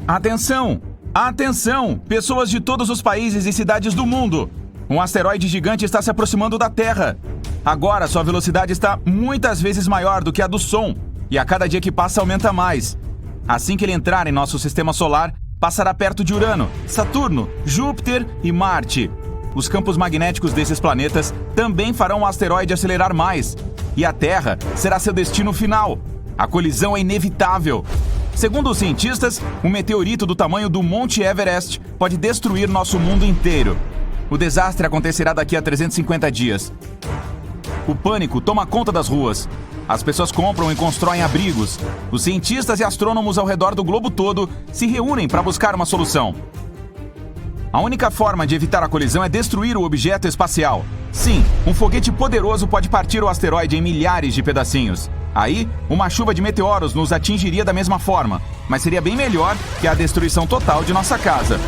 Atenção! Atenção! Pessoas de todos os países e cidades do mundo! Um asteroide gigante está se aproximando da Terra. Agora, sua velocidade está muitas vezes maior do que a do som, e a cada dia que passa aumenta mais. Assim que ele entrar em nosso sistema solar, passará perto de Urano, Saturno, Júpiter e Marte. Os campos magnéticos desses planetas também farão o asteroide acelerar mais, e a Terra será seu destino final. A colisão é inevitável. Segundo os cientistas, um meteorito do tamanho do Monte Everest pode destruir nosso mundo inteiro. O desastre acontecerá daqui a 350 dias. O pânico toma conta das ruas. As pessoas compram e constroem abrigos. Os cientistas e astrônomos ao redor do globo todo se reúnem para buscar uma solução. A única forma de evitar a colisão é destruir o objeto espacial. Sim, um foguete poderoso pode partir o asteroide em milhares de pedacinhos. Aí, uma chuva de meteoros nos atingiria da mesma forma, mas seria bem melhor que a destruição total de nossa casa.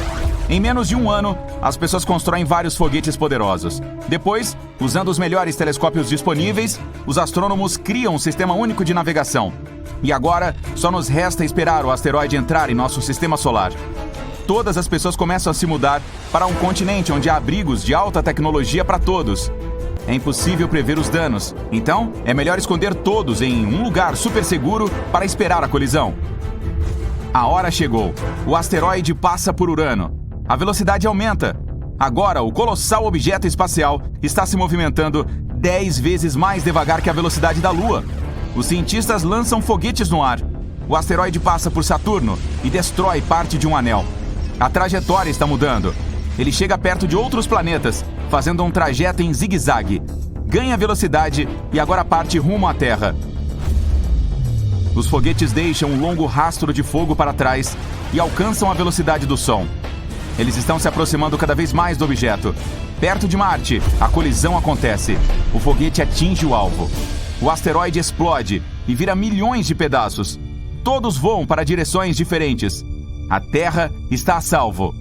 Em menos de um ano, as pessoas constroem vários foguetes poderosos. Depois, usando os melhores telescópios disponíveis, os astrônomos criam um sistema único de navegação. E agora, só nos resta esperar o asteroide entrar em nosso sistema solar. Todas as pessoas começam a se mudar para um continente onde há abrigos de alta tecnologia para todos. É impossível prever os danos, então é melhor esconder todos em um lugar super seguro para esperar a colisão. A hora chegou. O asteroide passa por Urano. A velocidade aumenta. Agora, o colossal objeto espacial está se movimentando 10 vezes mais devagar que a velocidade da Lua. Os cientistas lançam foguetes no ar. O asteroide passa por Saturno e destrói parte de um anel. A trajetória está mudando. Ele chega perto de outros planetas, fazendo um trajeto em zigue-zague. Ganha velocidade e agora parte rumo à Terra. Os foguetes deixam um longo rastro de fogo para trás e alcançam a velocidade do som. Eles estão se aproximando cada vez mais do objeto. Perto de Marte, a colisão acontece. O foguete atinge o alvo. O asteroide explode e vira milhões de pedaços. Todos voam para direções diferentes. A Terra está a salvo.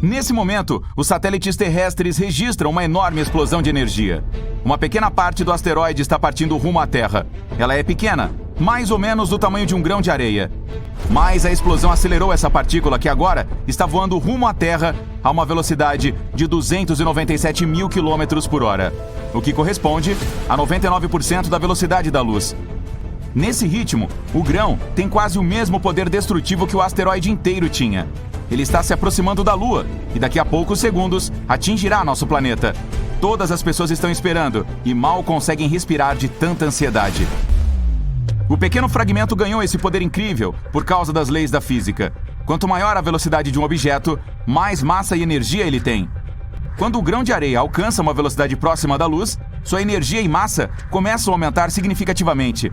Nesse momento, os satélites terrestres registram uma enorme explosão de energia. Uma pequena parte do asteroide está partindo rumo à Terra. Ela é pequena, mais ou menos do tamanho de um grão de areia. Mas a explosão acelerou essa partícula que agora está voando rumo à Terra a uma velocidade de 297 mil quilômetros por hora, o que corresponde a 99% da velocidade da luz. Nesse ritmo, o grão tem quase o mesmo poder destrutivo que o asteroide inteiro tinha. Ele está se aproximando da Lua e daqui a poucos segundos atingirá nosso planeta. Todas as pessoas estão esperando e mal conseguem respirar de tanta ansiedade. O pequeno fragmento ganhou esse poder incrível por causa das leis da física. Quanto maior a velocidade de um objeto, mais massa e energia ele tem. Quando o grão de areia alcança uma velocidade próxima da luz, sua energia e massa começam a aumentar significativamente.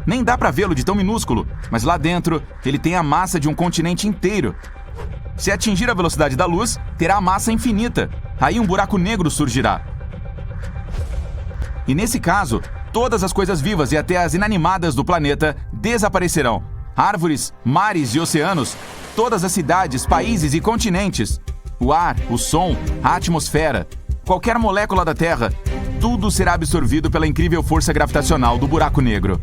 Nem dá para vê-lo de tão minúsculo, mas lá dentro ele tem a massa de um continente inteiro. Se atingir a velocidade da luz, terá massa infinita. Aí um buraco negro surgirá. E nesse caso, todas as coisas vivas e até as inanimadas do planeta desaparecerão. Árvores, mares e oceanos, todas as cidades, países e continentes. O ar, o som, a atmosfera, qualquer molécula da Terra, tudo será absorvido pela incrível força gravitacional do buraco negro.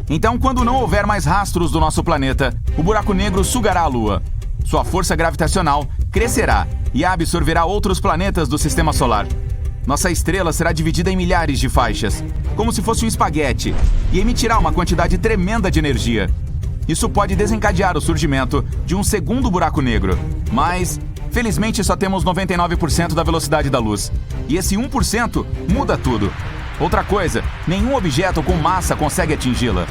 Então, quando não houver mais rastros do nosso planeta, o buraco negro sugará a Lua. Sua força gravitacional crescerá e absorverá outros planetas do Sistema Solar. Nossa estrela será dividida em milhares de faixas, como se fosse um espaguete, e emitirá uma quantidade tremenda de energia. Isso pode desencadear o surgimento de um segundo buraco negro, mas, felizmente, só temos 99% da velocidade da luz. E esse 1% muda tudo. Outra coisa, nenhum objeto com massa consegue atingi-la.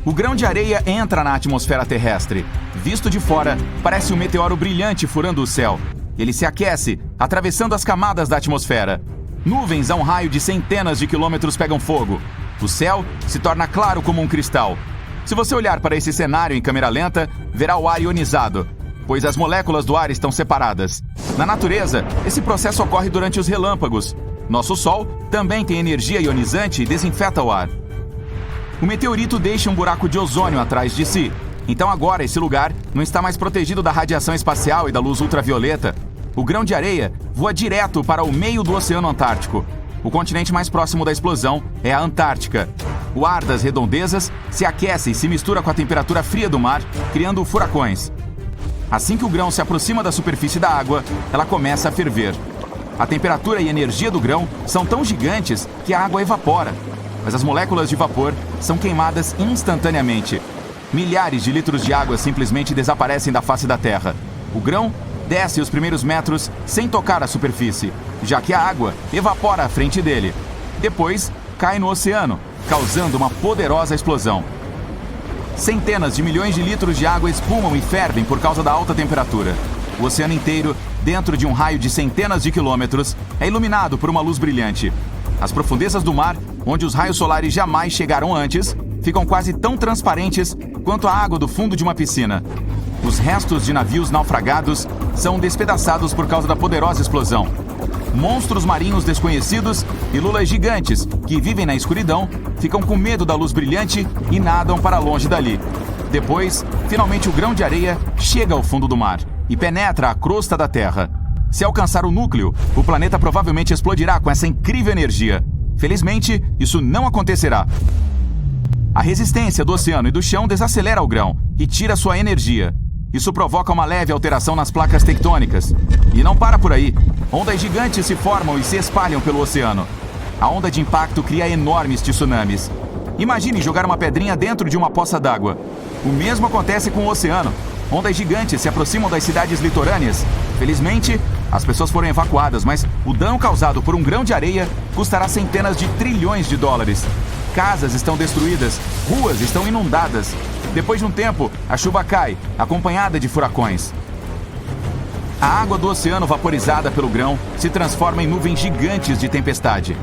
O grão de areia entra na atmosfera terrestre. Visto de fora, parece um meteoro brilhante furando o céu. Ele se aquece, atravessando as camadas da atmosfera. Nuvens a um raio de centenas de quilômetros pegam fogo. O céu se torna claro como um cristal. Se você olhar para esse cenário em câmera lenta, verá o ar ionizado, pois as moléculas do ar estão separadas. Na natureza, esse processo ocorre durante os relâmpagos. Nosso Sol também tem energia ionizante e desinfeta o ar. O meteorito deixa um buraco de ozônio atrás de si. Então agora esse lugar não está mais protegido da radiação espacial e da luz ultravioleta. O grão de areia voa direto para o meio do Oceano Antártico. O continente mais próximo da explosão é a Antártica. O ar das redondezas se aquece e se mistura com a temperatura fria do mar, criando furacões. Assim que o grão se aproxima da superfície da água, ela começa a ferver. A temperatura e energia do grão são tão gigantes que a água evapora, mas as moléculas de vapor são queimadas instantaneamente. Milhares de litros de água simplesmente desaparecem da face da Terra. O grão desce os primeiros metros sem tocar a superfície, já que a água evapora à frente dele. Depois, cai no oceano, causando uma poderosa explosão. Centenas de milhões de litros de água espumam e fervem por causa da alta temperatura. O oceano inteiro, dentro de um raio de centenas de quilômetros, é iluminado por uma luz brilhante. As profundezas do mar, onde os raios solares jamais chegaram antes, ficam quase tão transparentes quanto a água do fundo de uma piscina. Os restos de navios naufragados são despedaçados por causa da poderosa explosão. Monstros marinhos desconhecidos e lulas gigantes que vivem na escuridão ficam com medo da luz brilhante e nadam para longe dali. Depois, finalmente o grão de areia chega ao fundo do mar e penetra a crosta da Terra. Se alcançar o núcleo, o planeta provavelmente explodirá com essa incrível energia. Felizmente, isso não acontecerá. A resistência do oceano e do chão desacelera o grão e tira sua energia. Isso provoca uma leve alteração nas placas tectônicas. E não para por aí. Ondas gigantes se formam e se espalham pelo oceano. A onda de impacto cria enormes tsunamis. Imagine jogar uma pedrinha dentro de uma poça d'água. O mesmo acontece com o oceano. Ondas gigantes se aproximam das cidades litorâneas. Felizmente, as pessoas foram evacuadas, mas o dano causado por um grão de areia custará centenas de trilhões de dólares. Casas estão destruídas, ruas estão inundadas. Depois de um tempo, a chuva cai, acompanhada de furacões. A água do oceano vaporizada pelo grão se transforma em nuvens gigantes de tempestade.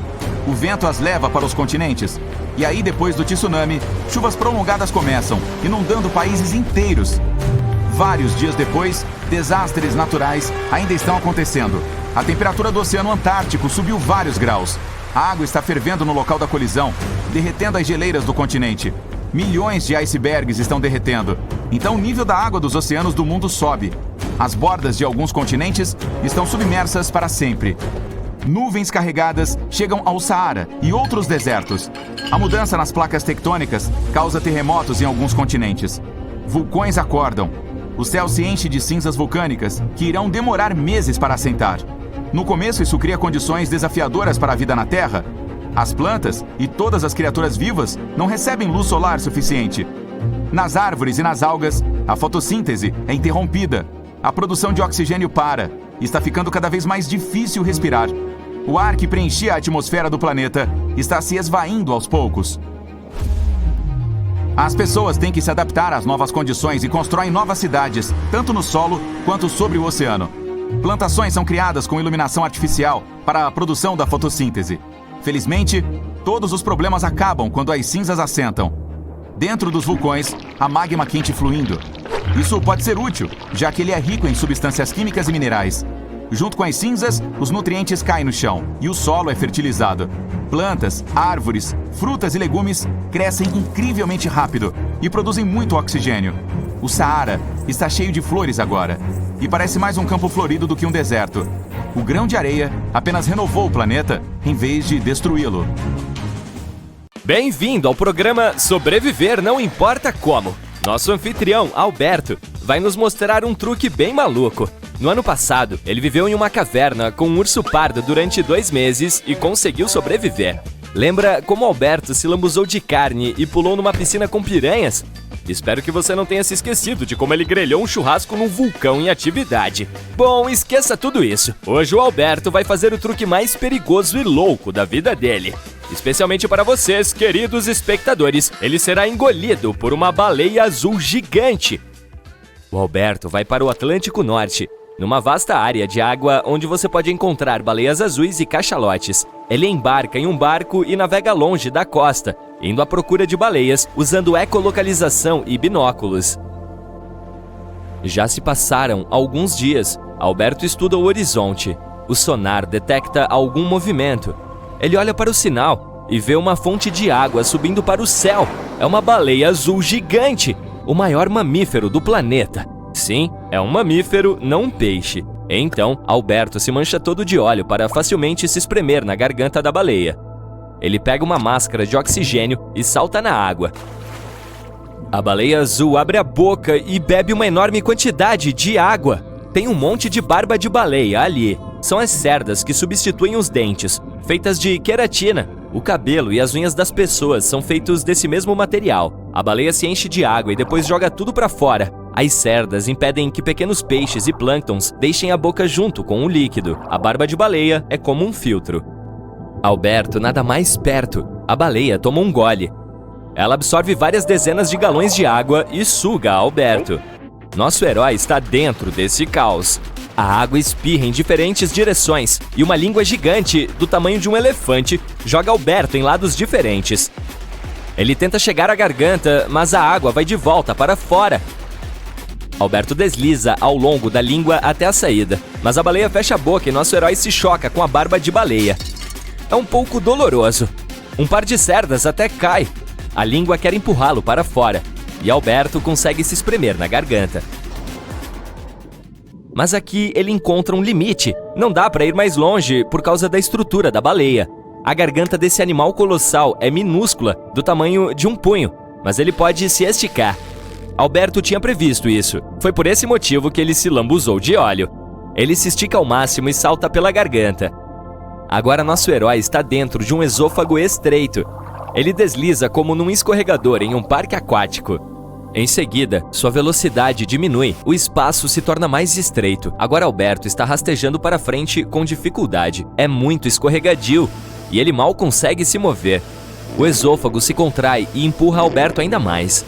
O vento as leva para os continentes. E aí, depois do tsunami, chuvas prolongadas começam, inundando países inteiros. Vários dias depois, desastres naturais ainda estão acontecendo. A temperatura do Oceano Antártico subiu vários graus. A água está fervendo no local da colisão, derretendo as geleiras do continente. Milhões de icebergs estão derretendo. Então o nível da água dos oceanos do mundo sobe. As bordas de alguns continentes estão submersas para sempre. Nuvens carregadas chegam ao Saara e outros desertos. A mudança nas placas tectônicas causa terremotos em alguns continentes. Vulcões acordam. O céu se enche de cinzas vulcânicas que irão demorar meses para assentar. No começo, isso cria condições desafiadoras para a vida na Terra. As plantas e todas as criaturas vivas não recebem luz solar suficiente. Nas árvores e nas algas, a fotossíntese é interrompida. A produção de oxigênio para. Está ficando cada vez mais difícil respirar. O ar que preenchia a atmosfera do planeta está se esvaindo aos poucos. As pessoas têm que se adaptar às novas condições e constroem novas cidades, tanto no solo quanto sobre o oceano. Plantações são criadas com iluminação artificial para a produção da fotossíntese. Felizmente, todos os problemas acabam quando as cinzas assentam. Dentro dos vulcões, há magma quente fluindo. Isso pode ser útil, já que ele é rico em substâncias químicas e minerais. Junto com as cinzas, os nutrientes caem no chão e o solo é fertilizado. Plantas, árvores, frutas e legumes crescem incrivelmente rápido e produzem muito oxigênio. O Saara está cheio de flores agora e parece mais um campo florido do que um deserto. O grão de areia apenas renovou o planeta em vez de destruí-lo. Bem-vindo ao programa Sobreviver Não Importa Como. Nosso anfitrião, Alberto, vai nos mostrar um truque bem maluco. No ano passado, ele viveu em uma caverna com um urso pardo durante 2 meses e conseguiu sobreviver. Lembra como Alberto se lambuzou de carne e pulou numa piscina com piranhas? Espero que você não tenha se esquecido de como ele grelhou um churrasco num vulcão em atividade. Bom, esqueça tudo isso. Hoje o Alberto vai fazer o truque mais perigoso e louco da vida dele. Especialmente para vocês, queridos espectadores, ele será engolido por uma baleia azul gigante. O Alberto vai para o Atlântico Norte, numa vasta área de água onde você pode encontrar baleias azuis e cachalotes. Ele embarca em um barco e navega longe da costa, indo à procura de baleias, usando ecolocalização e binóculos. Já se passaram alguns dias. Alberto estuda o horizonte. O sonar detecta algum movimento. Ele olha para o sinal e vê uma fonte de água subindo para o céu. É uma baleia azul gigante, o maior mamífero do planeta. Sim, é um mamífero, não um peixe. Então, Alberto se mancha todo de óleo para facilmente se espremer na garganta da baleia. Ele pega uma máscara de oxigênio e salta na água. A baleia azul abre a boca e bebe uma enorme quantidade de água. Tem um monte de barba de baleia ali. São as cerdas que substituem os dentes, feitas de queratina. O cabelo e as unhas das pessoas são feitos desse mesmo material. A baleia se enche de água e depois joga tudo para fora. As cerdas impedem que pequenos peixes e plânctons deixem a boca junto com o líquido. A barba de baleia é como um filtro. Alberto nada mais perto. A baleia toma um gole. Ela absorve várias dezenas de galões de água e suga Alberto. Nosso herói está dentro desse caos. A água espirra em diferentes direções e uma língua gigante, do tamanho de um elefante, joga Alberto em lados diferentes. Ele tenta chegar à garganta, mas a água vai de volta para fora. Alberto desliza ao longo da língua até a saída, mas a baleia fecha a boca e nosso herói se choca com a barba de baleia. É um pouco doloroso. Um par de cerdas até cai. A língua quer empurrá-lo para fora, e Alberto consegue se espremer na garganta. Mas aqui ele encontra um limite. Não dá para ir mais longe por causa da estrutura da baleia. A garganta desse animal colossal é minúscula, do tamanho de um punho, mas ele pode se esticar. Alberto tinha previsto isso. Foi por esse motivo que ele se lambuzou de óleo. Ele se estica ao máximo e salta pela garganta. Agora nosso herói está dentro de um esôfago estreito. Ele desliza como num escorregador em um parque aquático. Em seguida, sua velocidade diminui, o espaço se torna mais estreito. Agora Alberto está rastejando para frente com dificuldade. É muito escorregadio e ele mal consegue se mover. O esôfago se contrai e empurra Alberto ainda mais.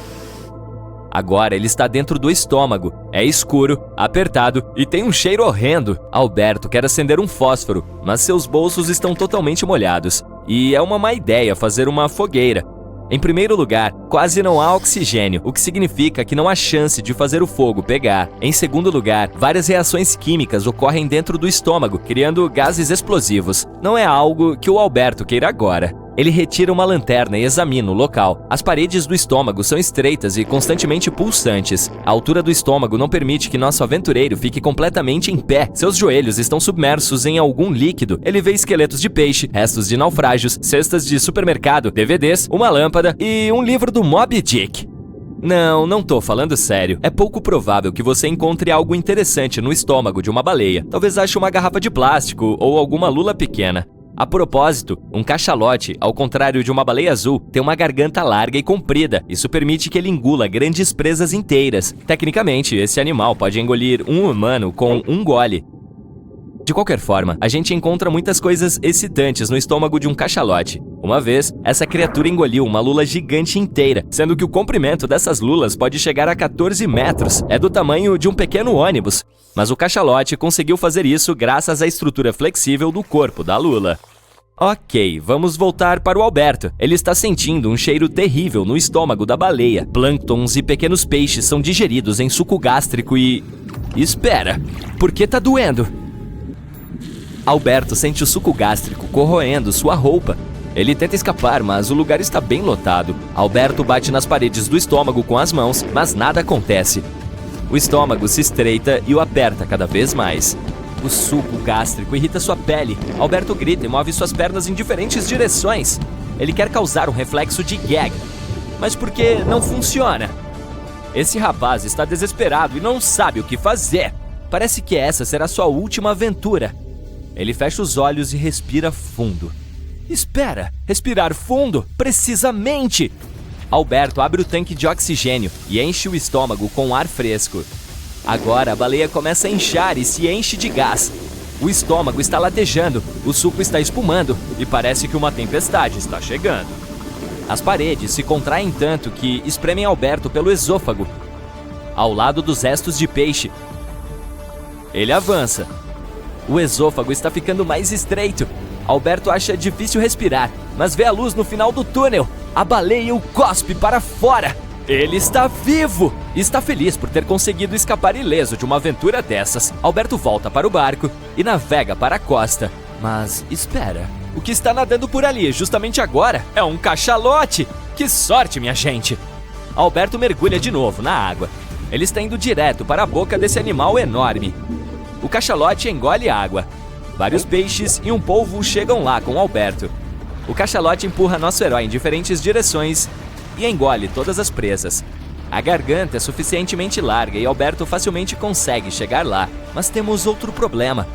Agora ele está dentro do estômago. É escuro, apertado e tem um cheiro horrendo. Alberto quer acender um fósforo, mas seus bolsos estão totalmente molhados. E é uma má ideia fazer uma fogueira. Em primeiro lugar, quase não há oxigênio, o que significa que não há chance de fazer o fogo pegar. Em segundo lugar, várias reações químicas ocorrem dentro do estômago, criando gases explosivos. Não é algo que o Alberto queira agora. Ele retira uma lanterna e examina o local. As paredes do estômago são estreitas e constantemente pulsantes. A altura do estômago não permite que nosso aventureiro fique completamente em pé. Seus joelhos estão submersos em algum líquido. Ele vê esqueletos de peixe, restos de naufrágios, cestas de supermercado, DVDs, uma lâmpada e um livro do Moby Dick. Não tô falando sério. É pouco provável que você encontre algo interessante no estômago de uma baleia. Talvez ache uma garrafa de plástico ou alguma lula pequena. A propósito, um cachalote, ao contrário de uma baleia azul, tem uma garganta larga e comprida. Isso permite que ele engula grandes presas inteiras. Tecnicamente, esse animal pode engolir um humano com um gole. De qualquer forma, a gente encontra muitas coisas excitantes no estômago de um cachalote. Uma vez, essa criatura engoliu uma lula gigante inteira, sendo que o comprimento dessas lulas pode chegar a 14 metros. É do tamanho de um pequeno ônibus. Mas o cachalote conseguiu fazer isso graças à estrutura flexível do corpo da lula. Ok, vamos voltar para o Alberto. Ele está sentindo um cheiro terrível no estômago da baleia. Plânctons e pequenos peixes são digeridos em suco gástrico e... Espera, por que tá doendo? Alberto sente o suco gástrico corroendo sua roupa. Ele tenta escapar, mas o lugar está bem lotado. Alberto bate nas paredes do estômago com as mãos, mas nada acontece. O estômago se estreita e o aperta cada vez mais. O suco gástrico irrita sua pele. Alberto grita e move suas pernas em diferentes direções. Ele quer causar um reflexo de gag, mas por que não funciona? Esse rapaz está desesperado e não sabe o que fazer. Parece que essa será sua última aventura. Ele fecha os olhos e respira fundo. Espera, respirar fundo? Precisamente! Alberto abre o tanque de oxigênio e enche o estômago com ar fresco. Agora a baleia começa a inchar e se enche de gás. O estômago está latejando, o suco está espumando e parece que uma tempestade está chegando. As paredes se contraem tanto que espremem Alberto pelo esôfago. Ao lado dos restos de peixe, ele avança. O esôfago está ficando mais estreito. Alberto acha difícil respirar, mas vê a luz no final do túnel. A baleia o cospe para fora. Ele está vivo! Está feliz por ter conseguido escapar ileso de uma aventura dessas. Alberto volta para o barco e navega para a costa. Mas espera, o que está nadando por ali justamente agora é um cachalote! Que sorte, minha gente! Alberto mergulha de novo na água. Ele está indo direto para a boca desse animal enorme. o cachalote engole água. Vários peixes e um polvo chegam lá com Alberto. O cachalote empurra nosso herói em diferentes direções e engole todas as presas. A garganta é suficientemente larga e Alberto facilmente consegue chegar lá. Mas temos outro problema.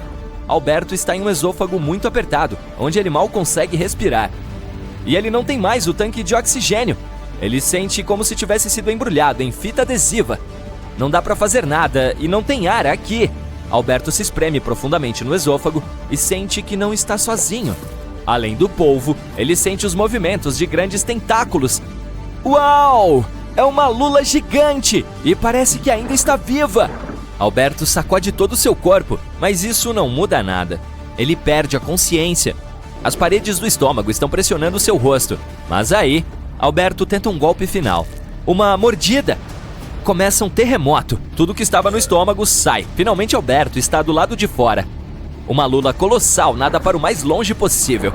Alberto está em um esôfago muito apertado, onde ele mal consegue respirar. E ele não tem mais o tanque de oxigênio. Ele sente como se tivesse sido embrulhado em fita adesiva. Não dá para fazer nada e não tem ar aqui. Alberto se espreme profundamente no esôfago e sente que não está sozinho. Além do polvo, ele sente os movimentos de grandes tentáculos. Uau! É uma lula gigante e parece que ainda está viva. Alberto sacode todo o seu corpo, mas isso não muda nada. Ele perde a consciência. As paredes do estômago estão pressionando seu rosto. Mas aí, Alberto tenta um golpe final. Uma mordida. Começa um terremoto. Tudo que estava no estômago sai. Finalmente Alberto está do lado de fora. Uma lula colossal nada para o mais longe possível.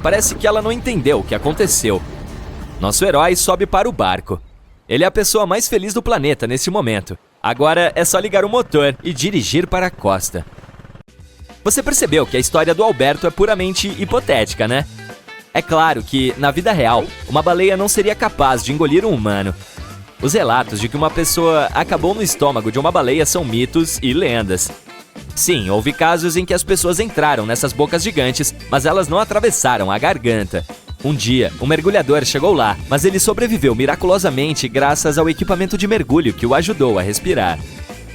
Parece que ela não entendeu o que aconteceu. Nosso herói sobe para o barco. Ele é a pessoa mais feliz do planeta nesse momento. Agora é só ligar o motor e dirigir para a costa. Você percebeu que a história do Alberto é puramente hipotética, né? É claro que, na vida real, uma baleia não seria capaz de engolir um humano. Os relatos de que uma pessoa acabou no estômago de uma baleia são mitos e lendas. Sim, houve casos em que as pessoas entraram nessas bocas gigantes, mas elas não atravessaram a garganta. Um dia, um mergulhador chegou lá, mas ele sobreviveu miraculosamente graças ao equipamento de mergulho que o ajudou a respirar.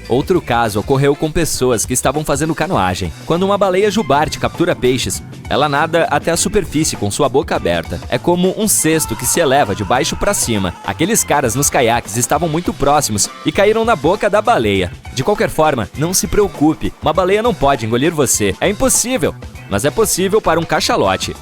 Outro caso ocorreu com pessoas que estavam fazendo canoagem. Quando uma baleia jubarte captura peixes, ela nada até a superfície com sua boca aberta. É como um cesto que se eleva de baixo para cima. Aqueles caras nos caiaques estavam muito próximos e caíram na boca da baleia. De qualquer forma, não se preocupe, uma baleia não pode engolir você. É impossível, mas é possível para um cachalote.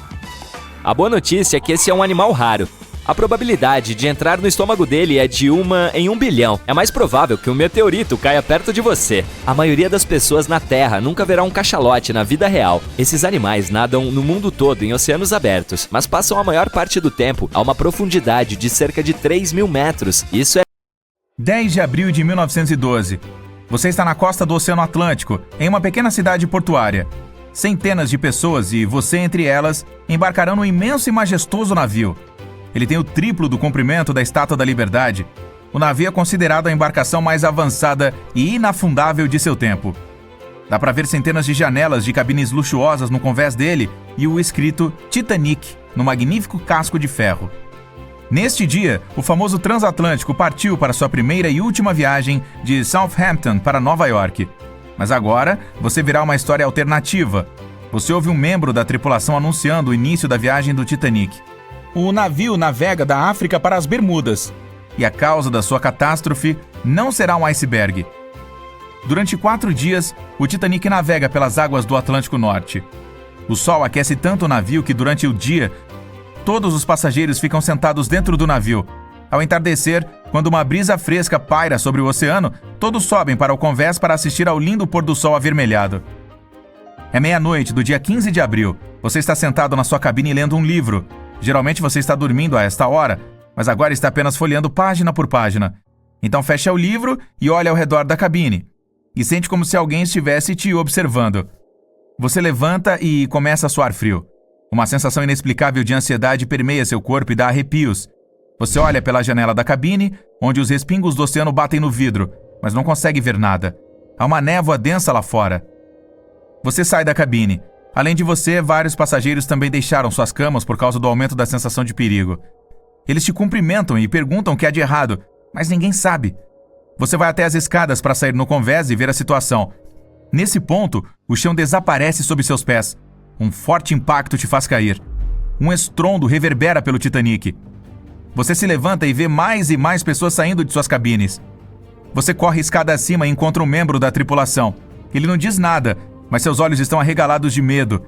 A boa notícia é que esse é um animal raro. A probabilidade de entrar no estômago dele é de 1 em 1 bilhão. É mais provável que um meteorito caia perto de você. A maioria das pessoas na Terra nunca verá um cachalote na vida real. Esses animais nadam no mundo todo em oceanos abertos, mas passam a maior parte do tempo a uma profundidade de cerca de 3.000 metros. Isso é 10 de abril de 1912. Você está na costa do Oceano Atlântico, em uma pequena cidade portuária. Centenas de pessoas, e você entre elas, embarcarão no imenso e majestoso navio. Ele tem o triplo do comprimento da Estátua da Liberdade. O navio é considerado a embarcação mais avançada e inafundável de seu tempo. Dá para ver centenas de janelas de cabines luxuosas no convés dele e o escrito Titanic no magnífico casco de ferro. Neste dia, o famoso transatlântico partiu para sua primeira e última viagem de Southampton para Nova York. Mas agora, você verá uma história alternativa. Você ouve um membro da tripulação anunciando o início da viagem do Titanic. O navio navega da África para as Bermudas. E a causa da sua catástrofe não será um iceberg. Durante 4 dias, o Titanic navega pelas águas do Atlântico Norte. O sol aquece tanto o navio que durante o dia, todos os passageiros ficam sentados dentro do navio. Ao entardecer, quando uma brisa fresca paira sobre o oceano, todos sobem para o convés para assistir ao lindo pôr do sol avermelhado. É meia-noite do dia 15 de abril. Você está sentado na sua cabine lendo um livro. Geralmente você está dormindo a esta hora, mas agora está apenas folheando página por página. Então fecha o livro e olha ao redor da cabine. E sente como se alguém estivesse te observando. Você levanta e começa a suar frio. Uma sensação inexplicável de ansiedade permeia seu corpo e dá arrepios. Você olha pela janela da cabine, onde os respingos do oceano batem no vidro, mas não consegue ver nada. Há uma névoa densa lá fora. Você sai da cabine. Além de você, vários passageiros também deixaram suas camas por causa do aumento da sensação de perigo. Eles te cumprimentam e perguntam o que há de errado, mas ninguém sabe. Você vai até as escadas para sair no convés e ver a situação. Nesse ponto, o chão desaparece sob seus pés. Um forte impacto te faz cair. Um estrondo reverbera pelo Titanic. Você se levanta e vê mais e mais pessoas saindo de suas cabines. Você corre escada acima e encontra um membro da tripulação. Ele não diz nada, mas seus olhos estão arregalados de medo.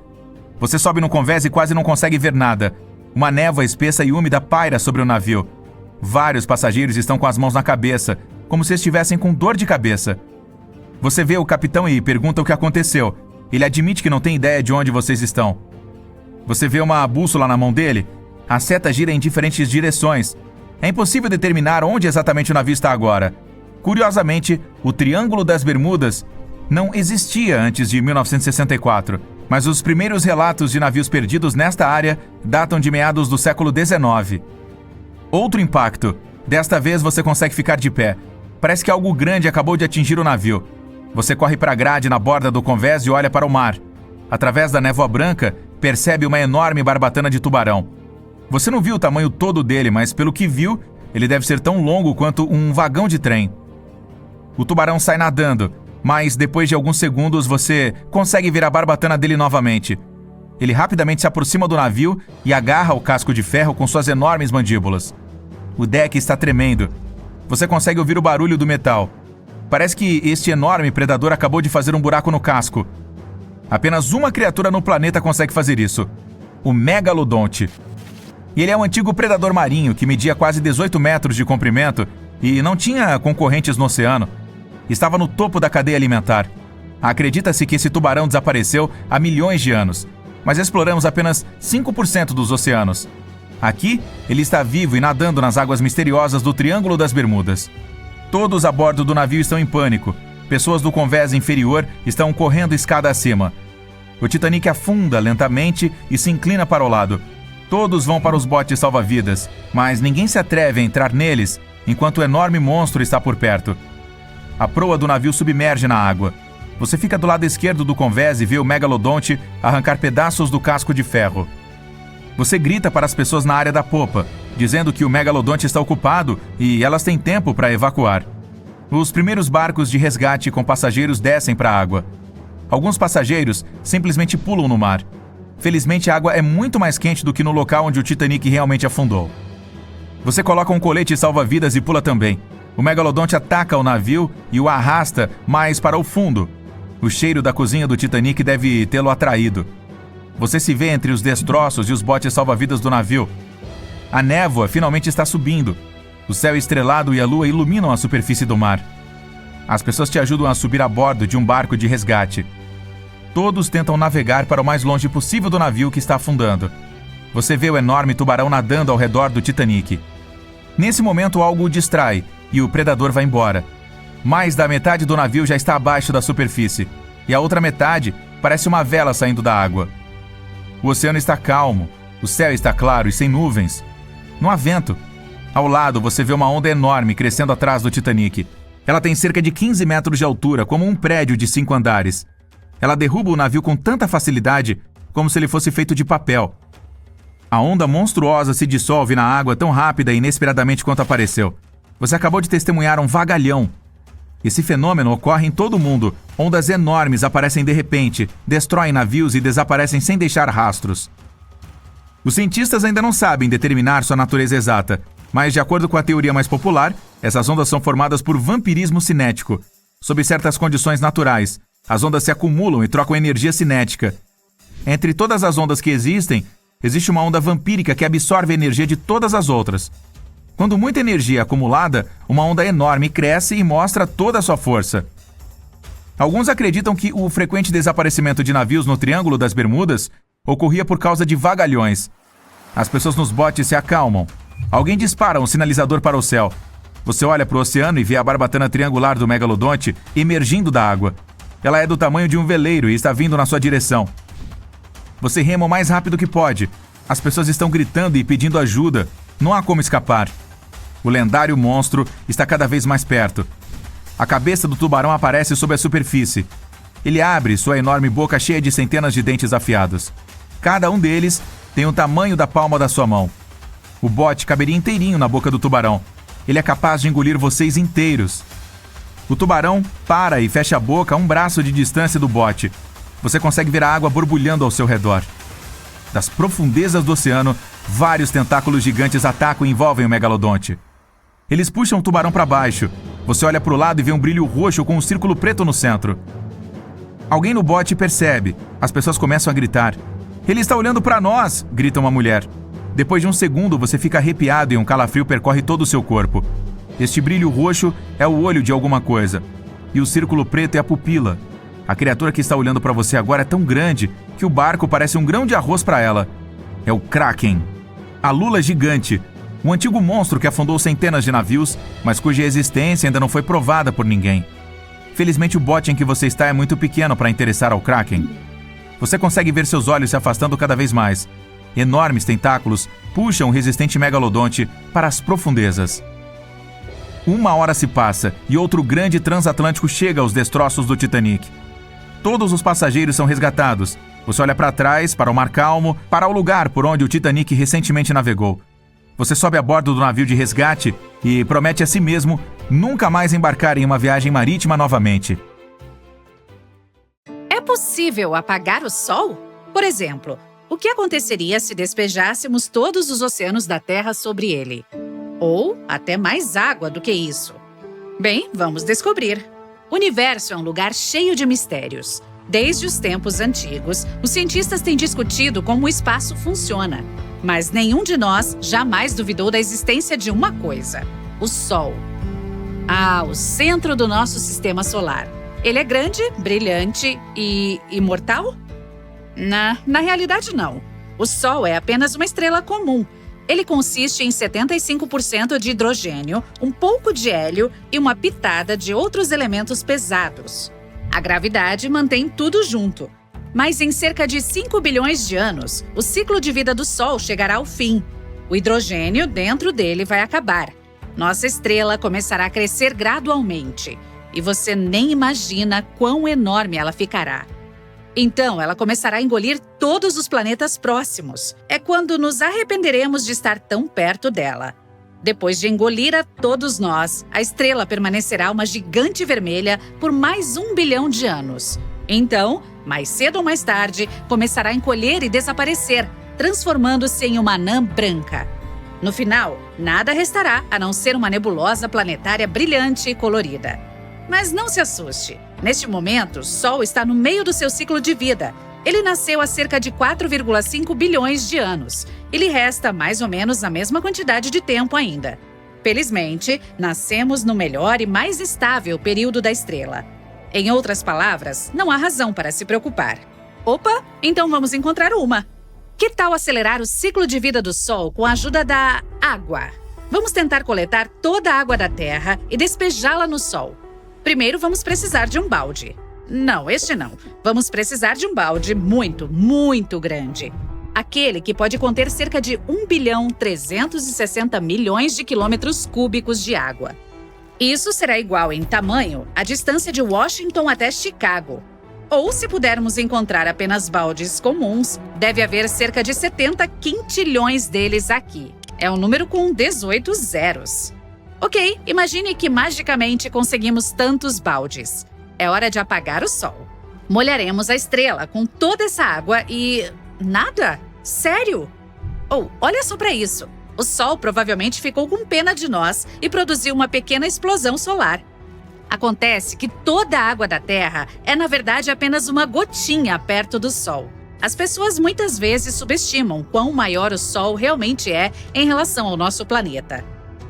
Você sobe no convés e quase não consegue ver nada. Uma névoa espessa e úmida paira sobre o navio. Vários passageiros estão com as mãos na cabeça, como se estivessem com dor de cabeça. Você vê o capitão e pergunta o que aconteceu. Ele admite que não tem ideia de onde vocês estão. Você vê uma bússola na mão dele. A seta gira em diferentes direções. É impossível determinar onde exatamente o navio está agora. Curiosamente, o Triângulo das Bermudas não existia antes de 1964, mas os primeiros relatos de navios perdidos nesta área datam de meados do século XIX. Outro impacto. Desta vez você consegue ficar de pé. Parece que algo grande acabou de atingir o navio. Você corre para a grade na borda do convés e olha para o mar. Através da névoa branca, percebe uma enorme barbatana de tubarão. Você não viu o tamanho todo dele, mas pelo que viu, ele deve ser tão longo quanto um vagão de trem. O tubarão sai nadando, mas depois de alguns segundos você consegue ver a barbatana dele novamente. Ele rapidamente se aproxima do navio e agarra o casco de ferro com suas enormes mandíbulas. O deck está tremendo. Você consegue ouvir o barulho do metal. Parece que este enorme predador acabou de fazer um buraco no casco. Apenas uma criatura no planeta consegue fazer isso: o megalodonte. Ele é um antigo predador marinho que media quase 18 metros de comprimento e não tinha concorrentes no oceano. Estava no topo da cadeia alimentar. Acredita-se que esse tubarão desapareceu há milhões de anos, mas exploramos apenas 5% dos oceanos. Aqui, ele está vivo e nadando nas águas misteriosas do Triângulo das Bermudas. Todos a bordo do navio estão em pânico. Pessoas do convés inferior estão correndo escada acima. O Titanic afunda lentamente e se inclina para o lado. Todos vão para os botes salva-vidas, mas ninguém se atreve a entrar neles enquanto o enorme monstro está por perto. A proa do navio submerge na água. Você fica do lado esquerdo do convés e vê o megalodonte arrancar pedaços do casco de ferro. Você grita para as pessoas na área da popa, dizendo que o megalodonte está ocupado e elas têm tempo para evacuar. Os primeiros barcos de resgate com passageiros descem para a água. Alguns passageiros simplesmente pulam no mar. Felizmente a água é muito mais quente do que no local onde o Titanic realmente afundou. Você coloca um colete salva-vidas e pula também. O megalodonte ataca o navio e o arrasta mais para o fundo. O cheiro da cozinha do Titanic deve tê-lo atraído. Você se vê entre os destroços e os botes salva-vidas do navio. A névoa finalmente está subindo. O céu estrelado e a lua iluminam a superfície do mar. As pessoas te ajudam a subir a bordo de um barco de resgate. Todos tentam navegar para o mais longe possível do navio que está afundando. Você vê o enorme tubarão nadando ao redor do Titanic. Nesse momento, algo o distrai e o predador vai embora. Mais da metade do navio já está abaixo da superfície, e a outra metade parece uma vela saindo da água. O oceano está calmo, o céu está claro e sem nuvens. Não há vento. Ao lado, você vê uma onda enorme crescendo atrás do Titanic. Ela tem cerca de 15 metros de altura, como um prédio de 5 andares. Ela derruba o navio com tanta facilidade, como se ele fosse feito de papel. A onda monstruosa se dissolve na água tão rápida e inesperadamente quanto apareceu. Você acabou de testemunhar um vagalhão. Esse fenômeno ocorre em todo o mundo. Ondas enormes aparecem de repente, destroem navios e desaparecem sem deixar rastros. Os cientistas ainda não sabem determinar sua natureza exata, mas de acordo com a teoria mais popular, essas ondas são formadas por vampirismo cinético. Sob certas condições naturais, as ondas se acumulam e trocam energia cinética. Entre todas as ondas que existem, existe uma onda vampírica que absorve a energia de todas as outras. Quando muita energia é acumulada, uma onda enorme cresce e mostra toda a sua força. Alguns acreditam que o frequente desaparecimento de navios no Triângulo das Bermudas ocorria por causa de vagalhões. As pessoas nos botes se acalmam. Alguém dispara um sinalizador para o céu. Você olha para o oceano e vê a barbatana triangular do megalodonte emergindo da água. Ela é do tamanho de um veleiro e está vindo na sua direção. Você rema o mais rápido que pode. As pessoas estão gritando e pedindo ajuda. Não há como escapar. O lendário monstro está cada vez mais perto. A cabeça do tubarão aparece sob a superfície. Ele abre sua enorme boca cheia de centenas de dentes afiados. Cada um deles tem o tamanho da palma da sua mão. O bote caberia inteirinho na boca do tubarão. Ele é capaz de engolir vocês inteiros. O tubarão para e fecha a boca a um braço de distância do bote. Você consegue ver a água borbulhando ao seu redor. Das profundezas do oceano, vários tentáculos gigantes atacam e envolvem o megalodonte. Eles puxam o tubarão para baixo. Você olha para o lado e vê um brilho roxo com um círculo preto no centro. Alguém no bote percebe. As pessoas começam a gritar. "Ele está olhando para nós!" grita uma mulher. Depois de um segundo, você fica arrepiado e um calafrio percorre todo o seu corpo. Este brilho roxo é o olho de alguma coisa. E o círculo preto é a pupila. A criatura que está olhando para você agora é tão grande que o barco parece um grão de arroz para ela. É o Kraken. A lula gigante. Um antigo monstro que afundou centenas de navios, mas cuja existência ainda não foi provada por ninguém. Felizmente o bote em que você está é muito pequeno para interessar ao Kraken. Você consegue ver seus olhos se afastando cada vez mais. Enormes tentáculos puxam o resistente megalodonte para as profundezas. 1 hora se passa e outro grande transatlântico chega aos destroços do Titanic. Todos os passageiros são resgatados. Você olha para trás, para o mar calmo, para o lugar por onde o Titanic recentemente navegou. Você sobe a bordo do navio de resgate e promete a si mesmo nunca mais embarcar em uma viagem marítima novamente. É possível apagar o Sol? Por exemplo, o que aconteceria se despejássemos todos os oceanos da Terra sobre ele? Ou até mais água do que isso? Bem, vamos descobrir. O universo é um lugar cheio de mistérios. Desde os tempos antigos, os cientistas têm discutido como o espaço funciona. Mas nenhum de nós jamais duvidou da existência de uma coisa: o Sol. O centro do nosso sistema solar. Ele é grande, brilhante e imortal? Na realidade, não. O Sol é apenas uma estrela comum. Ele consiste em 75% de hidrogênio, um pouco de hélio e uma pitada de outros elementos pesados. A gravidade mantém tudo junto. Mas em cerca de 5 bilhões de anos, o ciclo de vida do Sol chegará ao fim. O hidrogênio dentro dele vai acabar. Nossa estrela começará a crescer gradualmente. E você nem imagina quão enorme ela ficará. Então, ela começará a engolir todos os planetas próximos. É quando nos arrependeremos de estar tão perto dela. Depois de engolir a todos nós, a estrela permanecerá uma gigante vermelha por mais 1 bilhão de anos. Então, mais cedo ou mais tarde, começará a encolher e desaparecer, transformando-se em uma anã branca. No final, nada restará a não ser uma nebulosa planetária brilhante e colorida. Mas não se assuste. Neste momento, o Sol está no meio do seu ciclo de vida. Ele nasceu há cerca de 4,5 bilhões de anos. E lhe resta mais ou menos a mesma quantidade de tempo ainda. Felizmente, nascemos no melhor e mais estável período da estrela. Em outras palavras, não há razão para se preocupar. Opa, então vamos encontrar uma. Que tal acelerar o ciclo de vida do Sol com a ajuda da água? Vamos tentar coletar toda a água da Terra e despejá-la no Sol. Primeiro, vamos precisar de um balde. Não, este não. Vamos precisar de um balde muito, muito grande. Aquele que pode conter cerca de 1,360 bilhão de quilômetros cúbicos de água. Isso será igual em tamanho à distância de Washington até Chicago. Ou, se pudermos encontrar apenas baldes comuns, deve haver cerca de 70 quintilhões deles aqui. É um número com 18 zeros. Ok, imagine que magicamente conseguimos tantos baldes. É hora de apagar o Sol. Molharemos a estrela com toda essa água e... nada? Sério? Olha só para isso. O Sol provavelmente ficou com pena de nós e produziu uma pequena explosão solar. Acontece que toda a água da Terra é, na verdade, apenas uma gotinha perto do Sol. As pessoas muitas vezes subestimam quão maior o Sol realmente é em relação ao nosso planeta.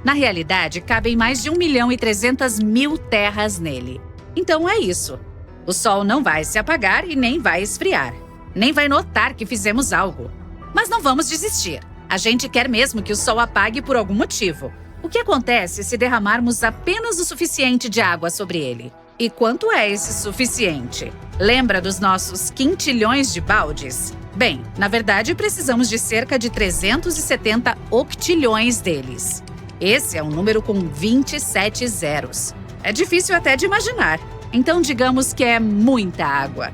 Na realidade, cabem mais de 1.300.000 terras nele. Então é isso. O Sol não vai se apagar e nem vai esfriar. Nem vai notar que fizemos algo. Mas não vamos desistir. A gente quer mesmo que o Sol apague por algum motivo. O que acontece se derramarmos apenas o suficiente de água sobre ele? E quanto é esse suficiente? Lembra dos nossos quintilhões de baldes? Bem, na verdade, precisamos de cerca de 370 octilhões deles. Esse é um número com 27 zeros. É difícil até de imaginar. Então, digamos que é muita água.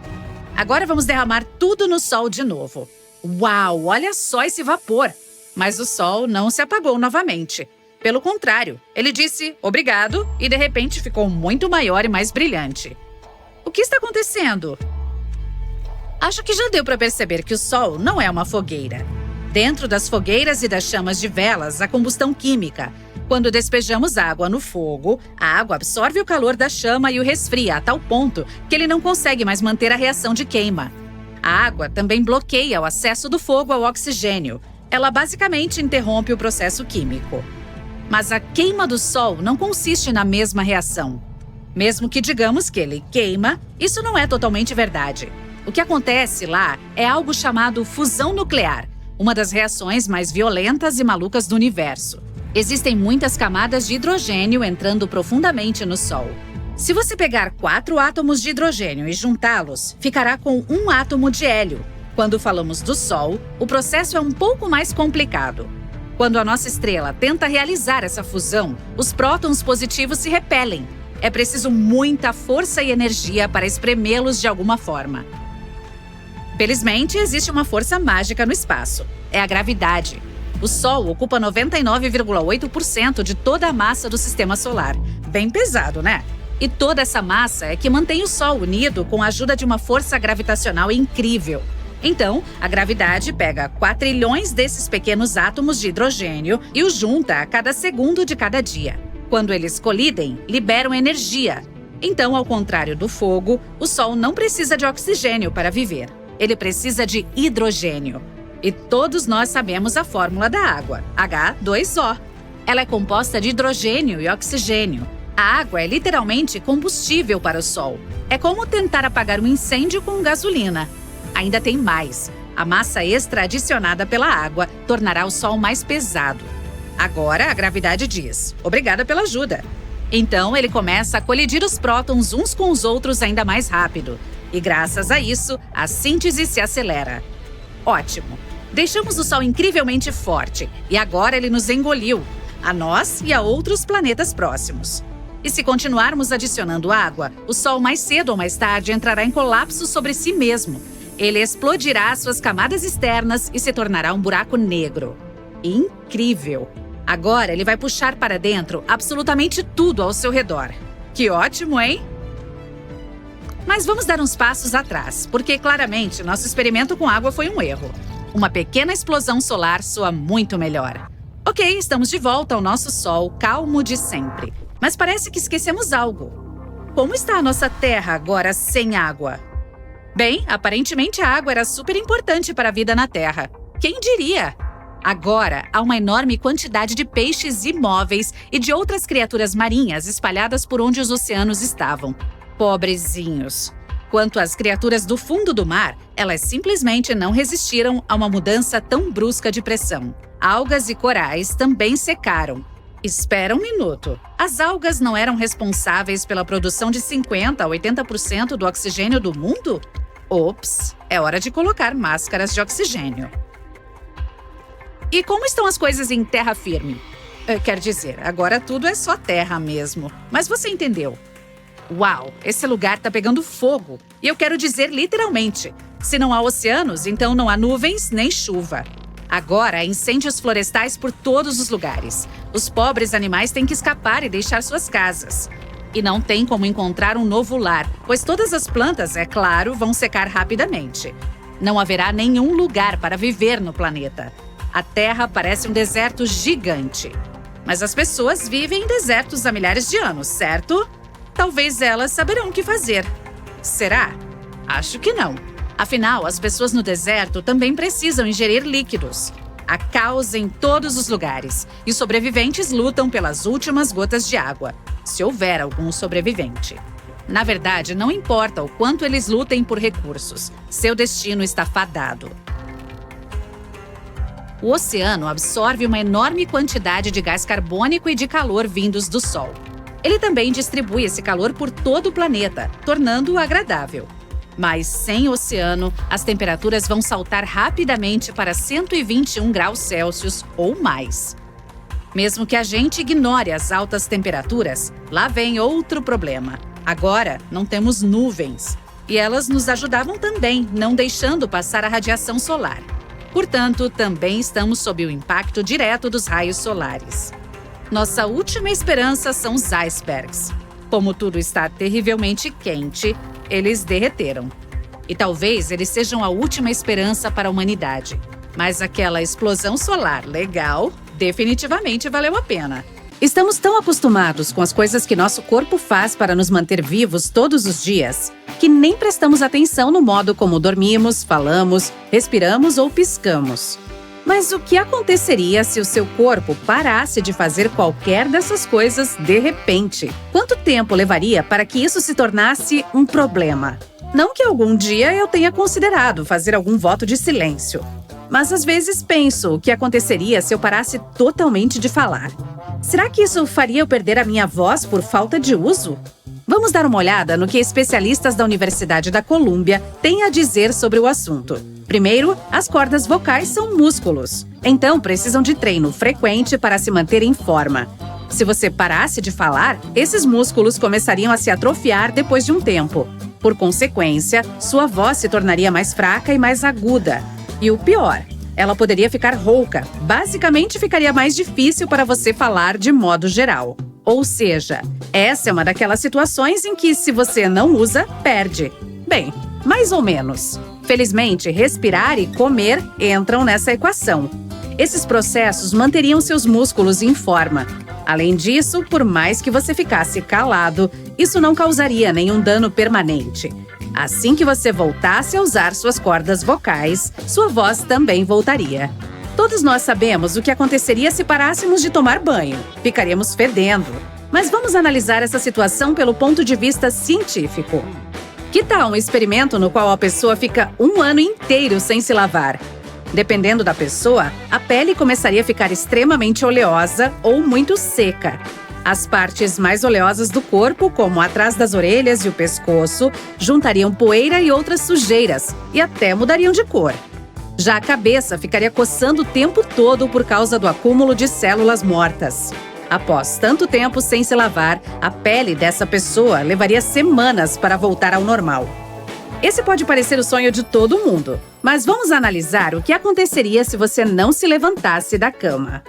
Agora vamos derramar tudo no Sol de novo. Uau, olha só esse vapor! Mas o Sol não se apagou novamente. Pelo contrário, ele disse obrigado e de repente ficou muito maior e mais brilhante. O que está acontecendo? Acho que já deu para perceber que o Sol não é uma fogueira. Dentro das fogueiras e das chamas de velas, há combustão química. Quando despejamos água no fogo, a água absorve o calor da chama e o resfria a tal ponto que ele não consegue mais manter a reação de queima. A água também bloqueia o acesso do fogo ao oxigênio. Ela basicamente interrompe o processo químico. Mas a queima do Sol não consiste na mesma reação. Mesmo que digamos que ele queima, isso não é totalmente verdade. O que acontece lá é algo chamado fusão nuclear, uma das reações mais violentas e malucas do universo. Existem muitas camadas de hidrogênio entrando profundamente no Sol. Se você pegar 4 átomos de hidrogênio e juntá-los, ficará com um átomo de hélio. Quando falamos do Sol, o processo é um pouco mais complicado. Quando a nossa estrela tenta realizar essa fusão, os prótons positivos se repelem. É preciso muita força e energia para espremê-los de alguma forma. Felizmente, existe uma força mágica no espaço. É a gravidade. O Sol ocupa 99,8% de toda a massa do Sistema Solar. Bem pesado, né? E toda essa massa é que mantém o Sol unido com a ajuda de uma força gravitacional incrível. Então, a gravidade pega 4 trilhões desses pequenos átomos de hidrogênio e os junta a cada segundo de cada dia. Quando eles colidem, liberam energia. Então, ao contrário do fogo, o Sol não precisa de oxigênio para viver. Ele precisa de hidrogênio. E todos nós sabemos a fórmula da água, H2O. Ela é composta de hidrogênio e oxigênio. A água é literalmente combustível para o Sol. É como tentar apagar um incêndio com gasolina. Ainda tem mais. A massa extra adicionada pela água tornará o Sol mais pesado. Agora, a gravidade diz: obrigada pela ajuda. Então, ele começa a colidir os prótons uns com os outros ainda mais rápido. E graças a isso, a síntese se acelera. Ótimo! Deixamos o Sol incrivelmente forte e agora ele nos engoliu, a nós e a outros planetas próximos. E se continuarmos adicionando água, o Sol mais cedo ou mais tarde entrará em colapso sobre si mesmo. Ele explodirá suas camadas externas e se tornará um buraco negro. Incrível! Agora ele vai puxar para dentro absolutamente tudo ao seu redor. Que ótimo, hein? Mas vamos dar uns passos atrás, porque claramente nosso experimento com água foi um erro. Uma pequena explosão solar soa muito melhor. Ok, estamos de volta ao nosso Sol, calmo de sempre. Mas parece que esquecemos algo. Como está a nossa Terra agora sem água? Bem, aparentemente a água era super importante para a vida na Terra. Quem diria? Agora, há uma enorme quantidade de peixes imóveis e de outras criaturas marinhas espalhadas por onde os oceanos estavam. Pobrezinhos. Quanto às criaturas do fundo do mar, elas simplesmente não resistiram a uma mudança tão brusca de pressão. Algas e corais também secaram. Espera um minuto. As algas não eram responsáveis pela produção de 50% a 80% do oxigênio do mundo? Ops, é hora de colocar máscaras de oxigênio. E como estão as coisas em terra firme? Quer dizer, agora tudo é só terra mesmo. Mas você entendeu. Uau, esse lugar tá pegando fogo. E eu quero dizer literalmente. Se não há oceanos, então não há nuvens nem chuva. Agora há incêndios florestais por todos os lugares. Os pobres animais têm que escapar e deixar suas casas. E não tem como encontrar um novo lar, pois todas as plantas, é claro, vão secar rapidamente. Não haverá nenhum lugar para viver no planeta. A Terra parece um deserto gigante. Mas as pessoas vivem em desertos há milhares de anos, certo? Talvez elas saberão o que fazer. Será? Acho que não. Afinal, as pessoas no deserto também precisam ingerir líquidos. Há caos em todos os lugares e os sobreviventes lutam pelas últimas gotas de água, se houver algum sobrevivente. Na verdade, não importa o quanto eles lutem por recursos, seu destino está fadado. O oceano absorve uma enorme quantidade de gás carbônico e de calor vindos do Sol. Ele também distribui esse calor por todo o planeta, tornando-o agradável. Mas sem oceano, as temperaturas vão saltar rapidamente para 121 graus Celsius ou mais. Mesmo que a gente ignore as altas temperaturas, lá vem outro problema. Agora, não temos nuvens. E elas nos ajudavam também, não deixando passar a radiação solar. Portanto, também estamos sob o impacto direto dos raios solares. Nossa última esperança são os icebergs. Como tudo está terrivelmente quente, eles derreteram. E talvez eles sejam a última esperança para a humanidade. Mas aquela explosão solar legal definitivamente valeu a pena. Estamos tão acostumados com as coisas que nosso corpo faz para nos manter vivos todos os dias, que nem prestamos atenção no modo como dormimos, falamos, respiramos ou piscamos. Mas o que aconteceria se o seu corpo parasse de fazer qualquer dessas coisas de repente? Quanto tempo levaria para que isso se tornasse um problema? Não que algum dia eu tenha considerado fazer algum voto de silêncio. Mas às vezes penso o que aconteceria se eu parasse totalmente de falar. Será que isso faria eu perder a minha voz por falta de uso? Vamos dar uma olhada no que especialistas da Universidade da Colômbia têm a dizer sobre o assunto. Primeiro, as cordas vocais são músculos, então precisam de treino frequente para se manter em forma. Se você parasse de falar, esses músculos começariam a se atrofiar depois de um tempo. Por consequência, sua voz se tornaria mais fraca e mais aguda. E o pior, ela poderia ficar rouca. Basicamente, ficaria mais difícil para você falar de modo geral. Ou seja, essa é uma daquelas situações em que, se você não usa, perde. Bem, mais ou menos. Felizmente, respirar e comer entram nessa equação. Esses processos manteriam seus músculos em forma. Além disso, por mais que você ficasse calado, isso não causaria nenhum dano permanente. Assim que você voltasse a usar suas cordas vocais, sua voz também voltaria. Todos nós sabemos o que aconteceria se parássemos de tomar banho. Ficaríamos fedendo. Mas vamos analisar essa situação pelo ponto de vista científico. Que tal um experimento no qual a pessoa fica um ano inteiro sem se lavar? Dependendo da pessoa, a pele começaria a ficar extremamente oleosa ou muito seca. As partes mais oleosas do corpo, como atrás das orelhas e o pescoço, juntariam poeira e outras sujeiras e até mudariam de cor. Já a cabeça ficaria coçando o tempo todo por causa do acúmulo de células mortas. Após tanto tempo sem se lavar, a pele dessa pessoa levaria semanas para voltar ao normal. Esse pode parecer o sonho de todo mundo, mas vamos analisar o que aconteceria se você não se levantasse da cama.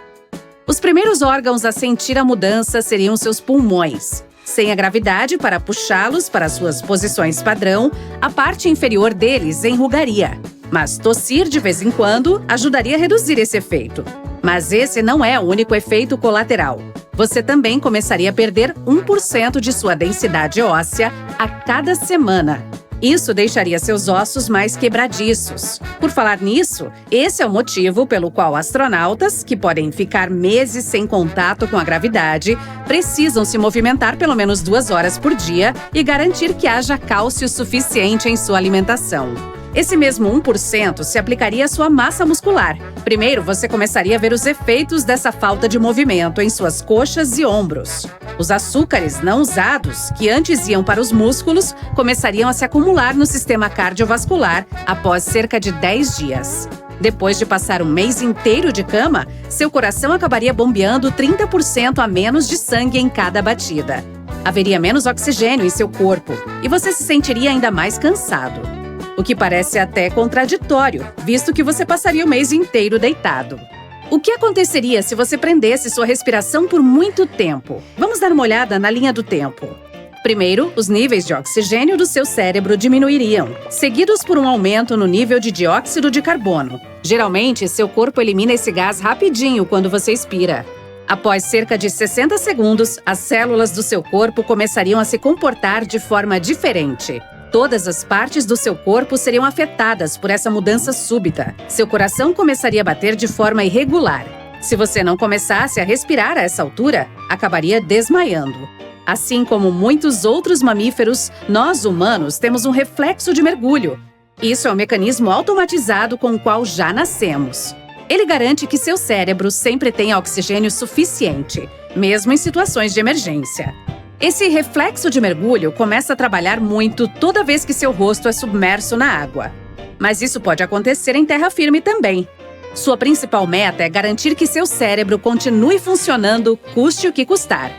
Os primeiros órgãos a sentir a mudança seriam seus pulmões. Sem a gravidade para puxá-los para suas posições padrão, a parte inferior deles enrugaria. Mas tossir de vez em quando ajudaria a reduzir esse efeito. Mas esse não é o único efeito colateral. Você também começaria a perder 1% de sua densidade óssea a cada semana. Isso deixaria seus ossos mais quebradiços. Por falar nisso, esse é o motivo pelo qual astronautas, que podem ficar meses sem contato com a gravidade, precisam se movimentar pelo menos 2 horas por dia e garantir que haja cálcio suficiente em sua alimentação. Esse mesmo 1% se aplicaria à sua massa muscular. Primeiro, você começaria a ver os efeitos dessa falta de movimento em suas coxas e ombros. Os açúcares não usados, que antes iam para os músculos, começariam a se acumular no sistema cardiovascular após cerca de 10 dias. Depois de passar um mês inteiro de cama, seu coração acabaria bombeando 30% a menos de sangue em cada batida. Haveria menos oxigênio em seu corpo e você se sentiria ainda mais cansado. O que parece até contraditório, visto que você passaria o mês inteiro deitado. O que aconteceria se você prendesse sua respiração por muito tempo? Vamos dar uma olhada na linha do tempo. Primeiro, os níveis de oxigênio do seu cérebro diminuiriam, seguidos por um aumento no nível de dióxido de carbono. Geralmente, seu corpo elimina esse gás rapidinho quando você expira. Após cerca de 60 segundos, as células do seu corpo começariam a se comportar de forma diferente. Todas as partes do seu corpo seriam afetadas por essa mudança súbita. Seu coração começaria a bater de forma irregular. Se você não começasse a respirar a essa altura, acabaria desmaiando. Assim como muitos outros mamíferos, nós humanos temos um reflexo de mergulho. Isso é um mecanismo automatizado com o qual já nascemos. Ele garante que seu cérebro sempre tenha oxigênio suficiente, mesmo em situações de emergência. Esse reflexo de mergulho começa a trabalhar muito toda vez que seu rosto é submerso na água. Mas isso pode acontecer em terra firme também. Sua principal meta é garantir que seu cérebro continue funcionando, custe o que custar.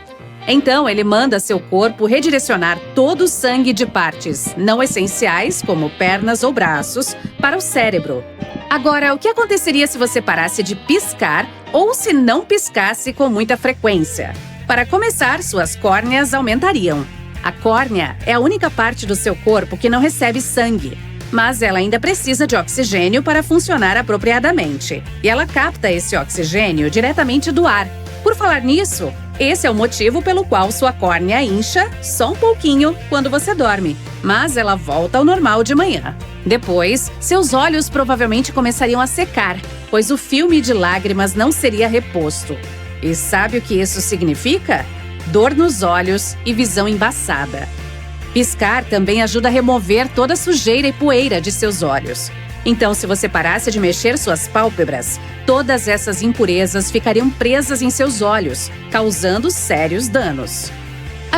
Então, ele manda seu corpo redirecionar todo o sangue de partes não essenciais, como pernas ou braços, para o cérebro. Agora, o que aconteceria se você parasse de piscar ou se não piscasse com muita frequência? Para começar, suas córneas aumentariam. A córnea é a única parte do seu corpo que não recebe sangue, mas ela ainda precisa de oxigênio para funcionar apropriadamente. E ela capta esse oxigênio diretamente do ar. Por falar nisso, esse é o motivo pelo qual sua córnea incha só um pouquinho quando você dorme, mas ela volta ao normal de manhã. Depois, seus olhos provavelmente começariam a secar, pois o filme de lágrimas não seria reposto. E sabe o que isso significa? Dor nos olhos e visão embaçada. Piscar também ajuda a remover toda a sujeira e poeira de seus olhos. Então, se você parasse de mexer suas pálpebras, todas essas impurezas ficariam presas em seus olhos, causando sérios danos.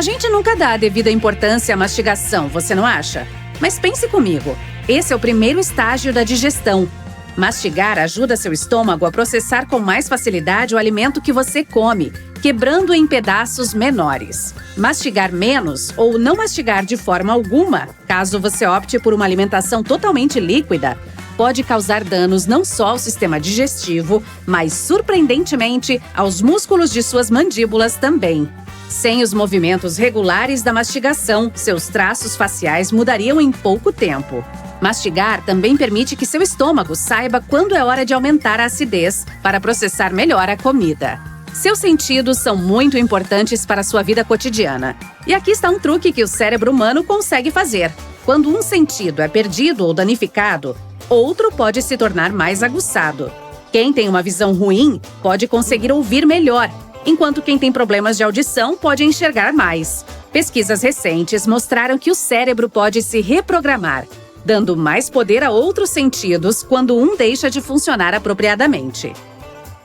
A gente nunca dá a devida importância à mastigação, você não acha? Mas pense comigo, esse é o primeiro estágio da digestão. Mastigar ajuda seu estômago a processar com mais facilidade o alimento que você come, quebrando em pedaços menores. Mastigar menos ou não mastigar de forma alguma, caso você opte por uma alimentação totalmente líquida, pode causar danos não só ao sistema digestivo, mas, surpreendentemente, aos músculos de suas mandíbulas também. Sem os movimentos regulares da mastigação, seus traços faciais mudariam em pouco tempo. Mastigar também permite que seu estômago saiba quando é hora de aumentar a acidez para processar melhor a comida. Seus sentidos são muito importantes para a sua vida cotidiana. E aqui está um truque que o cérebro humano consegue fazer. Quando um sentido é perdido ou danificado, outro pode se tornar mais aguçado. Quem tem uma visão ruim pode conseguir ouvir melhor, enquanto quem tem problemas de audição pode enxergar mais. Pesquisas recentes mostraram que o cérebro pode se reprogramar, dando mais poder a outros sentidos quando um deixa de funcionar apropriadamente.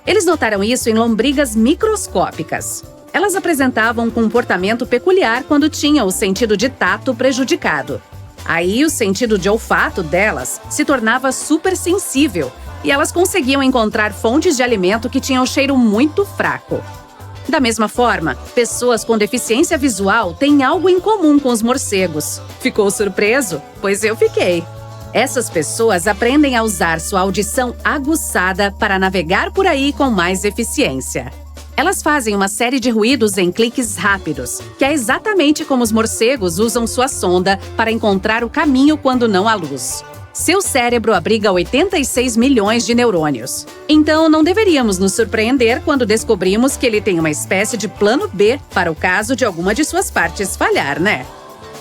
Eles notaram isso em lombrigas microscópicas. Elas apresentavam um comportamento peculiar quando tinham o sentido de tato prejudicado. Aí, o sentido de olfato delas se tornava supersensível e elas conseguiam encontrar fontes de alimento que tinham cheiro muito fraco. Da mesma forma, pessoas com deficiência visual têm algo em comum com os morcegos. Ficou surpreso? Pois eu fiquei. Essas pessoas aprendem a usar sua audição aguçada para navegar por aí com mais eficiência. Elas fazem uma série de ruídos em cliques rápidos, que é exatamente como os morcegos usam sua sonda para encontrar o caminho quando não há luz. Seu cérebro abriga 86 milhões de neurônios. Então, não deveríamos nos surpreender quando descobrimos que ele tem uma espécie de plano B para o caso de alguma de suas partes falhar, né?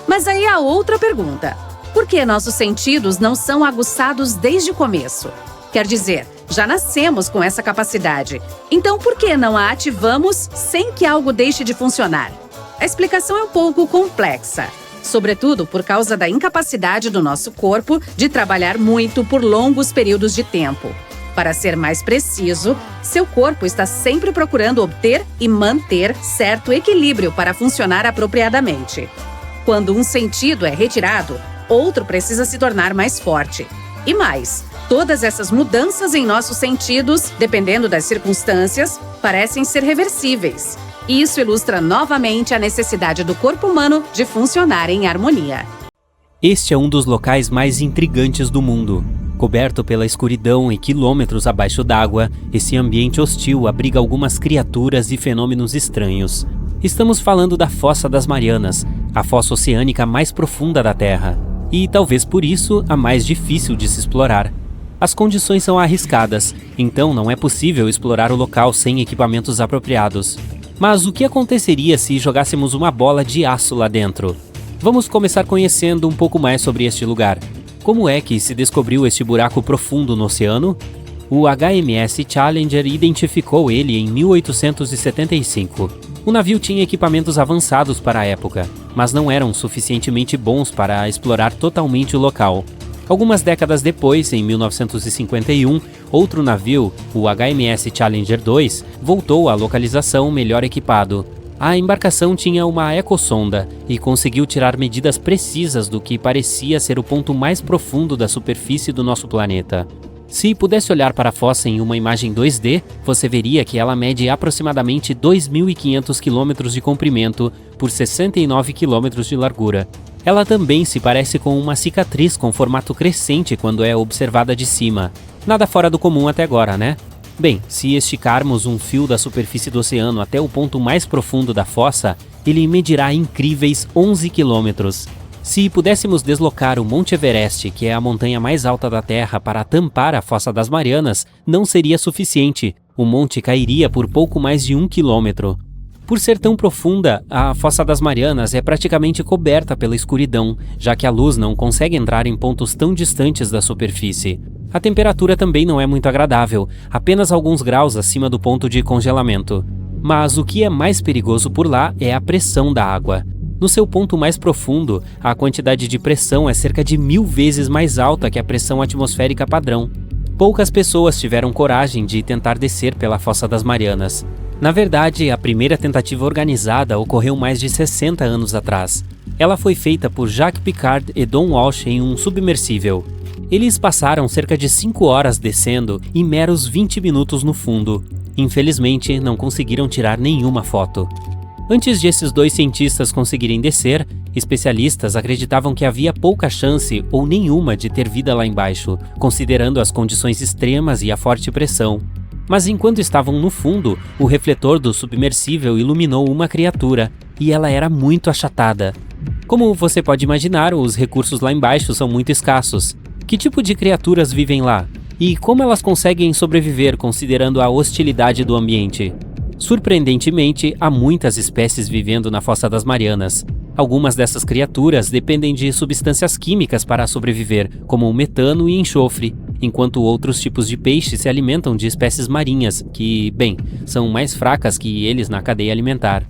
Mas aí há outra pergunta. Por que nossos sentidos não são aguçados desde o começo? Quer dizer, já nascemos com essa capacidade. Então, por que não a ativamos sem que algo deixe de funcionar? A explicação é um pouco complexa, sobretudo por causa da incapacidade do nosso corpo de trabalhar muito por longos períodos de tempo. Para ser mais preciso, seu corpo está sempre procurando obter e manter certo equilíbrio para funcionar apropriadamente. Quando um sentido é retirado, outro precisa se tornar mais forte. E mais, todas essas mudanças em nossos sentidos, dependendo das circunstâncias, parecem ser reversíveis. E isso ilustra novamente a necessidade do corpo humano de funcionar em harmonia. Este é um dos locais mais intrigantes do mundo. Coberto pela escuridão e quilômetros abaixo d'água, esse ambiente hostil abriga algumas criaturas e fenômenos estranhos. Estamos falando da Fossa das Marianas, a fossa oceânica mais profunda da Terra. E talvez por isso a mais difícil de se explorar. As condições são arriscadas, então não é possível explorar o local sem equipamentos apropriados. Mas o que aconteceria se jogássemos uma bola de aço lá dentro? Vamos começar conhecendo um pouco mais sobre este lugar. Como é que se descobriu este buraco profundo no oceano? O HMS Challenger identificou ele em 1875. O navio tinha equipamentos avançados para a época, mas não eram suficientemente bons para explorar totalmente o local. Algumas décadas depois, em 1951, outro navio, o HMS Challenger 2, voltou à localização melhor equipado. A embarcação tinha uma ecossonda e conseguiu tirar medidas precisas do que parecia ser o ponto mais profundo da superfície do nosso planeta. Se pudesse olhar para a fossa em uma imagem 2D, você veria que ela mede aproximadamente 2.500 km de comprimento por 69 km de largura. Ela também se parece com uma cicatriz com formato crescente quando é observada de cima. Nada fora do comum até agora, né? Bem, se esticarmos um fio da superfície do oceano até o ponto mais profundo da fossa, ele medirá incríveis 11 quilômetros. Se pudéssemos deslocar o Monte Everest, que é a montanha mais alta da Terra, para tampar a Fossa das Marianas, não seria suficiente. O monte cairia por pouco mais de 1 quilômetro. Por ser tão profunda, a Fossa das Marianas é praticamente coberta pela escuridão, já que a luz não consegue entrar em pontos tão distantes da superfície. A temperatura também não é muito agradável, apenas alguns graus acima do ponto de congelamento. Mas o que é mais perigoso por lá é a pressão da água. No seu ponto mais profundo, a quantidade de pressão é cerca de 1000 vezes mais alta que a pressão atmosférica padrão. Poucas pessoas tiveram coragem de tentar descer pela Fossa das Marianas. Na verdade, a primeira tentativa organizada ocorreu mais de 60 anos atrás. Ela foi feita por Jacques Piccard e Don Walsh em um submersível. Eles passaram cerca de 5 horas descendo e meros 20 minutos no fundo. Infelizmente, não conseguiram tirar nenhuma foto. Antes de esses dois cientistas conseguirem descer, especialistas acreditavam que havia pouca chance ou nenhuma de ter vida lá embaixo, considerando as condições extremas e a forte pressão. Mas enquanto estavam no fundo, o refletor do submersível iluminou uma criatura, e ela era muito achatada. Como você pode imaginar, os recursos lá embaixo são muito escassos. Que tipo de criaturas vivem lá? E como elas conseguem sobreviver considerando a hostilidade do ambiente? Surpreendentemente, há muitas espécies vivendo na Fossa das Marianas. Algumas dessas criaturas dependem de substâncias químicas para sobreviver, como o metano e enxofre, enquanto outros tipos de peixes se alimentam de espécies marinhas, que, bem, são mais fracas que eles na cadeia alimentar.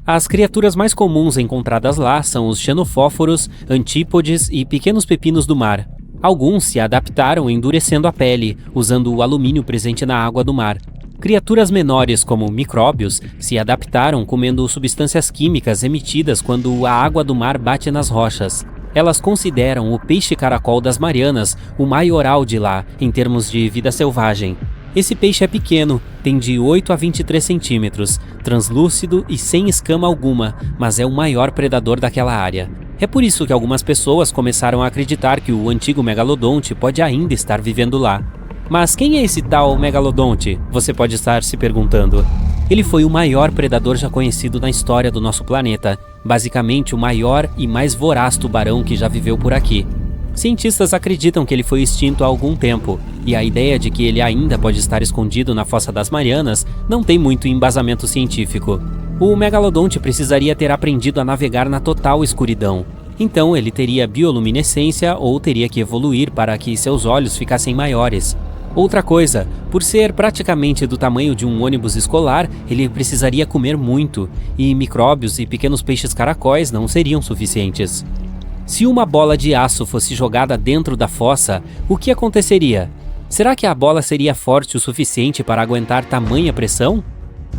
As criaturas mais comuns encontradas lá são os xenofóforos, antípodes e pequenos pepinos do mar. Alguns se adaptaram endurecendo a pele, usando o alumínio presente na água do mar. Criaturas menores, como micróbios, se adaptaram comendo substâncias químicas emitidas quando a água do mar bate nas rochas. Elas consideram o peixe-caracol das Marianas o maioral de lá, em termos de vida selvagem. Esse peixe é pequeno, tem de 8 a 23 centímetros, translúcido e sem escama alguma, mas é o maior predador daquela área. É por isso que algumas pessoas começaram a acreditar que o antigo megalodonte pode ainda estar vivendo lá. Mas quem é esse tal megalodonte? Você pode estar se perguntando. Ele foi o maior predador já conhecido na história do nosso planeta, basicamente o maior e mais voraz tubarão que já viveu por aqui. Cientistas acreditam que ele foi extinto há algum tempo, e a ideia de que ele ainda pode estar escondido na Fossa das Marianas não tem muito embasamento científico. O megalodonte precisaria ter aprendido a navegar na total escuridão. Então ele teria bioluminescência ou teria que evoluir para que seus olhos ficassem maiores. Outra coisa, por ser praticamente do tamanho de um ônibus escolar, ele precisaria comer muito, e micróbios e pequenos peixes caracóis não seriam suficientes. Se uma bola de aço fosse jogada dentro da fossa, o que aconteceria? Será que a bola seria forte o suficiente para aguentar tamanha pressão?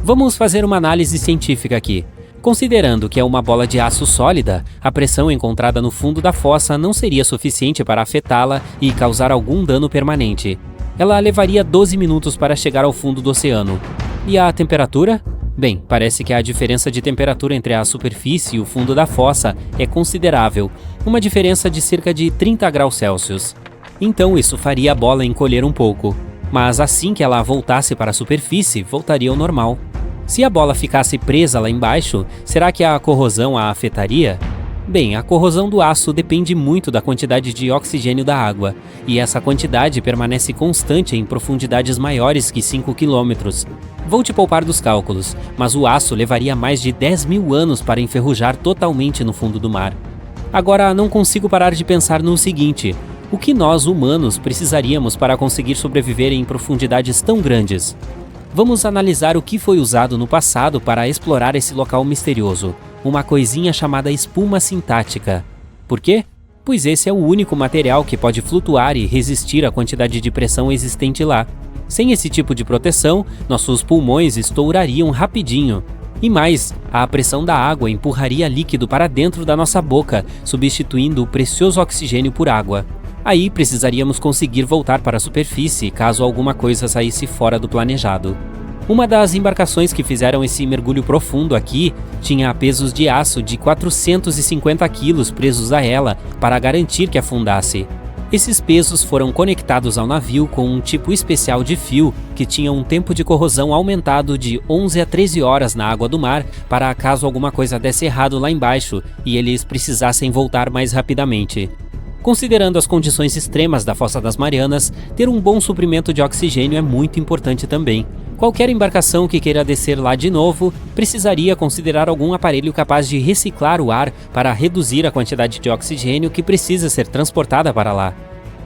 Vamos fazer uma análise científica aqui. Considerando que é uma bola de aço sólida, a pressão encontrada no fundo da fossa não seria suficiente para afetá-la e causar algum dano permanente. Ela levaria 12 minutos para chegar ao fundo do oceano. E a temperatura? Bem, parece que a diferença de temperatura entre a superfície e o fundo da fossa é considerável, uma diferença de cerca de 30 graus Celsius. Então isso faria a bola encolher um pouco, mas assim que ela voltasse para a superfície, voltaria ao normal. Se a bola ficasse presa lá embaixo, será que a corrosão a afetaria? Bem, a corrosão do aço depende muito da quantidade de oxigênio da água, e essa quantidade permanece constante em profundidades maiores que 5 km. Vou te poupar dos cálculos, mas o aço levaria mais de 10.000 anos para enferrujar totalmente no fundo do mar. Agora, não consigo parar de pensar no seguinte: o que nós, humanos, precisaríamos para conseguir sobreviver em profundidades tão grandes? Vamos analisar o que foi usado no passado para explorar esse local misterioso. Uma coisinha chamada espuma sintática. Por quê? Pois esse é o único material que pode flutuar e resistir à quantidade de pressão existente lá. Sem esse tipo de proteção, nossos pulmões estourariam rapidinho. E mais, a pressão da água empurraria líquido para dentro da nossa boca, substituindo o precioso oxigênio por água. Aí precisaríamos conseguir voltar para a superfície caso alguma coisa saísse fora do planejado. Uma das embarcações que fizeram esse mergulho profundo aqui tinha pesos de aço de 450 quilos presos a ela para garantir que afundasse. Esses pesos foram conectados ao navio com um tipo especial de fio que tinha um tempo de corrosão aumentado de 11 a 13 horas na água do mar para caso alguma coisa desse errado lá embaixo e eles precisassem voltar mais rapidamente. Considerando as condições extremas da Fossa das Marianas, ter um bom suprimento de oxigênio é muito importante também. Qualquer embarcação que queira descer lá de novo precisaria considerar algum aparelho capaz de reciclar o ar para reduzir a quantidade de oxigênio que precisa ser transportada para lá.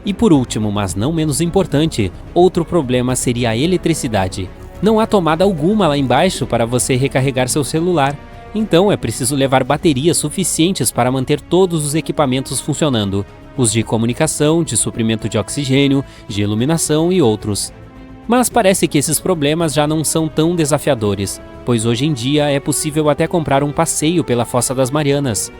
E por último, mas não menos importante, outro problema seria a eletricidade. Não há tomada alguma lá embaixo para você recarregar seu celular. Então é preciso levar baterias suficientes para manter todos os equipamentos funcionando. Os de comunicação, de suprimento de oxigênio, de iluminação e outros. Mas parece que esses problemas já não são tão desafiadores, pois hoje em dia é possível até comprar um passeio pela Fossa das Marianas.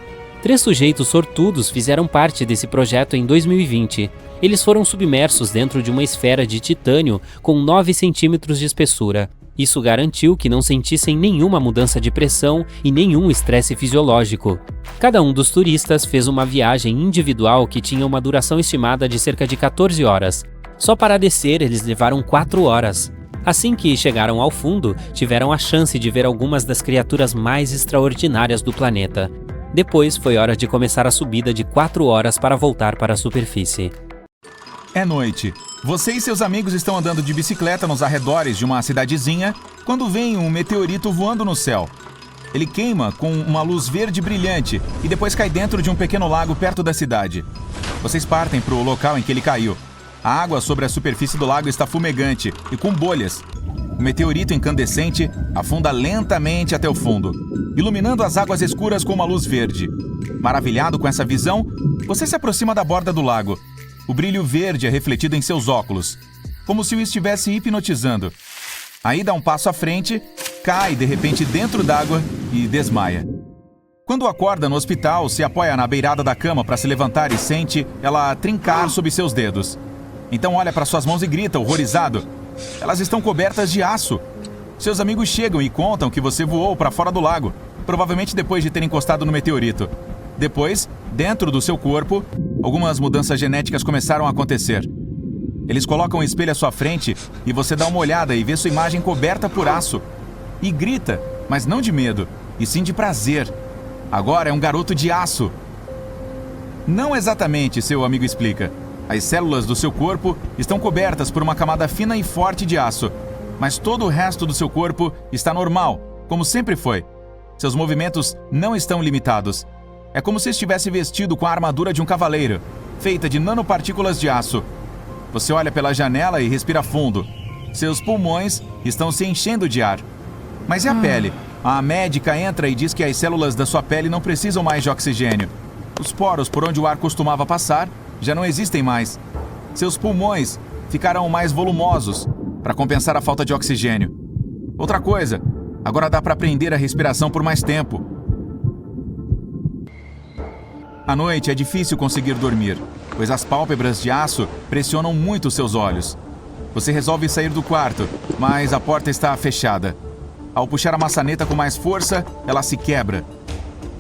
3 sujeitos sortudos fizeram parte desse projeto em 2020. Eles foram submersos dentro de uma esfera de titânio com 9 centímetros de espessura. Isso garantiu que não sentissem nenhuma mudança de pressão e nenhum estresse fisiológico. Cada um dos turistas fez uma viagem individual que tinha uma duração estimada de cerca de 14 horas. Só para descer, eles levaram 4 horas. Assim que chegaram ao fundo, tiveram a chance de ver algumas das criaturas mais extraordinárias do planeta. Depois, foi hora de começar a subida de 4 horas para voltar para a superfície. É noite. Você e seus amigos estão andando de bicicleta nos arredores de uma cidadezinha quando vem um meteorito voando no céu. Ele queima com uma luz verde brilhante e depois cai dentro de um pequeno lago perto da cidade. Vocês partem para o local em que ele caiu. A água sobre a superfície do lago está fumegante e com bolhas. O meteorito incandescente afunda lentamente até o fundo, iluminando as águas escuras com uma luz verde. Maravilhado com essa visão, você se aproxima da borda do lago. O brilho verde é refletido em seus óculos, como se o estivesse hipnotizando. Aí dá um passo à frente, cai de repente dentro d'água e desmaia. Quando acorda no hospital, se apoia na beirada da cama para se levantar e sente ela trincar sob seus dedos. Então olha para suas mãos e grita, horrorizado. Elas estão cobertas de aço. Seus amigos chegam e contam que você voou para fora do lago, provavelmente depois de ter encostado no meteorito. Depois, dentro do seu corpo, algumas mudanças genéticas começaram a acontecer. Eles colocam um espelho à sua frente e você dá uma olhada e vê sua imagem coberta por aço. E grita, mas não de medo, e sim de prazer. Agora é um garoto de aço. Não exatamente, seu amigo explica. As células do seu corpo estão cobertas por uma camada fina e forte de aço, mas todo o resto do seu corpo está normal, como sempre foi. Seus movimentos não estão limitados. É como se estivesse vestido com a armadura de um cavaleiro, feita de nanopartículas de aço. Você olha pela janela e respira fundo. Seus pulmões estão se enchendo de ar. Mas e a pele? A médica entra e diz que as células da sua pele não precisam mais de oxigênio. Os poros por onde o ar costumava passar já não existem mais. Seus pulmões ficarão mais volumosos para compensar a falta de oxigênio. Outra coisa, agora dá para prender a respiração por mais tempo. À noite é difícil conseguir dormir, pois as pálpebras de aço pressionam muito seus olhos. Você resolve sair do quarto, mas a porta está fechada. Ao puxar a maçaneta com mais força, ela se quebra.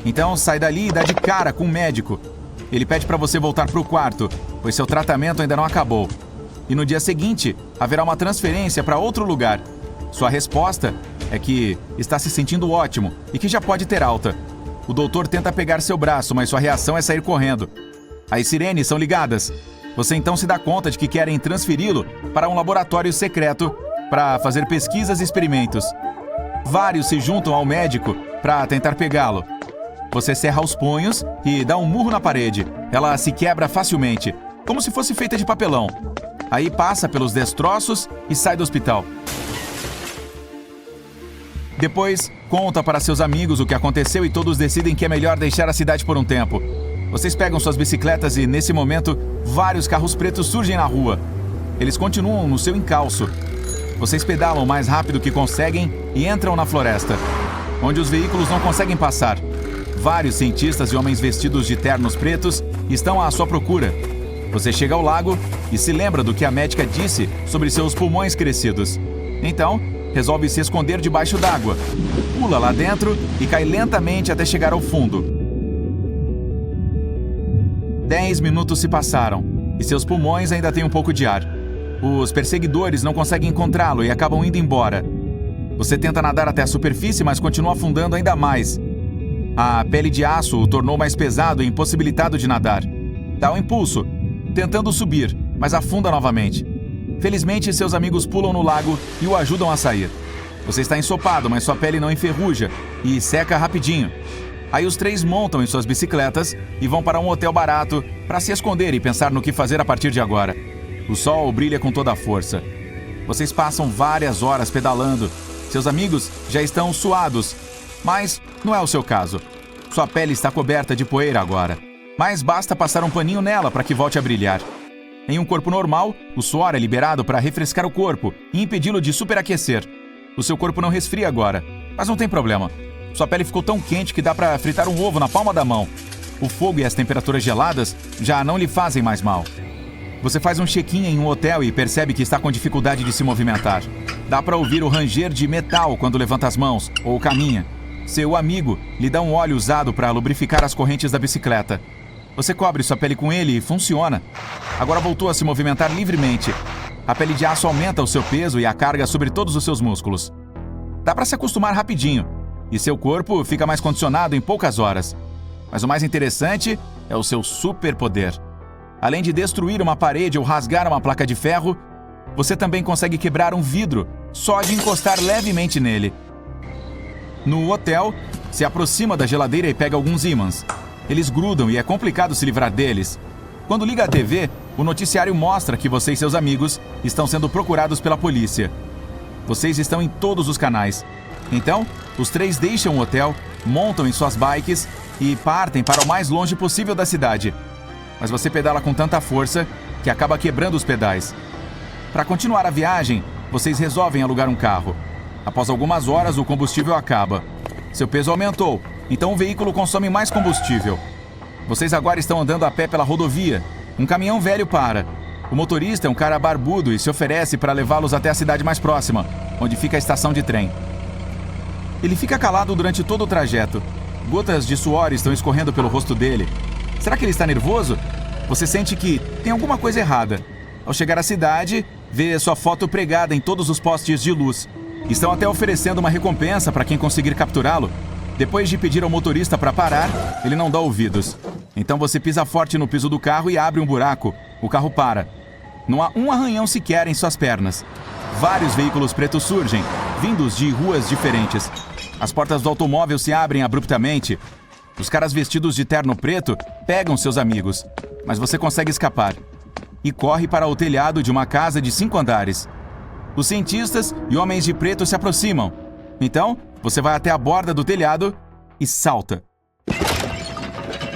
Então sai dali e dá de cara com o médico. Ele pede para você voltar para o quarto, pois seu tratamento ainda não acabou. E no dia seguinte, haverá uma transferência para outro lugar. Sua resposta é que está se sentindo ótimo e que já pode ter alta. O doutor tenta pegar seu braço, mas sua reação é sair correndo. As sirenes são ligadas. Você então se dá conta de que querem transferi-lo para um laboratório secreto para fazer pesquisas e experimentos. Vários se juntam ao médico para tentar pegá-lo. Você cerra os punhos e dá um murro na parede. Ela se quebra facilmente, como se fosse feita de papelão. Aí passa pelos destroços e sai do hospital. Depois, conta para seus amigos o que aconteceu e todos decidem que é melhor deixar a cidade por um tempo. Vocês pegam suas bicicletas e, nesse momento, vários carros pretos surgem na rua. Eles continuam no seu encalço. Vocês pedalam o mais rápido que conseguem e entram na floresta, onde os veículos não conseguem passar. Vários cientistas e homens vestidos de ternos pretos estão à sua procura. Você chega ao lago e se lembra do que a médica disse sobre seus pulmões crescidos. Então, resolve se esconder debaixo d'água. Pula lá dentro e cai lentamente até chegar ao fundo. 10 minutos se passaram e seus pulmões ainda têm um pouco de ar. Os perseguidores não conseguem encontrá-lo e acabam indo embora. Você tenta nadar até a superfície, mas continua afundando ainda mais. A pele de aço o tornou mais pesado e impossibilitado de nadar. Dá um impulso, tentando subir, mas afunda novamente. Felizmente, seus amigos pulam no lago e o ajudam a sair. Você está ensopado, mas sua pele não enferruja e seca rapidinho. Aí os 3 montam em suas bicicletas e vão para um hotel barato para se esconder e pensar no que fazer a partir de agora. O sol brilha com toda a força. Vocês passam várias horas pedalando. Seus amigos já estão suados, mas não é o seu caso. Sua pele está coberta de poeira agora, mas basta passar um paninho nela para que volte a brilhar. Em um corpo normal, o suor é liberado para refrescar o corpo e impedi-lo de superaquecer. O seu corpo não resfria agora, mas não tem problema. Sua pele ficou tão quente que dá para fritar um ovo na palma da mão. O fogo e as temperaturas geladas já não lhe fazem mais mal. Você faz um check-in em um hotel e percebe que está com dificuldade de se movimentar. Dá para ouvir o ranger de metal quando levanta as mãos ou caminha. Seu amigo lhe dá um óleo usado para lubrificar as correntes da bicicleta. Você cobre sua pele com ele e funciona. Agora voltou a se movimentar livremente. A pele de aço aumenta o seu peso e a carga sobre todos os seus músculos. Dá para se acostumar rapidinho, e seu corpo fica mais condicionado em poucas horas. Mas o mais interessante é o seu superpoder. Além de destruir uma parede ou rasgar uma placa de ferro, você também consegue quebrar um vidro só de encostar levemente nele. No hotel, se aproxima da geladeira e pega alguns ímãs. Eles grudam e é complicado se livrar deles. Quando liga a TV, o noticiário mostra que você e seus amigos estão sendo procurados pela polícia. Vocês estão em todos os canais. Então, os três deixam o hotel, montam em suas bikes e partem para o mais longe possível da cidade. Mas você pedala com tanta força que acaba quebrando os pedais. Para continuar a viagem, vocês resolvem alugar um carro. Após algumas horas, o combustível acaba. Seu peso aumentou, então o veículo consome mais combustível. Vocês agora estão andando a pé pela rodovia. Um caminhão velho para. O motorista é um cara barbudo e se oferece para levá-los até a cidade mais próxima, onde fica a estação de trem. Ele fica calado durante todo o trajeto. Gotas de suor estão escorrendo pelo rosto dele. Será que ele está nervoso? Você sente que tem alguma coisa errada. Ao chegar à cidade, vê sua foto pregada em todos os postes de luz. Estão até oferecendo uma recompensa para quem conseguir capturá-lo. Depois de pedir ao motorista para parar, ele não dá ouvidos. Então você pisa forte no piso do carro e abre um buraco. O carro para. Não há um arranhão sequer em suas pernas. Vários veículos pretos surgem, vindos de ruas diferentes. As portas do automóvel se abrem abruptamente. Os caras vestidos de terno preto pegam seus amigos, mas você consegue escapar. E corre para o telhado de uma casa de 5 andares. Os cientistas e homens de preto se aproximam. Então, você vai até a borda do telhado e salta.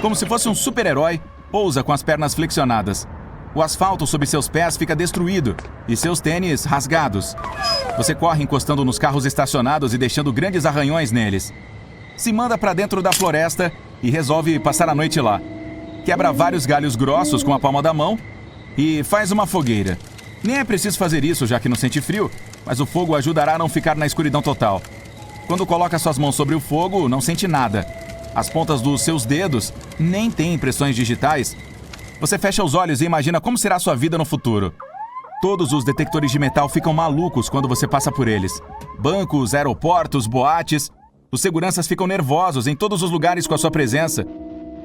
Como se fosse um super-herói, pousa com as pernas flexionadas. O asfalto sob seus pés fica destruído e seus tênis rasgados. Você corre encostando nos carros estacionados e deixando grandes arranhões neles. Se manda para dentro da floresta e resolve passar a noite lá. Quebra vários galhos grossos com a palma da mão e faz uma fogueira. Nem é preciso fazer isso, já que não sente frio, mas o fogo ajudará a não ficar na escuridão total. Quando coloca suas mãos sobre o fogo, não sente nada. As pontas dos seus dedos nem têm impressões digitais. Você fecha os olhos e imagina como será sua vida no futuro. Todos os detectores de metal ficam malucos quando você passa por eles. Bancos, aeroportos, boates. Os seguranças ficam nervosos em todos os lugares com a sua presença.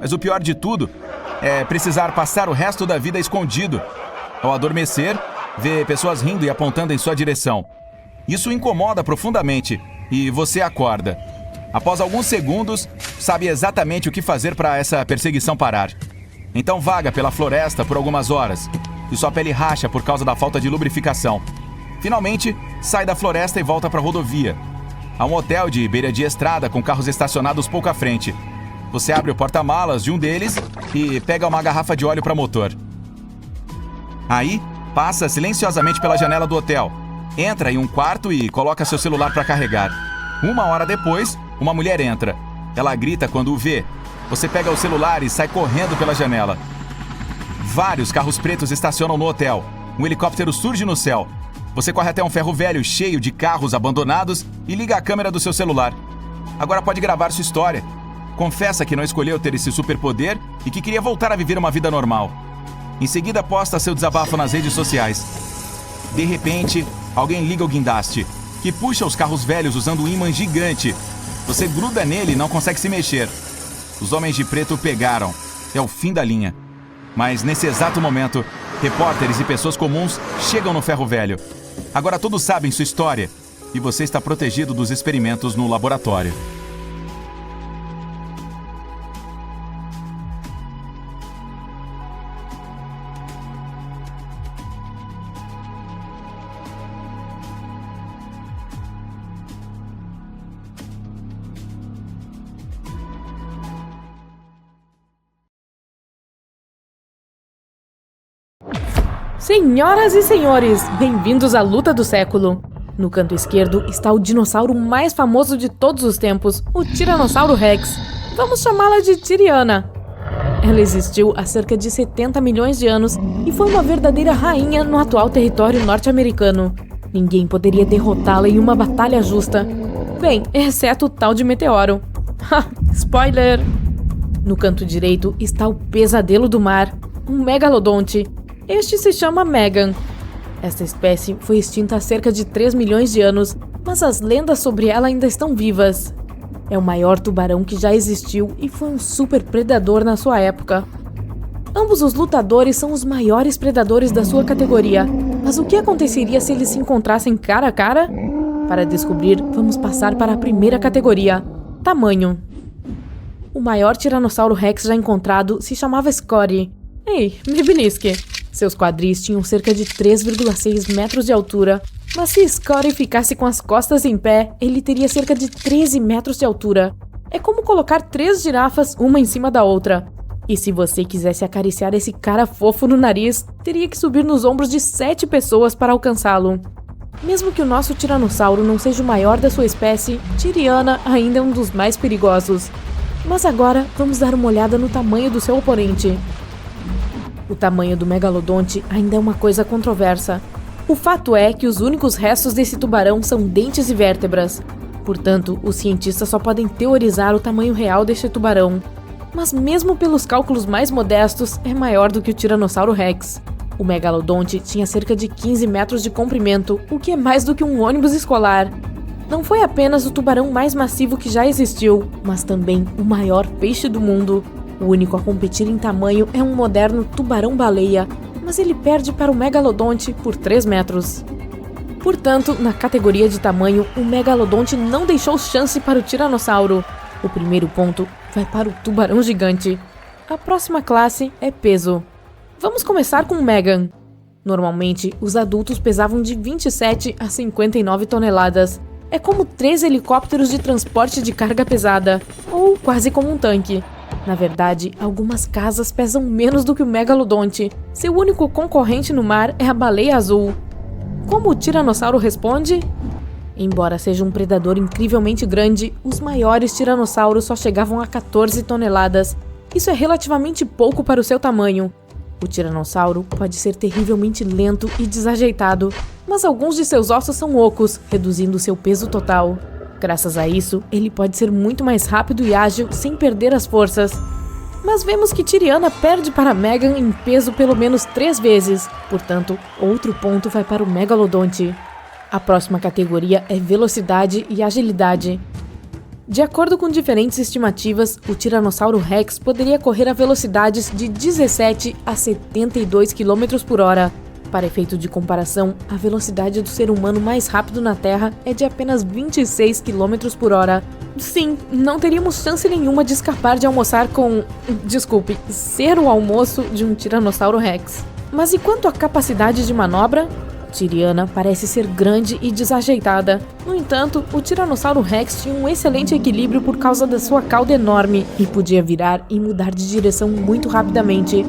Mas o pior de tudo é precisar passar o resto da vida escondido. Ao adormecer, vê pessoas rindo e apontando em sua direção. Isso o incomoda profundamente e você acorda. Após alguns segundos, sabe exatamente o que fazer para essa perseguição parar. Então vaga pela floresta por algumas horas e sua pele racha por causa da falta de lubrificação. Finalmente, sai da floresta e volta para a rodovia. Há um hotel de beira de estrada com carros estacionados pouco à frente. Você abre o porta-malas de um deles e pega uma garrafa de óleo para motor. Aí, passa silenciosamente pela janela do hotel, entra em um quarto e coloca seu celular para carregar. 1 hora depois, uma mulher entra. Ela grita quando o vê. Você pega o celular e sai correndo pela janela. Vários carros pretos estacionam no hotel. Um helicóptero surge no céu. Você corre até um ferro velho cheio de carros abandonados e liga a câmera do seu celular. Agora pode gravar sua história. Confessa que não escolheu ter esse superpoder e que queria voltar a viver uma vida normal. Em seguida, posta seu desabafo nas redes sociais. De repente, alguém liga o guindaste, que puxa os carros velhos usando um ímã gigante. Você gruda nele e não consegue se mexer. Os homens de preto o pegaram. É o fim da linha. Mas nesse exato momento, repórteres e pessoas comuns chegam no ferro velho. Agora todos sabem sua história e você está protegido dos experimentos no laboratório. Senhoras e senhores, bem-vindos à luta do século. No canto esquerdo está o dinossauro mais famoso de todos os tempos, o Tiranossauro Rex. Vamos chamá-la de Tiriana. Ela existiu há cerca de 70 milhões de anos e foi uma verdadeira rainha no atual território norte-americano. Ninguém poderia derrotá-la em uma batalha justa. Bem, exceto o tal de Meteoro. Spoiler! No canto direito está o pesadelo do mar, um megalodonte. Este se chama Megan. Esta espécie foi extinta há cerca de 3 milhões de anos, mas as lendas sobre ela ainda estão vivas. É o maior tubarão que já existiu e foi um super predador na sua época. Ambos os lutadores são os maiores predadores da sua categoria, mas o que aconteceria se eles se encontrassem cara a cara? Para descobrir, vamos passar para a primeira categoria: tamanho. O maior Tiranossauro Rex já encontrado se chamava Scotty. Ei, me belisque! Seus quadris tinham cerca de 3,6 metros de altura, mas se Scotty ficasse com as costas em pé, ele teria cerca de 13 metros de altura. É como colocar 3 girafas uma em cima da outra. E se você quisesse acariciar esse cara fofo no nariz, teria que subir nos ombros de 7 pessoas para alcançá-lo. Mesmo que o nosso tiranossauro não seja o maior da sua espécie, Tiriana ainda é um dos mais perigosos. Mas agora vamos dar uma olhada no tamanho do seu oponente. O tamanho do megalodonte ainda é uma coisa controversa. O fato é que os únicos restos desse tubarão são dentes e vértebras. Portanto, os cientistas só podem teorizar o tamanho real deste tubarão. Mas mesmo pelos cálculos mais modestos, é maior do que o Tiranossauro Rex. O megalodonte tinha cerca de 15 metros de comprimento, o que é mais do que um ônibus escolar. Não foi apenas o tubarão mais massivo que já existiu, mas também o maior peixe do mundo. O único a competir em tamanho é um moderno tubarão-baleia, mas ele perde para o megalodonte por 3 metros. Portanto, na categoria de tamanho, o megalodonte não deixou chance para o tiranossauro. O primeiro ponto vai para o tubarão gigante. A próxima classe é peso. Vamos começar com Megan. Normalmente, os adultos pesavam de 27 a 59 toneladas. É como 3 helicópteros de transporte de carga pesada, ou quase como um tanque. Na verdade, algumas casas pesam menos do que o megalodonte. Seu único concorrente no mar é a baleia azul. Como o tiranossauro responde? Embora seja um predador incrivelmente grande, os maiores tiranossauros só chegavam a 14 toneladas. Isso é relativamente pouco para o seu tamanho. O tiranossauro pode ser terrivelmente lento e desajeitado, mas alguns de seus ossos são ocos, reduzindo seu peso total. Graças a isso, ele pode ser muito mais rápido e ágil sem perder as forças. Mas vemos que Tiriana perde para Megan em peso pelo menos 3 vezes, portanto, outro ponto vai para o megalodonte. A próxima categoria é velocidade e agilidade. De acordo com diferentes estimativas, o Tiranossauro Rex poderia correr a velocidades de 17 a 72 km por hora. Para efeito de comparação, a velocidade do ser humano mais rápido na Terra é de apenas 26 km por hora. Sim, não teríamos chance nenhuma de escapar de almoçar com... Desculpe, ser o almoço de um Tiranossauro Rex. Mas e quanto à capacidade de manobra? Tiriana parece ser grande e desajeitada. No entanto, o Tiranossauro Rex tinha um excelente equilíbrio por causa da sua cauda enorme e podia virar e mudar de direção muito rapidamente.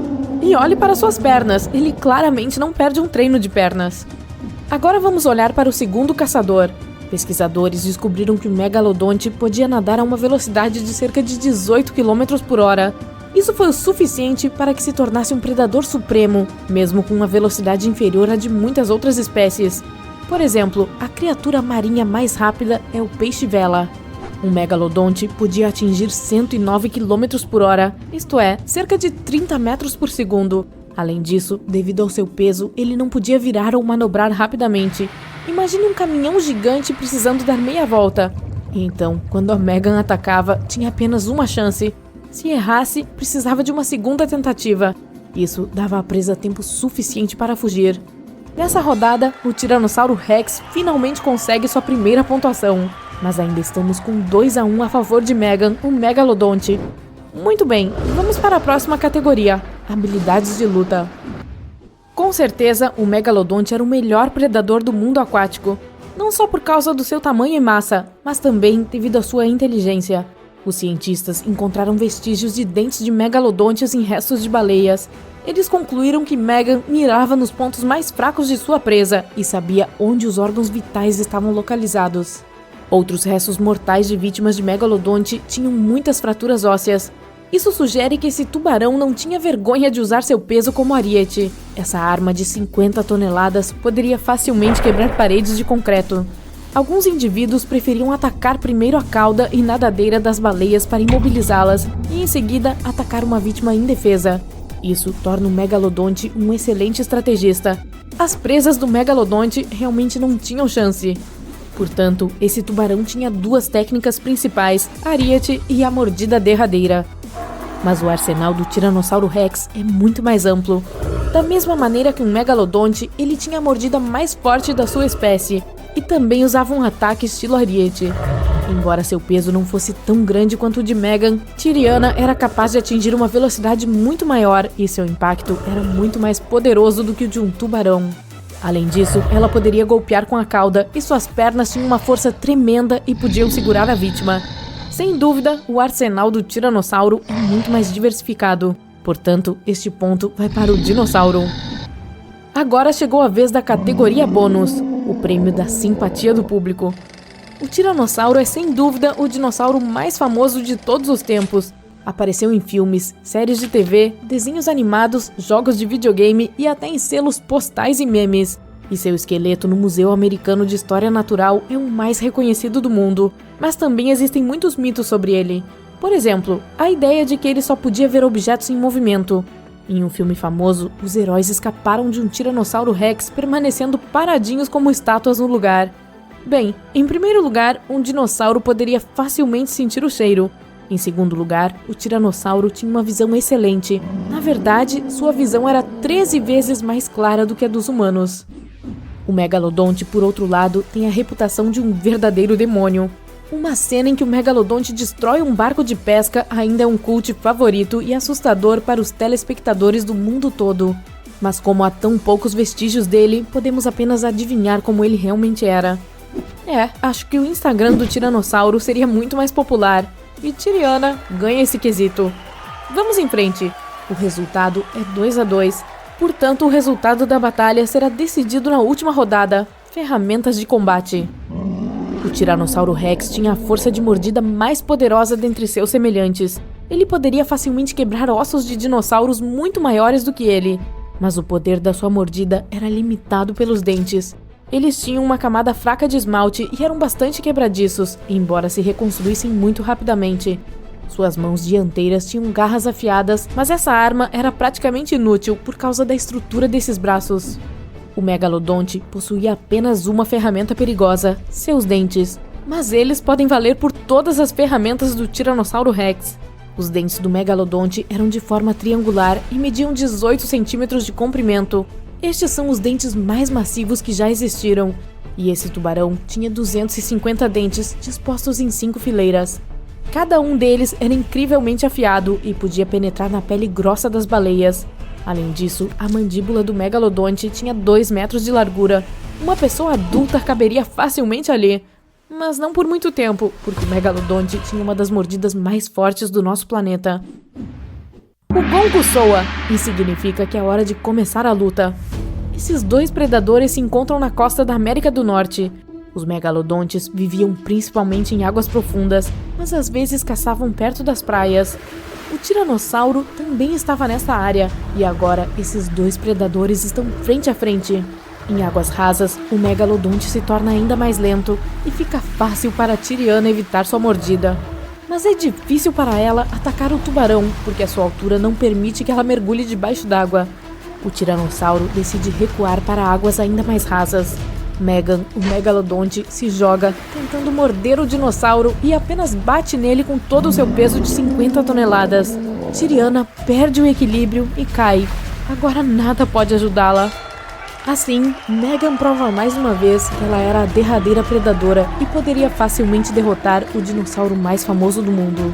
E olhe para suas pernas, ele claramente não perde um treino de pernas. Agora vamos olhar para o segundo caçador. Pesquisadores descobriram que o megalodonte podia nadar a uma velocidade de cerca de 18 km por hora. Isso foi o suficiente para que se tornasse um predador supremo, mesmo com uma velocidade inferior à de muitas outras espécies. Por exemplo, a criatura marinha mais rápida é o peixe-vela. Um megalodonte podia atingir 109 km por hora, isto é, cerca de 30 metros por segundo. Além disso, devido ao seu peso, ele não podia virar ou manobrar rapidamente. Imagine um caminhão gigante precisando dar meia volta. Então, quando a Megan atacava, tinha apenas uma chance. Se errasse, precisava de uma segunda tentativa. Isso dava à presa tempo suficiente para fugir. Nessa rodada, o Tiranossauro Rex finalmente consegue sua primeira pontuação. Mas ainda estamos com 2-1 a favor de Megan, o megalodonte. Muito bem, vamos para a próxima categoria, habilidades de luta. Com certeza, o megalodonte era o melhor predador do mundo aquático. Não só por causa do seu tamanho e massa, mas também devido à sua inteligência. Os cientistas encontraram vestígios de dentes de megalodontes em restos de baleias. eles concluíram que Megan mirava nos pontos mais fracos de sua presa e sabia onde os órgãos vitais estavam localizados. Outros restos mortais de vítimas de megalodonte tinham muitas fraturas ósseas. Isso sugere que esse tubarão não tinha vergonha de usar seu peso como ariete. Essa arma de 50 toneladas poderia facilmente quebrar paredes de concreto. Alguns indivíduos preferiam atacar primeiro a cauda e nadadeira das baleias para imobilizá-las e, em seguida, atacar uma vítima indefesa. Isso torna o megalodonte um excelente estrategista. As presas do megalodonte realmente não tinham chance. Portanto, esse tubarão tinha duas técnicas principais, a ariete e a mordida derradeira. Mas o arsenal do Tiranossauro Rex é muito mais amplo. Da mesma maneira que um megalodonte, ele tinha a mordida mais forte da sua espécie e também usava um ataque estilo ariete. Embora seu peso não fosse tão grande quanto o de Megan, Tyriana era capaz de atingir uma velocidade muito maior e seu impacto era muito mais poderoso do que o de um tubarão. Além disso, ela poderia golpear com a cauda e suas pernas tinham uma força tremenda e podiam segurar a vítima. Sem dúvida, o arsenal do Tiranossauro é muito mais diversificado. Portanto, este ponto vai para o dinossauro. Agora chegou a vez da categoria bônus, o prêmio da simpatia do público. O Tiranossauro é sem dúvida o dinossauro mais famoso de todos os tempos. Apareceu em filmes, séries de TV, desenhos animados, jogos de videogame e até em selos postais e memes. E seu esqueleto no Museu Americano de História Natural é o mais reconhecido do mundo, mas também existem muitos mitos sobre ele. Por exemplo, a ideia de que ele só podia ver objetos em movimento. Em um filme famoso, os heróis escaparam de um Tiranossauro Rex permanecendo paradinhos como estátuas no lugar. Bem, em primeiro lugar, um dinossauro poderia facilmente sentir o cheiro. Em segundo lugar, o Tiranossauro tinha uma visão excelente. Na verdade, sua visão era 13 vezes mais clara do que a dos humanos. O Megalodonte, por outro lado, tem a reputação de um verdadeiro demônio. Uma cena em que o Megalodonte destrói um barco de pesca ainda é um cult favorito e assustador para os telespectadores do mundo todo. Mas como há tão poucos vestígios dele, podemos apenas adivinhar como ele realmente era. Acho que o Instagram do Tiranossauro seria muito mais popular. E Tyriana ganha esse quesito. Vamos em frente. O resultado é 2-2. Portanto, o resultado da batalha será decidido na última rodada. Ferramentas de combate. O Tiranossauro Rex tinha a força de mordida mais poderosa dentre seus semelhantes. Ele poderia facilmente quebrar ossos de dinossauros muito maiores do que ele. Mas o poder da sua mordida era limitado pelos dentes. Eles tinham uma camada fraca de esmalte e eram bastante quebradiços, embora se reconstruíssem muito rapidamente. Suas mãos dianteiras tinham garras afiadas, mas essa arma era praticamente inútil por causa da estrutura desses braços. O Megalodonte possuía apenas uma ferramenta perigosa, seus dentes. Mas eles podem valer por todas as ferramentas do Tiranossauro Rex. Os dentes do Megalodonte eram de forma triangular e mediam 18 centímetros de comprimento. Estes são os dentes mais massivos que já existiram, e esse tubarão tinha 250 dentes dispostos em 5 fileiras. Cada um deles era incrivelmente afiado e podia penetrar na pele grossa das baleias. Além disso, a mandíbula do Megalodonte tinha 2 metros de largura. Uma pessoa adulta caberia facilmente ali, mas não por muito tempo, porque o Megalodonte tinha uma das mordidas mais fortes do nosso planeta. O gongo soa e significa que é hora de começar a luta. Esses dois predadores se encontram na costa da América do Norte. Os megalodontes viviam principalmente em águas profundas, mas às vezes caçavam perto das praias. O tiranossauro também estava nessa área, e agora esses dois predadores estão frente a frente. Em águas rasas, o megalodonte se torna ainda mais lento e fica fácil para a Tyriana evitar sua mordida. Mas é difícil para ela atacar o tubarão, porque a sua altura não permite que ela mergulhe debaixo d'água. O tiranossauro decide recuar para águas ainda mais rasas. Megan, o megalodonte, se joga, tentando morder o dinossauro e apenas bate nele com todo o seu peso de 50 toneladas. Tyriana perde o equilíbrio e cai. Agora nada pode ajudá-la. Assim, Megan prova mais uma vez que ela era a derradeira predadora e poderia facilmente derrotar o dinossauro mais famoso do mundo.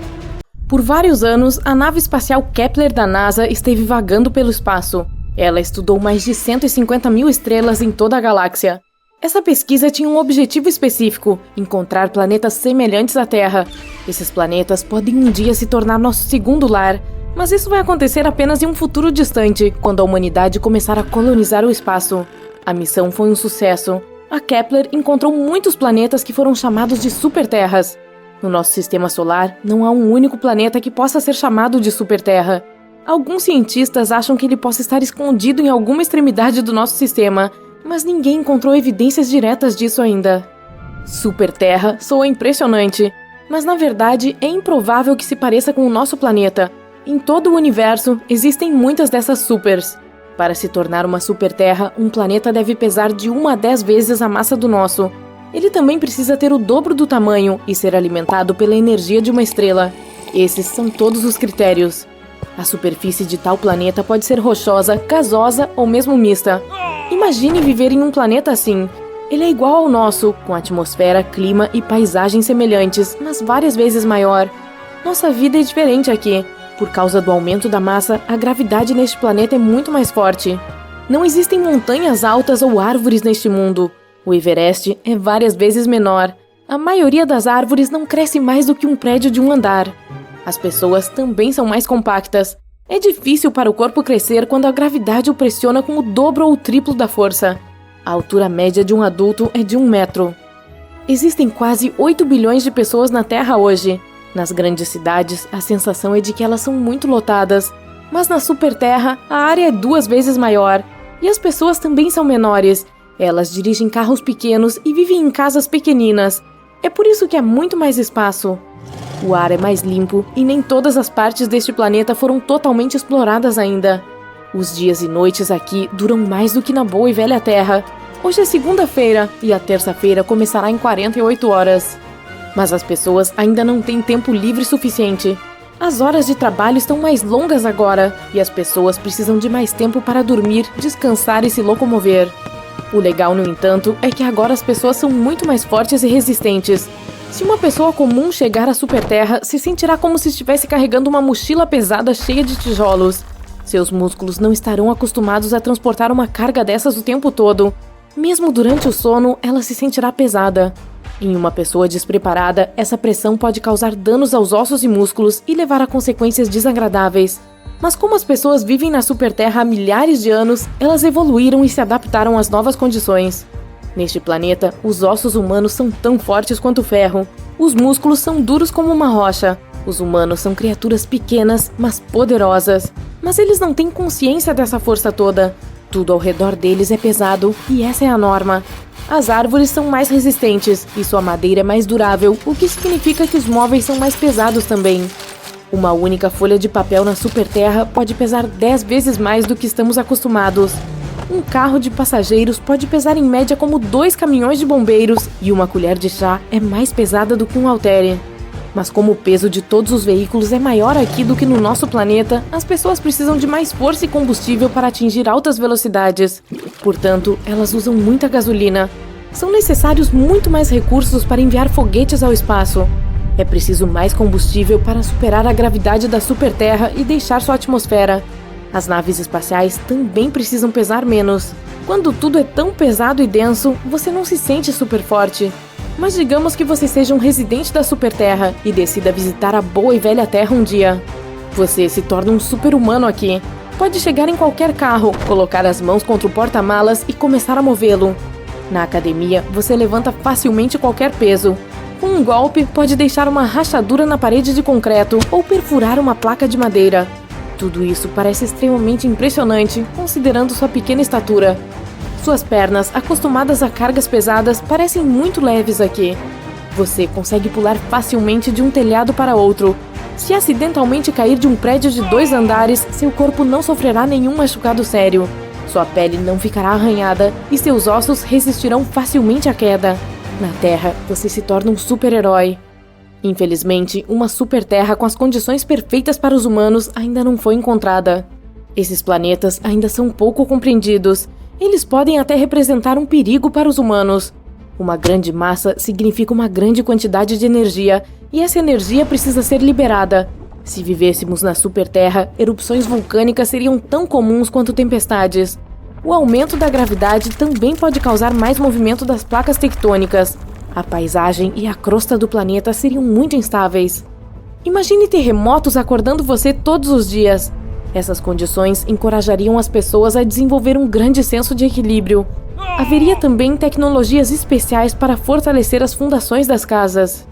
Por vários anos, a nave espacial Kepler da NASA esteve vagando pelo espaço. Ela estudou mais de 150 mil estrelas em toda a galáxia. Essa pesquisa tinha um objetivo específico: encontrar planetas semelhantes à Terra. Esses planetas podem um dia se tornar nosso segundo lar, Mas isso vai acontecer apenas em um futuro distante, quando a humanidade começar a colonizar o espaço. A missão foi um sucesso. A Kepler encontrou muitos planetas que foram chamados de superterras. No nosso sistema solar, não há um único planeta que possa ser chamado de superterra. Alguns cientistas acham que ele possa estar escondido em alguma extremidade do nosso sistema, mas ninguém encontrou evidências diretas disso ainda. Superterra soa impressionante, mas na verdade é improvável que se pareça com o nosso planeta. Em todo o universo, existem muitas dessas supers. Para se tornar uma superterra, um planeta deve pesar de 1 a 10 vezes a massa do nosso. Ele também precisa ter o dobro do tamanho e ser alimentado pela energia de uma estrela. Esses são todos os critérios. A superfície de tal planeta pode ser rochosa, gasosa ou mesmo mista. Imagine viver em um planeta assim. Ele é igual ao nosso, com atmosfera, clima e paisagens semelhantes, mas várias vezes maior. Nossa vida é diferente aqui. Por causa do aumento da massa, a gravidade neste planeta é muito mais forte. Não existem montanhas altas ou árvores neste mundo. O Everest é várias vezes menor. A maioria das árvores não cresce mais do que um prédio de um andar. As pessoas também são mais compactas. É difícil para o corpo crescer quando a gravidade o pressiona com o dobro ou o triplo da força. A altura média de um adulto é de 1 metro. Existem quase 8 bilhões de pessoas na Terra hoje. Nas grandes cidades, a sensação é de que elas são muito lotadas. Mas na Superterra, a área é 2 vezes maior. E as pessoas também são menores. Elas dirigem carros pequenos e vivem em casas pequeninas. É por isso que há muito mais espaço. O ar é mais limpo e nem todas as partes deste planeta foram totalmente exploradas ainda. Os dias e noites aqui duram mais do que na boa e velha Terra. Hoje é segunda-feira e a terça-feira começará em 48 horas. Mas as pessoas ainda não têm tempo livre suficiente. As horas de trabalho estão mais longas agora e as pessoas precisam de mais tempo para dormir, descansar e se locomover. O legal, no entanto, é que agora as pessoas são muito mais fortes e resistentes. Se uma pessoa comum chegar à Superterra, se sentirá como se estivesse carregando uma mochila pesada cheia de tijolos. Seus músculos não estarão acostumados a transportar uma carga dessas o tempo todo. Mesmo durante o sono, ela se sentirá pesada. Em uma pessoa despreparada, essa pressão pode causar danos aos ossos e músculos e levar a consequências desagradáveis. Mas como as pessoas vivem na Superterra há milhares de anos, elas evoluíram e se adaptaram às novas condições. Neste planeta, os ossos humanos são tão fortes quanto o ferro. Os músculos são duros como uma rocha. Os humanos são criaturas pequenas, mas poderosas. Mas eles não têm consciência dessa força toda. Tudo ao redor deles é pesado, e essa é a norma. As árvores são mais resistentes, e sua madeira é mais durável, o que significa que os móveis são mais pesados também. Uma única folha de papel na Superterra pode pesar 10 vezes mais do que estamos acostumados. Um carro de passageiros pode pesar em média como 2 caminhões de bombeiros, e uma colher de chá é mais pesada do que um haltere. Mas como o peso de todos os veículos é maior aqui do que no nosso planeta, as pessoas precisam de mais força e combustível para atingir altas velocidades. Portanto, elas usam muita gasolina. São necessários muito mais recursos para enviar foguetes ao espaço. É preciso mais combustível para superar a gravidade da Superterra e deixar sua atmosfera. As naves espaciais também precisam pesar menos. Quando tudo é tão pesado e denso, você não se sente super forte. Mas digamos que você seja um residente da Superterra e decida visitar a boa e velha Terra um dia. Você se torna um super-humano aqui. Pode chegar em qualquer carro, colocar as mãos contra o porta-malas e começar a movê-lo. Na academia, você levanta facilmente qualquer peso. Com um golpe, pode deixar uma rachadura na parede de concreto ou perfurar uma placa de madeira. Tudo isso parece extremamente impressionante, considerando sua pequena estatura. Suas pernas, acostumadas a cargas pesadas, parecem muito leves aqui. Você consegue pular facilmente de um telhado para outro. Se acidentalmente cair de um prédio de 2 andares, seu corpo não sofrerá nenhum machucado sério. Sua pele não ficará arranhada e seus ossos resistirão facilmente à queda. Na Terra, você se torna um super-herói. Infelizmente, uma Superterra com as condições perfeitas para os humanos ainda não foi encontrada. Esses planetas ainda são pouco compreendidos. Eles podem até representar um perigo para os humanos. Uma grande massa significa uma grande quantidade de energia, e essa energia precisa ser liberada. Se vivêssemos na Superterra, erupções vulcânicas seriam tão comuns quanto tempestades. O aumento da gravidade também pode causar mais movimento das placas tectônicas. A paisagem e a crosta do planeta seriam muito instáveis. Imagine terremotos acordando você todos os dias. Essas condições encorajariam as pessoas a desenvolver um grande senso de equilíbrio. Haveria também tecnologias especiais para fortalecer as fundações das casas.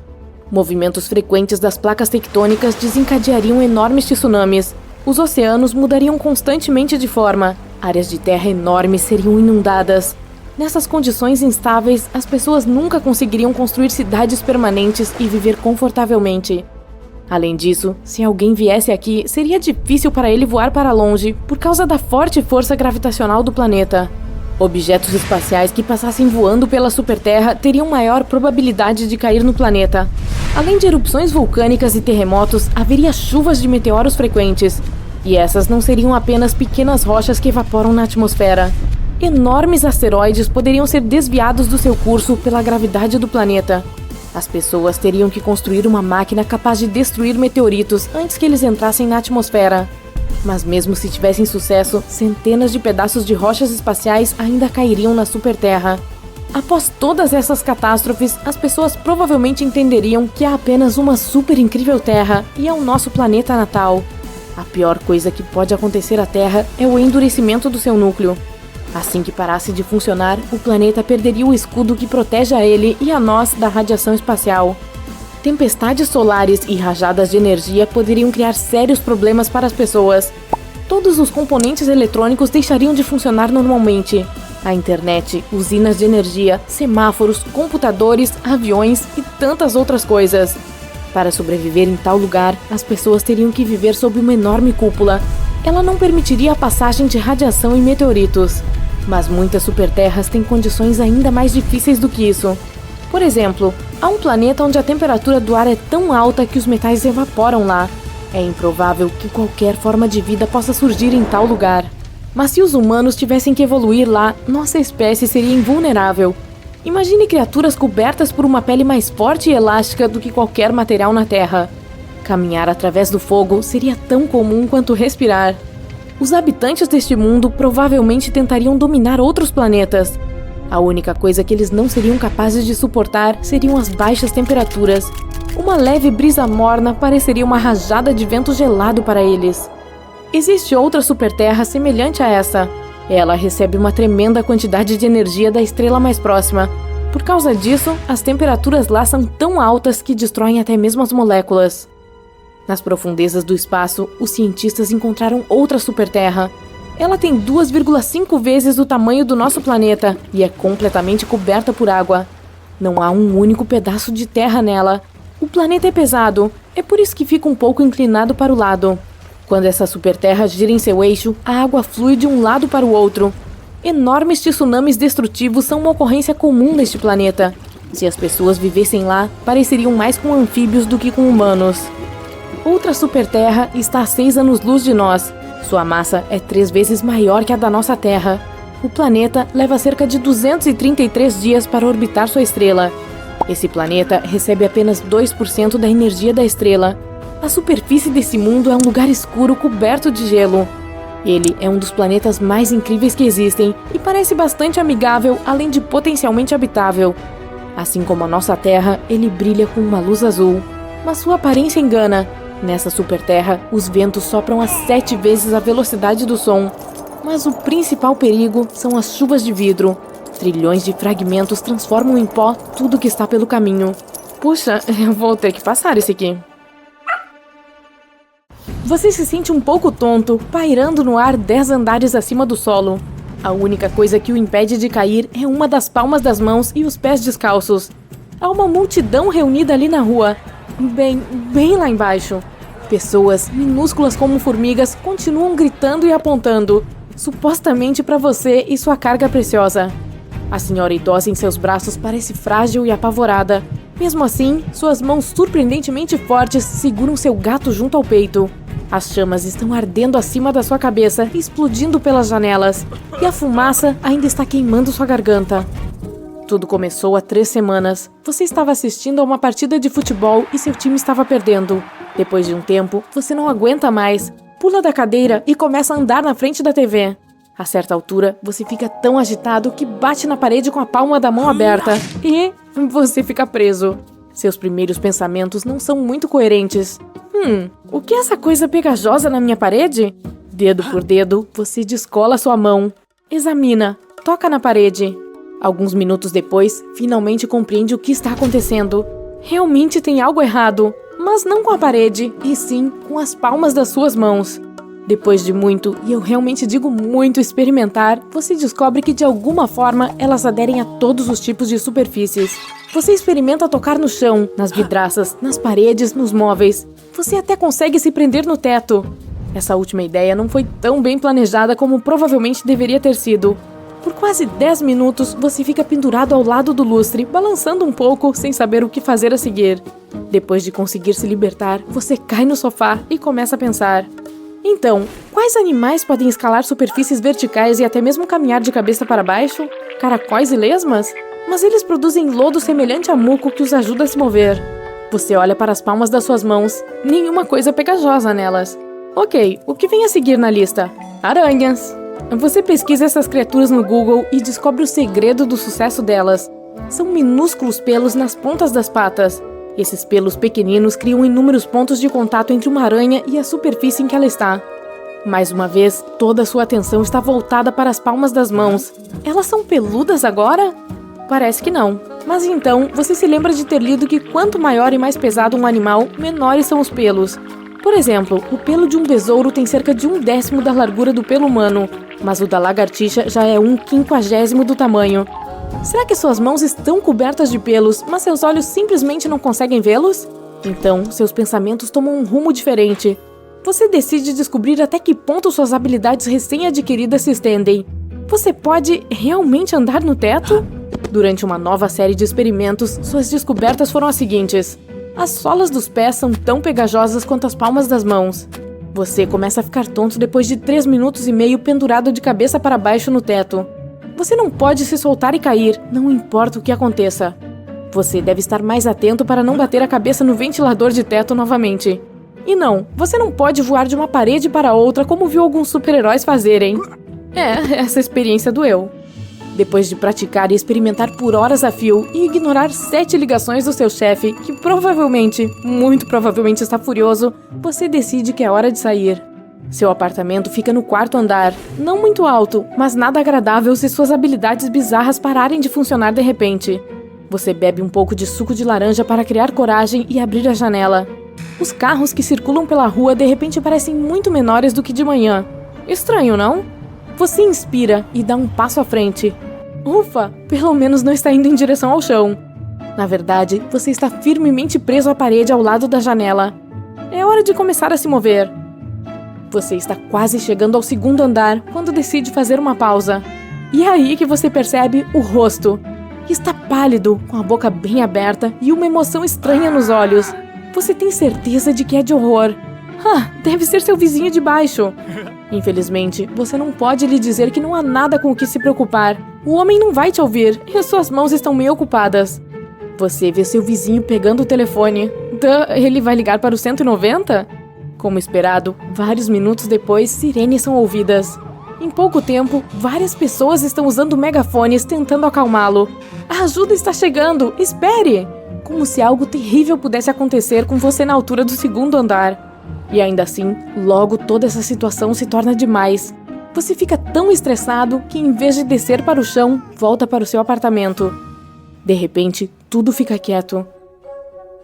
Movimentos frequentes das placas tectônicas desencadeariam enormes tsunamis. Os oceanos mudariam constantemente de forma. Áreas de terra enormes seriam inundadas. Nessas condições instáveis, as pessoas nunca conseguiriam construir cidades permanentes e viver confortavelmente. Além disso, se alguém viesse aqui, seria difícil para ele voar para longe por causa da forte força gravitacional do planeta. Objetos espaciais que passassem voando pela superterra teriam maior probabilidade de cair no planeta. Além de erupções vulcânicas e terremotos, haveria chuvas de meteoros frequentes. E essas não seriam apenas pequenas rochas que evaporam na atmosfera. Enormes asteroides poderiam ser desviados do seu curso pela gravidade do planeta. As pessoas teriam que construir uma máquina capaz de destruir meteoritos antes que eles entrassem na atmosfera. Mas mesmo se tivessem sucesso, centenas de pedaços de rochas espaciais ainda cairiam na superterra. Após todas essas catástrofes, as pessoas provavelmente entenderiam que há apenas uma super incrível Terra e é o nosso planeta natal. A pior coisa que pode acontecer à Terra é o endurecimento do seu núcleo. Assim que parasse de funcionar, o planeta perderia o escudo que protege a ele e a nós da radiação espacial. Tempestades solares e rajadas de energia poderiam criar sérios problemas para as pessoas. Todos os componentes eletrônicos deixariam de funcionar normalmente. A internet, usinas de energia, semáforos, computadores, aviões e tantas outras coisas. Para sobreviver em tal lugar, as pessoas teriam que viver sob uma enorme cúpula. Ela não permitiria a passagem de radiação e meteoritos. Mas muitas superterras têm condições ainda mais difíceis do que isso. Por exemplo, há um planeta onde a temperatura do ar é tão alta que os metais evaporam lá. É improvável que qualquer forma de vida possa surgir em tal lugar. Mas se os humanos tivessem que evoluir lá, nossa espécie seria invulnerável. Imagine criaturas cobertas por uma pele mais forte e elástica do que qualquer material na Terra. Caminhar através do fogo seria tão comum quanto respirar. Os habitantes deste mundo provavelmente tentariam dominar outros planetas. A única coisa que eles não seriam capazes de suportar seriam as baixas temperaturas. Uma leve brisa morna pareceria uma rajada de vento gelado para eles. Existe outra superterra semelhante a essa. Ela recebe uma tremenda quantidade de energia da estrela mais próxima. Por causa disso, as temperaturas lá são tão altas que destroem até mesmo as moléculas. Nas profundezas do espaço, os cientistas encontraram outra superterra. Ela tem 2,5 vezes o tamanho do nosso planeta e é completamente coberta por água. Não há um único pedaço de terra nela. O planeta é pesado, é por isso que fica um pouco inclinado para o lado. Quando essa superterra gira em seu eixo, a água flui de um lado para o outro. Enormes tsunamis destrutivos são uma ocorrência comum neste planeta. Se as pessoas vivessem lá, pareceriam mais com anfíbios do que com humanos. Outra superterra está a 6 anos-luz de nós. Sua massa é 3 vezes maior que a da nossa Terra. O planeta leva cerca de 233 dias para orbitar sua estrela. Esse planeta recebe apenas 2% da energia da estrela. A superfície desse mundo é um lugar escuro coberto de gelo. Ele é um dos planetas mais incríveis que existem e parece bastante amigável, além de potencialmente habitável. Assim como a nossa Terra, ele brilha com uma luz azul. Mas sua aparência engana. Nessa superterra, os ventos sopram a 7 vezes a velocidade do som. Mas o principal perigo são as chuvas de vidro. Trilhões de fragmentos transformam em pó tudo que está pelo caminho. Puxa, eu vou ter que passar esse aqui. Você se sente um pouco tonto, pairando no ar 10 andares acima do solo. A única coisa que o impede de cair é uma das palmas das mãos e os pés descalços. Há uma multidão reunida ali na rua. Bem lá embaixo. Pessoas, minúsculas como formigas, continuam gritando e apontando, supostamente para você e sua carga preciosa. A senhora idosa em seus braços parece frágil e apavorada. Mesmo assim, suas mãos surpreendentemente fortes seguram seu gato junto ao peito. As chamas estão ardendo acima da sua cabeça, explodindo pelas janelas, e a fumaça ainda está queimando sua garganta. Tudo começou há 3 semanas. Você estava assistindo a uma partida de futebol e seu time estava perdendo. Depois de um tempo, você não aguenta mais, pula da cadeira e começa a andar na frente da TV. A certa altura, você fica tão agitado que bate na parede com a palma da mão aberta e você fica preso. Seus primeiros pensamentos não são muito coerentes. O que é essa coisa pegajosa na minha parede? Dedo por dedo, você descola sua mão. Examina, toca na parede. Alguns minutos depois, finalmente compreende o que está acontecendo. Realmente tem algo errado, mas não com a parede, e sim com as palmas das suas mãos. Depois de muito, e eu realmente digo muito, experimentar, você descobre que de alguma forma elas aderem a todos os tipos de superfícies. Você experimenta tocar no chão, nas vidraças, nas paredes, nos móveis. Você até consegue se prender no teto. Essa última ideia não foi tão bem planejada como provavelmente deveria ter sido. Por quase 10 minutos, você fica pendurado ao lado do lustre, balançando um pouco, sem saber o que fazer a seguir. Depois de conseguir se libertar, você cai no sofá e começa a pensar. Então, quais animais podem escalar superfícies verticais e até mesmo caminhar de cabeça para baixo? Caracóis e lesmas? Mas eles produzem lodo semelhante a muco que os ajuda a se mover. Você olha para as palmas das suas mãos. Nenhuma coisa pegajosa nelas. Ok, o que vem a seguir na lista? Aranhas. Você pesquisa essas criaturas no Google e descobre o segredo do sucesso delas. São minúsculos pelos nas pontas das patas. Esses pelos pequeninos criam inúmeros pontos de contato entre uma aranha e a superfície em que ela está. Mais uma vez, toda a sua atenção está voltada para as palmas das mãos. Elas são peludas agora? Parece que não. Mas então, você se lembra de ter lido que quanto maior e mais pesado um animal, menores são os pelos. Por exemplo, o pelo de um besouro tem cerca de 1/10 da largura do pelo humano, mas o da lagartixa já é 1/50 do tamanho. Será que suas mãos estão cobertas de pelos, mas seus olhos simplesmente não conseguem vê-los? Então, seus pensamentos tomam um rumo diferente. Você decide descobrir até que ponto suas habilidades recém-adquiridas se estendem. Você pode realmente andar no teto? Durante uma nova série de experimentos, suas descobertas foram as seguintes. As solas dos pés são tão pegajosas quanto as palmas das mãos. Você começa a ficar tonto depois de 3 minutos e meio pendurado de cabeça para baixo no teto. Você não pode se soltar e cair, não importa o que aconteça. Você deve estar mais atento para não bater a cabeça no ventilador de teto novamente. E não, você não pode voar de uma parede para outra como viu alguns super-heróis fazerem. Essa experiência doeu. Depois de praticar e experimentar por horas a fio e ignorar 7 ligações do seu chefe, que provavelmente, muito provavelmente está furioso, você decide que é hora de sair. Seu apartamento fica no 4º andar, não muito alto, mas nada agradável se suas habilidades bizarras pararem de funcionar de repente. Você bebe um pouco de suco de laranja para criar coragem e abrir a janela. Os carros que circulam pela rua de repente parecem muito menores do que de manhã. Estranho, não? Você inspira e dá um passo à frente. Ufa, pelo menos não está indo em direção ao chão. Na verdade, você está firmemente preso à parede ao lado da janela. É hora de começar a se mover. Você está quase chegando ao 2º andar quando decide fazer uma pausa. E é aí que você percebe o rosto. Está pálido, com a boca bem aberta e uma emoção estranha nos olhos. Você tem certeza de que é de horror. Deve ser seu vizinho de baixo. Infelizmente, você não pode lhe dizer que não há nada com o que se preocupar. O homem não vai te ouvir e suas mãos estão meio ocupadas. Você vê seu vizinho pegando o telefone. Ele vai ligar para o 190? Como esperado, vários minutos depois, sirenes são ouvidas. Em pouco tempo, várias pessoas estão usando megafones tentando acalmá-lo. A ajuda está chegando! Espere! Como se algo terrível pudesse acontecer com você na altura do 2º andar. E ainda assim, logo toda essa situação se torna demais. Você fica tão estressado que, em vez de descer para o chão, volta para o seu apartamento. De repente, tudo fica quieto.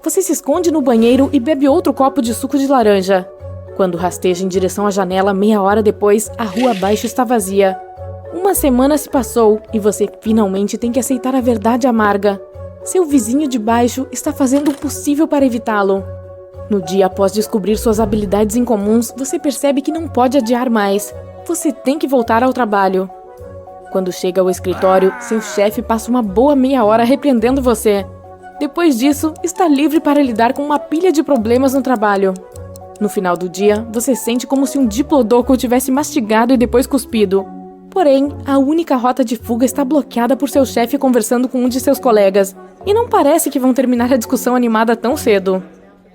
Você se esconde no banheiro e bebe outro copo de suco de laranja. Quando rasteja em direção à janela meia hora depois, a rua abaixo está vazia. Uma semana se passou e você finalmente tem que aceitar a verdade amarga. Seu vizinho de baixo está fazendo o possível para evitá-lo. No dia após descobrir suas habilidades incomuns, você percebe que não pode adiar mais. Você tem que voltar ao trabalho. Quando chega ao escritório, seu chefe passa uma boa meia hora repreendendo você. Depois disso, está livre para lidar com uma pilha de problemas no trabalho. No final do dia, você sente como se um diplodocus tivesse mastigado e depois cuspido. Porém, a única rota de fuga está bloqueada por seu chefe conversando com um de seus colegas. E não parece que vão terminar a discussão animada tão cedo.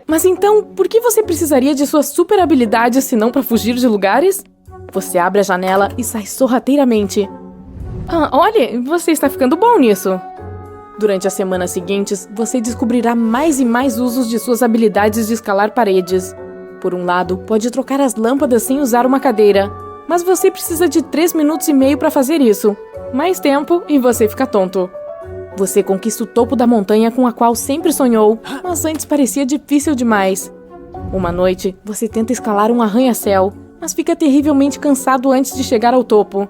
Mas então, por que você precisaria de suas super habilidades se não para fugir de lugares? Você abre a janela e sai sorrateiramente. Olha, você está ficando bom nisso. Durante as semanas seguintes, você descobrirá mais e mais usos de suas habilidades de escalar paredes. Por um lado, pode trocar as lâmpadas sem usar uma cadeira, mas você precisa de 3 minutos e meio para fazer isso. Mais tempo e você fica tonto. Você conquista o topo da montanha com a qual sempre sonhou, mas antes parecia difícil demais. Uma noite, você tenta escalar um arranha-céu, mas fica terrivelmente cansado antes de chegar ao topo.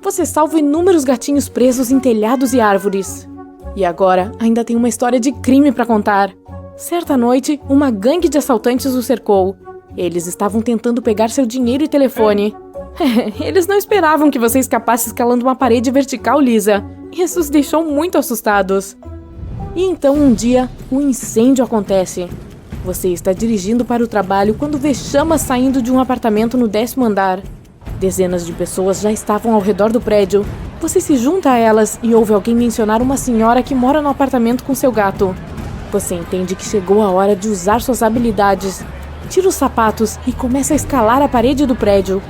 Você salva inúmeros gatinhos presos em telhados e árvores. E agora, ainda tem uma história de crime para contar. Certa noite, uma gangue de assaltantes o cercou. Eles estavam tentando pegar seu dinheiro e telefone. Eles não esperavam que você escapasse escalando uma parede vertical lisa. Isso os deixou muito assustados. E então, um dia, um incêndio acontece. Você está dirigindo para o trabalho quando vê chamas saindo de um apartamento no 10º andar. Dezenas de pessoas já estavam ao redor do prédio. Você se junta a elas e ouve alguém mencionar uma senhora que mora no apartamento com seu gato. Você entende que chegou a hora de usar suas habilidades. Tira os sapatos e começa a escalar a parede do prédio.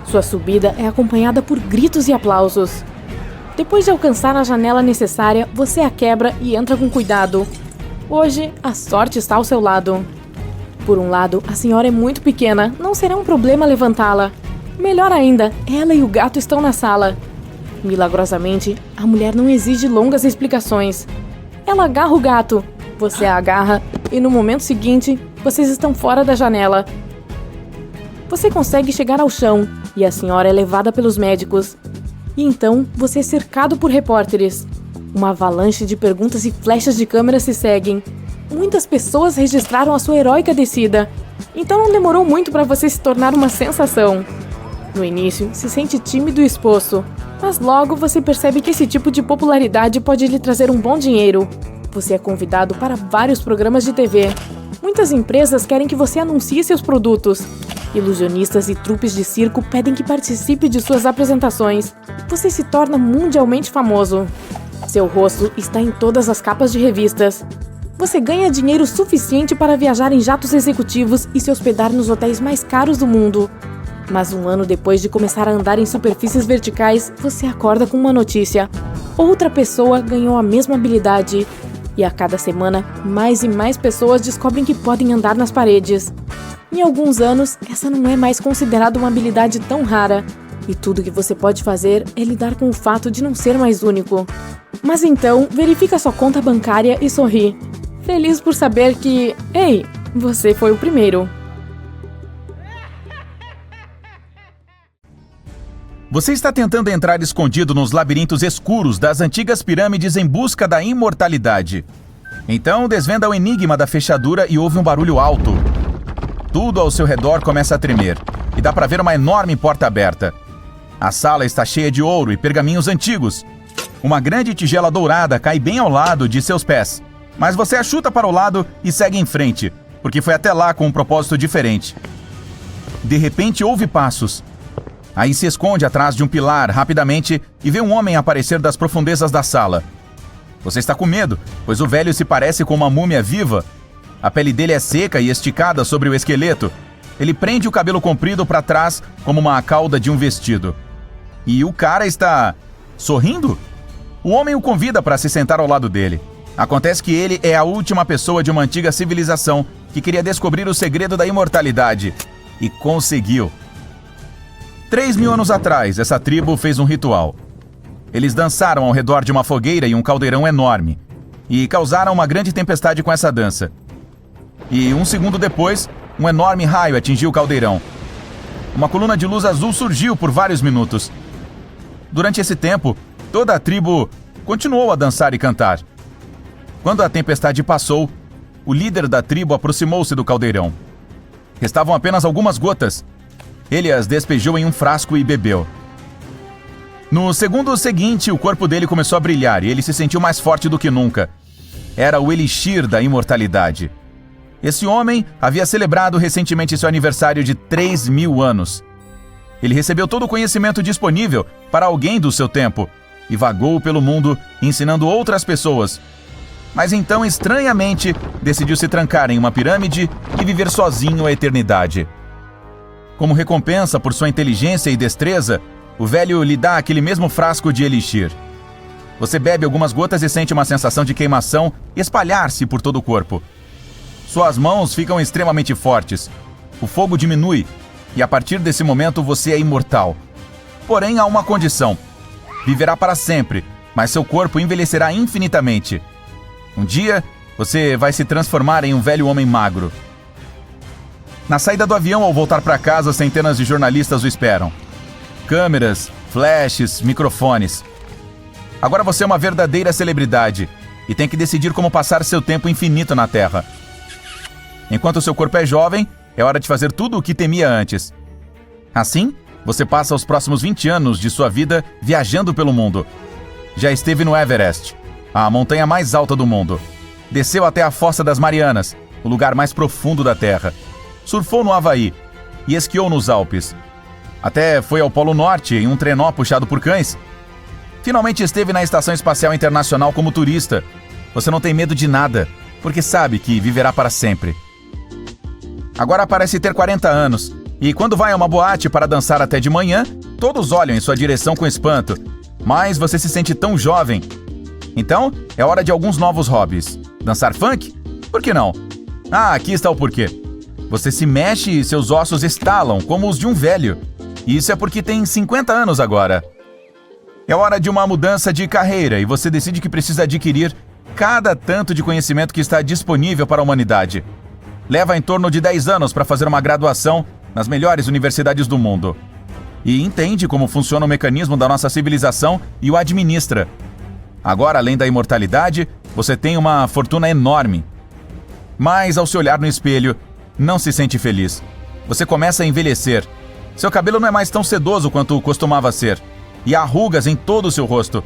Sua subida é acompanhada por gritos e aplausos. Depois de alcançar a janela necessária, você a quebra e entra com cuidado. Hoje, a sorte está ao seu lado. Por um lado, a senhora é muito pequena, não será um problema levantá-la. Melhor ainda, ela e o gato estão na sala. Milagrosamente, a mulher não exige longas explicações. Ela agarra o gato, você a agarra e no momento seguinte, vocês estão fora da janela. Você consegue chegar ao chão e a senhora é levada pelos médicos. E então, você é cercado por repórteres. Uma avalanche de perguntas e flechas de câmera se seguem. Muitas pessoas registraram a sua heróica descida. Então não demorou muito para você se tornar uma sensação. No início, se sente tímido e exposto. Mas logo você percebe que esse tipo de popularidade pode lhe trazer um bom dinheiro. Você é convidado para vários programas de TV. Muitas empresas querem que você anuncie seus produtos. Ilusionistas e trupes de circo pedem que participe de suas apresentações. Você se torna mundialmente famoso. Seu rosto está em todas as capas de revistas. Você ganha dinheiro suficiente para viajar em jatos executivos e se hospedar nos hotéis mais caros do mundo. Mas um ano depois de começar a andar em superfícies verticais, você acorda com uma notícia. Outra pessoa ganhou a mesma habilidade. E a cada semana, mais e mais pessoas descobrem que podem andar nas paredes. Em alguns anos, essa não é mais considerada uma habilidade tão rara. E tudo que você pode fazer é lidar com o fato de não ser mais único. Mas então, verifica sua conta bancária e sorri. Feliz por saber que... Ei, você foi o primeiro. Você está tentando entrar escondido nos labirintos escuros das antigas pirâmides em busca da imortalidade. Então desvenda o enigma da fechadura e ouve um barulho alto. Tudo ao seu redor começa a tremer e dá para ver uma enorme porta aberta. A sala está cheia de ouro e pergaminhos antigos. Uma grande tigela dourada cai bem ao lado de seus pés. Mas você a chuta para o lado e segue em frente, porque foi até lá com um propósito diferente. De repente ouve passos. Aí se esconde atrás de um pilar rapidamente e vê um homem aparecer das profundezas da sala. Você está com medo, pois o velho se parece com uma múmia viva. A pele dele é seca e esticada sobre o esqueleto. Ele prende o cabelo comprido para trás como uma cauda de um vestido. E o cara está... sorrindo? O homem o convida para se sentar ao lado dele. Acontece que ele é a última pessoa de uma antiga civilização que queria descobrir o segredo da imortalidade. E conseguiu. 3.000 anos atrás, essa tribo fez um ritual. Eles dançaram ao redor de uma fogueira e um caldeirão enorme. E causaram uma grande tempestade com essa dança. E um segundo depois, um enorme raio atingiu o caldeirão. Uma coluna de luz azul surgiu por vários minutos. Durante esse tempo, toda a tribo continuou a dançar e cantar. Quando a tempestade passou, o líder da tribo aproximou-se do caldeirão. Restavam apenas algumas gotas. Ele as despejou em um frasco e bebeu. No segundo seguinte, o corpo dele começou a brilhar e ele se sentiu mais forte do que nunca. Era o elixir da imortalidade. Esse homem havia celebrado recentemente seu aniversário de 3.000 anos. Ele recebeu todo o conhecimento disponível para alguém do seu tempo e vagou pelo mundo ensinando outras pessoas. Mas então, estranhamente, decidiu se trancar em uma pirâmide e viver sozinho a eternidade. Como recompensa por sua inteligência e destreza, o velho lhe dá aquele mesmo frasco de elixir. Você bebe algumas gotas e sente uma sensação de queimação espalhar-se por todo o corpo. Suas mãos ficam extremamente fortes. O fogo diminui e a partir desse momento você é imortal. Porém, há uma condição. Viverá para sempre, mas seu corpo envelhecerá infinitamente. Um dia, você vai se transformar em um velho homem magro. Na saída do avião, ao voltar para casa, centenas de jornalistas o esperam. Câmeras, flashes, microfones. Agora você é uma verdadeira celebridade e tem que decidir como passar seu tempo infinito na Terra. Enquanto seu corpo é jovem, é hora de fazer tudo o que temia antes. Assim, você passa os próximos 20 anos de sua vida viajando pelo mundo. Já esteve no Everest, a montanha mais alta do mundo. Desceu até a Fossa das Marianas, o lugar mais profundo da Terra. Surfou no Havaí e esquiou nos Alpes. Até foi ao Polo Norte em um trenó puxado por cães. Finalmente esteve na Estação Espacial Internacional como turista. Você não tem medo de nada, porque sabe que viverá para sempre. Agora parece ter 40 anos, e quando vai a uma boate para dançar até de manhã, todos olham em sua direção com espanto, mas você se sente tão jovem. Então, é hora de alguns novos hobbies. Dançar funk? Por que não? Ah, aqui está o porquê. Você se mexe e seus ossos estalam como os de um velho. E isso é porque tem 50 anos agora. É hora de uma mudança de carreira e você decide que precisa adquirir cada tanto de conhecimento que está disponível para a humanidade. Leva em torno de 10 anos para fazer uma graduação nas melhores universidades do mundo. E entende como funciona o mecanismo da nossa civilização e o administra. Agora, além da imortalidade, você tem uma fortuna enorme. Mas, ao se olhar no espelho, não se sente feliz. Você começa a envelhecer. Seu cabelo não é mais tão sedoso quanto costumava ser. E há rugas em todo o seu rosto.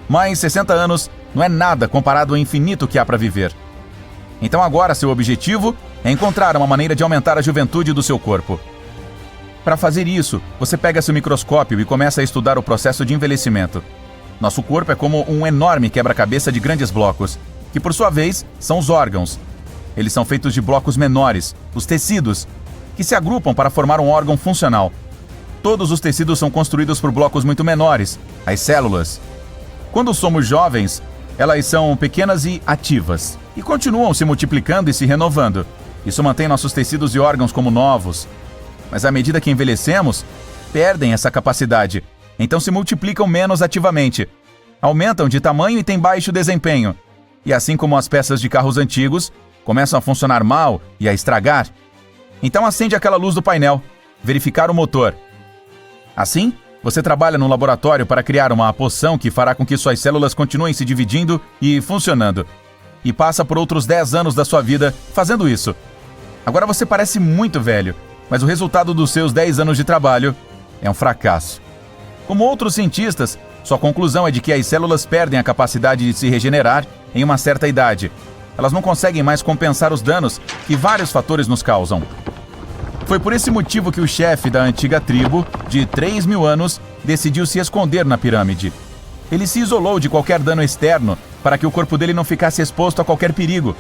Mas 60 anos não é nada comparado ao infinito que há para viver. Então agora seu objetivo é encontrar uma maneira de aumentar a juventude do seu corpo. Para fazer isso, você pega seu microscópio e começa a estudar o processo de envelhecimento. Nosso corpo é como um enorme quebra-cabeça de grandes blocos, que por sua vez são os órgãos. Eles são feitos de blocos menores, os tecidos, que se agrupam para formar um órgão funcional. Todos os tecidos são construídos por blocos muito menores, as células. Quando somos jovens, elas são pequenas e ativas, e continuam se multiplicando e se renovando. Isso mantém nossos tecidos e órgãos como novos. Mas à medida que envelhecemos, perdem essa capacidade, então se multiplicam menos ativamente. Aumentam de tamanho e têm baixo desempenho. E assim como as peças de carros antigos, começam a funcionar mal e a estragar. Então acende aquela luz do painel, verificar o motor. Assim, você trabalha no laboratório para criar uma poção que fará com que suas células continuem se dividindo e funcionando. E passa por outros 10 anos da sua vida fazendo isso. Agora você parece muito velho, mas o resultado dos seus 10 anos de trabalho é um fracasso. Como outros cientistas, sua conclusão é de que as células perdem a capacidade de se regenerar em uma certa idade. Elas não conseguem mais compensar os danos que vários fatores nos causam. Foi por esse motivo que o chefe da antiga tribo, de 3.000 anos, decidiu se esconder na pirâmide. Ele se isolou de qualquer dano externo para que o corpo dele não ficasse exposto a qualquer perigo.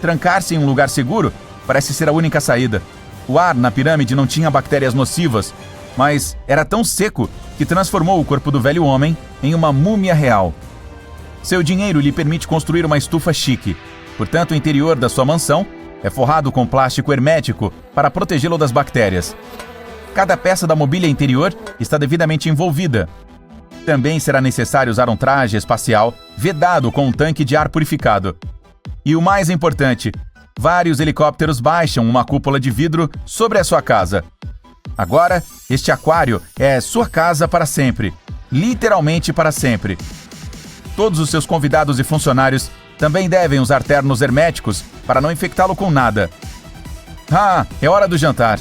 Trancar-se em um lugar seguro parece ser a única saída. O ar na pirâmide não tinha bactérias nocivas, mas era tão seco que transformou o corpo do velho homem em uma múmia real. Seu dinheiro lhe permite construir uma estufa chique. Portanto, o interior da sua mansão é forrado com plástico hermético para protegê-lo das bactérias. Cada peça da mobília interior está devidamente envolvida. Também será necessário usar um traje espacial vedado com um tanque de ar purificado. E o mais importante, vários helicópteros baixam uma cúpula de vidro sobre a sua casa. Agora, este aquário é sua casa para sempre. Literalmente para sempre. Todos os seus convidados e funcionários também devem usar ternos herméticos para não infectá-lo com nada. Ah, é hora do jantar.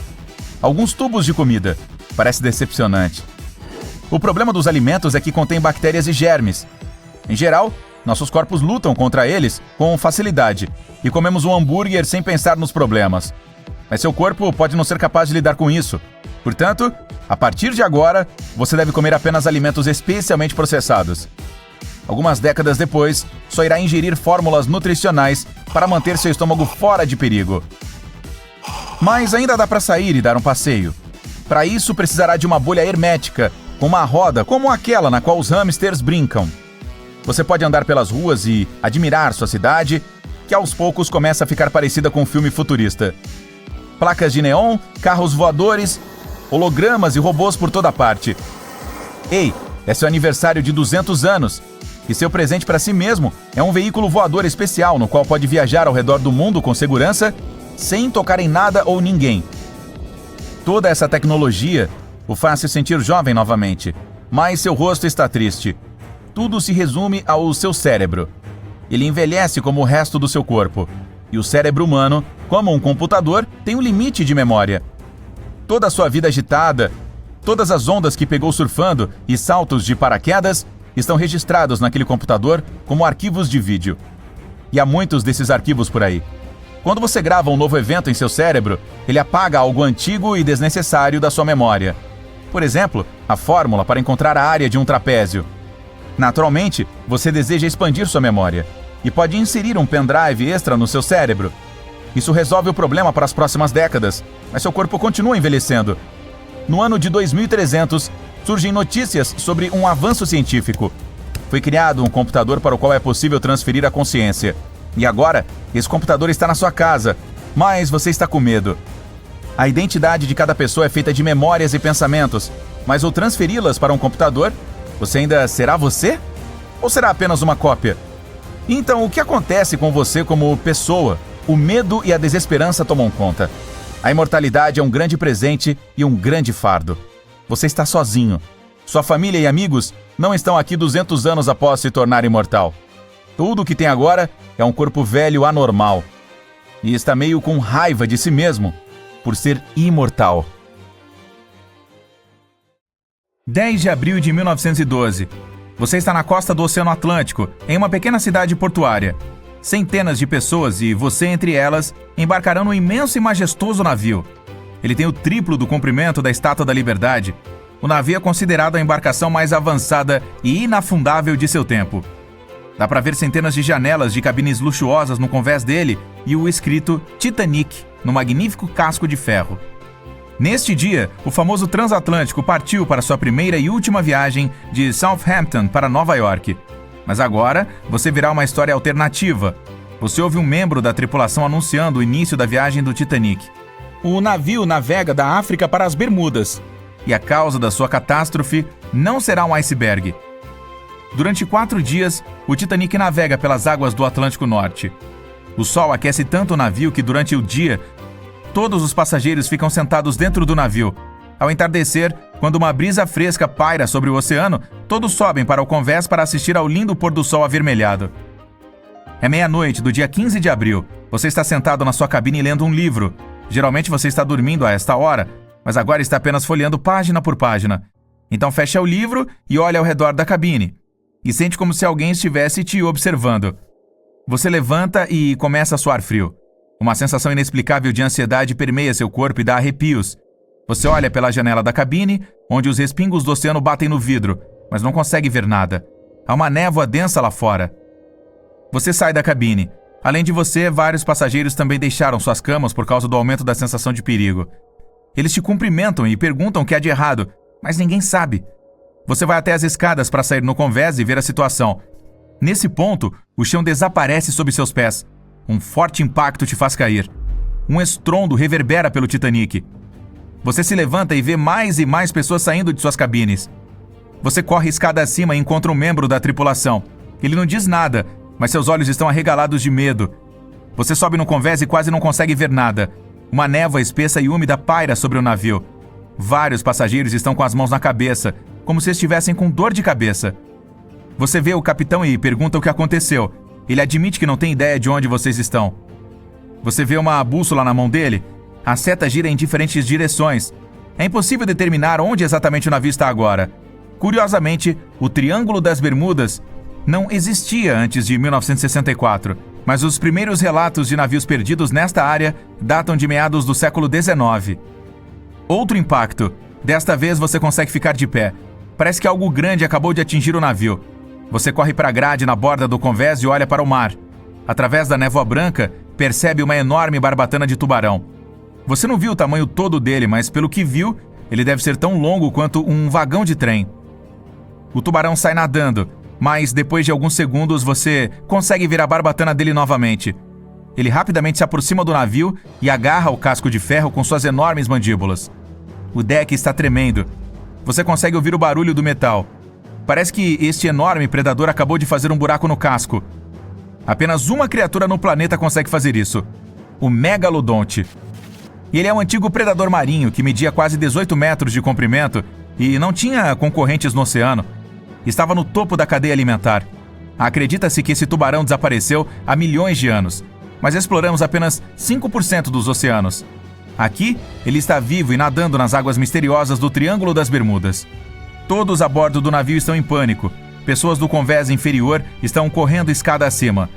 Alguns tubos de comida. Parece decepcionante. O problema dos alimentos é que contém bactérias e germes. Em geral, nossos corpos lutam contra eles com facilidade e comemos um hambúrguer sem pensar nos problemas. Mas seu corpo pode não ser capaz de lidar com isso. Portanto, a partir de agora, você deve comer apenas alimentos especialmente processados. Algumas décadas depois, só irá ingerir fórmulas nutricionais para manter seu estômago fora de perigo. Mas ainda dá para sair e dar um passeio. Para isso, precisará de uma bolha hermética, com uma roda como aquela na qual os hamsters brincam. Você pode andar pelas ruas e admirar sua cidade, que aos poucos começa a ficar parecida com um filme futurista. Placas de neon, carros voadores, hologramas e robôs por toda parte. Ei, é seu aniversário de 200 anos. E seu presente para si mesmo é um veículo voador especial no qual pode viajar ao redor do mundo com segurança, sem tocar em nada ou ninguém. Toda essa tecnologia o faz se sentir jovem novamente, mas seu rosto está triste. Tudo se resume ao seu cérebro. Ele envelhece como o resto do seu corpo. E o cérebro humano, como um computador, tem um limite de memória. Toda a sua vida agitada, todas as ondas que pegou surfando e saltos de paraquedas estão registrados naquele computador como arquivos de vídeo. E há muitos desses arquivos por aí. Quando você grava um novo evento em seu cérebro, ele apaga algo antigo e desnecessário da sua memória. Por exemplo, a fórmula para encontrar a área de um trapézio. Naturalmente, você deseja expandir sua memória e pode inserir um pendrive extra no seu cérebro. Isso resolve o problema para as próximas décadas, mas seu corpo continua envelhecendo. No ano de 2300, surgem notícias sobre um avanço científico. Foi criado um computador para o qual é possível transferir a consciência. E agora, esse computador está na sua casa, mas você está com medo. A identidade de cada pessoa é feita de memórias e pensamentos, mas ao transferi-las para um computador, você ainda será você? Ou será apenas uma cópia? Então, o que acontece com você como pessoa? O medo e a desesperança tomam conta. A imortalidade é um grande presente e um grande fardo. Você está sozinho. Sua família e amigos não estão aqui 200 anos após se tornar imortal. Tudo o que tem agora é um corpo velho anormal. E está meio com raiva de si mesmo por ser imortal. 10 de abril de 1912. Você está na costa do Oceano Atlântico, em uma pequena cidade portuária. Centenas de pessoas, e você entre elas, embarcarão num imenso e majestoso navio. Ele tem o triplo do comprimento da Estátua da Liberdade. O navio é considerado a embarcação mais avançada e inafundável de seu tempo. Dá para ver centenas de janelas de cabines luxuosas no convés dele e o escrito Titanic no magnífico casco de ferro. Neste dia, o famoso transatlântico partiu para sua primeira e última viagem de Southampton para Nova York. Mas agora, você verá uma história alternativa. Você ouve um membro da tripulação anunciando o início da viagem do Titanic. O navio navega da África para as Bermudas. E a causa da sua catástrofe não será um iceberg. Durante 4 dias, o Titanic navega pelas águas do Atlântico Norte. O sol aquece tanto o navio que durante o dia, todos os passageiros ficam sentados dentro do navio. Ao entardecer, quando uma brisa fresca paira sobre o oceano, todos sobem para o convés para assistir ao lindo pôr do sol avermelhado. É meia-noite do dia 15 de abril. Você está sentado na sua cabine lendo um livro. Geralmente você está dormindo a esta hora, mas agora está apenas folheando página por página. Então fecha o livro e olha ao redor da cabine. E sente como se alguém estivesse te observando. Você levanta e começa a suar frio. Uma sensação inexplicável de ansiedade permeia seu corpo e dá arrepios. Você olha pela janela da cabine, onde os respingos do oceano batem no vidro, mas não consegue ver nada. Há uma névoa densa lá fora. Você sai da cabine. Além de você, vários passageiros também deixaram suas camas por causa do aumento da sensação de perigo. Eles te cumprimentam e perguntam o que há de errado, mas ninguém sabe. Você vai até as escadas para sair no convés e ver a situação. Nesse ponto, o chão desaparece sob seus pés. Um forte impacto te faz cair. Um estrondo reverbera pelo Titanic. Você se levanta e vê mais e mais pessoas saindo de suas cabines. Você corre escada acima e encontra um membro da tripulação. Ele não diz nada, mas seus olhos estão arregalados de medo. Você sobe no convés e quase não consegue ver nada. Uma névoa espessa e úmida paira sobre o navio. Vários passageiros estão com as mãos na cabeça, como se estivessem com dor de cabeça. Você vê o capitão e pergunta o que aconteceu. Ele admite que não tem ideia de onde vocês estão. Você vê uma bússola na mão dele. A seta gira em diferentes direções. É impossível determinar onde exatamente o navio está agora. Curiosamente, o Triângulo das Bermudas não existia antes de 1964, mas os primeiros relatos de navios perdidos nesta área datam de meados do século XIX. Outro impacto. Desta vez você consegue ficar de pé. Parece que algo grande acabou de atingir o navio. Você corre para a grade na borda do convés e olha para o mar. Através da névoa branca, percebe uma enorme barbatana de tubarão. Você não viu o tamanho todo dele, mas pelo que viu, ele deve ser tão longo quanto um vagão de trem. O tubarão sai nadando. Mas depois de alguns segundos você consegue ver a barbatana dele novamente. Ele rapidamente se aproxima do navio e agarra o casco de ferro com suas enormes mandíbulas. O deck está tremendo. Você consegue ouvir o barulho do metal. Parece que este enorme predador acabou de fazer um buraco no casco. Apenas uma criatura no planeta consegue fazer isso: o Megalodonte. Ele é um antigo predador marinho que media quase 18 metros de comprimento e não tinha concorrentes no oceano. Estava no topo da cadeia alimentar. Acredita-se que esse tubarão desapareceu há milhões de anos, mas exploramos apenas 5% dos oceanos. Aqui, ele está vivo e nadando nas águas misteriosas do Triângulo das Bermudas. Todos a bordo do navio estão em pânico. Pessoas do convés inferior estão correndo escada acima.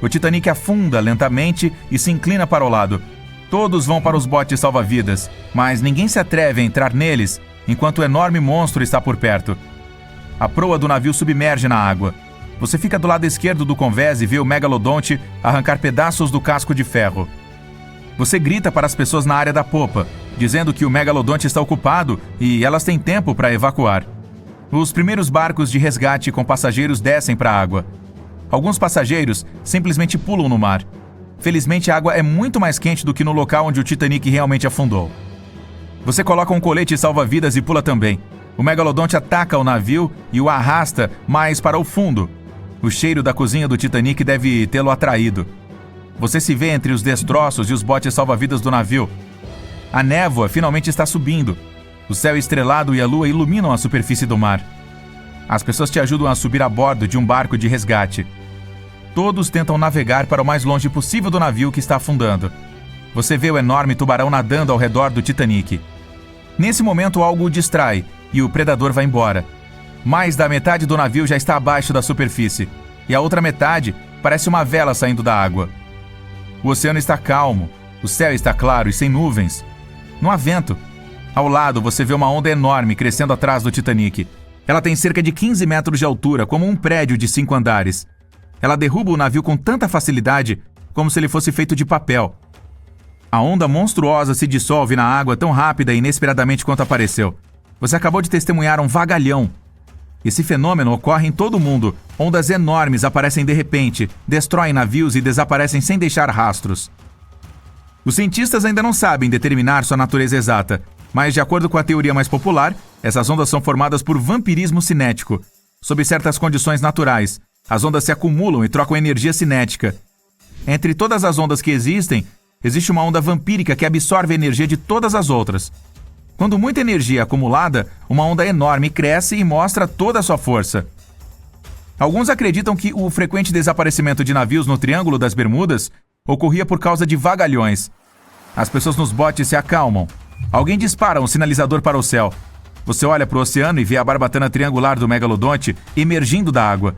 O Titanic afunda lentamente e se inclina para o lado. Todos vão para os botes salva-vidas, mas ninguém se atreve a entrar neles enquanto o enorme monstro está por perto. A proa do navio submerge na água. Você fica do lado esquerdo do convés e vê o Megalodonte arrancar pedaços do casco de ferro. Você grita para as pessoas na área da popa, dizendo que o Megalodonte está ocupado e elas têm tempo para evacuar. Os primeiros barcos de resgate com passageiros descem para a água. Alguns passageiros simplesmente pulam no mar. Felizmente a água é muito mais quente do que no local onde o Titanic realmente afundou. Você coloca um colete salva-vidas e pula também. O Megalodonte ataca o navio e o arrasta mais para o fundo. O cheiro da cozinha do Titanic deve tê-lo atraído. Você se vê entre os destroços e os botes salva-vidas do navio. A névoa finalmente está subindo. O céu estrelado e a lua iluminam a superfície do mar. As pessoas te ajudam a subir a bordo de um barco de resgate. Todos tentam navegar para o mais longe possível do navio que está afundando. Você vê o enorme tubarão nadando ao redor do Titanic. Nesse momento, algo o distrai e o predador vai embora. Mais da metade do navio já está abaixo da superfície, e a outra metade parece uma vela saindo da água. O oceano está calmo, o céu está claro e sem nuvens. Não há vento. Ao lado, você vê uma onda enorme crescendo atrás do Titanic. Ela tem cerca de 15 metros de altura, como um prédio de 5 andares. Ela derruba o navio com tanta facilidade, como se ele fosse feito de papel. A onda monstruosa se dissolve na água tão rápida e inesperadamente quanto apareceu. Você acabou de testemunhar um vagalhão. Esse fenômeno ocorre em todo o mundo. Ondas enormes aparecem de repente, destroem navios e desaparecem sem deixar rastros. Os cientistas ainda não sabem determinar sua natureza exata, mas de acordo com a teoria mais popular, essas ondas são formadas por vampirismo cinético. Sob certas condições naturais, as ondas se acumulam e trocam energia cinética. Entre todas as ondas que existem, existe uma onda vampírica que absorve a energia de todas as outras. Quando muita energia é acumulada, uma onda enorme cresce e mostra toda a sua força. Alguns acreditam que o frequente desaparecimento de navios no Triângulo das Bermudas ocorria por causa de vagalhões. As pessoas nos botes se acalmam. Alguém dispara um sinalizador para o céu. Você olha para o oceano e vê a barbatana triangular do Megalodonte emergindo da água.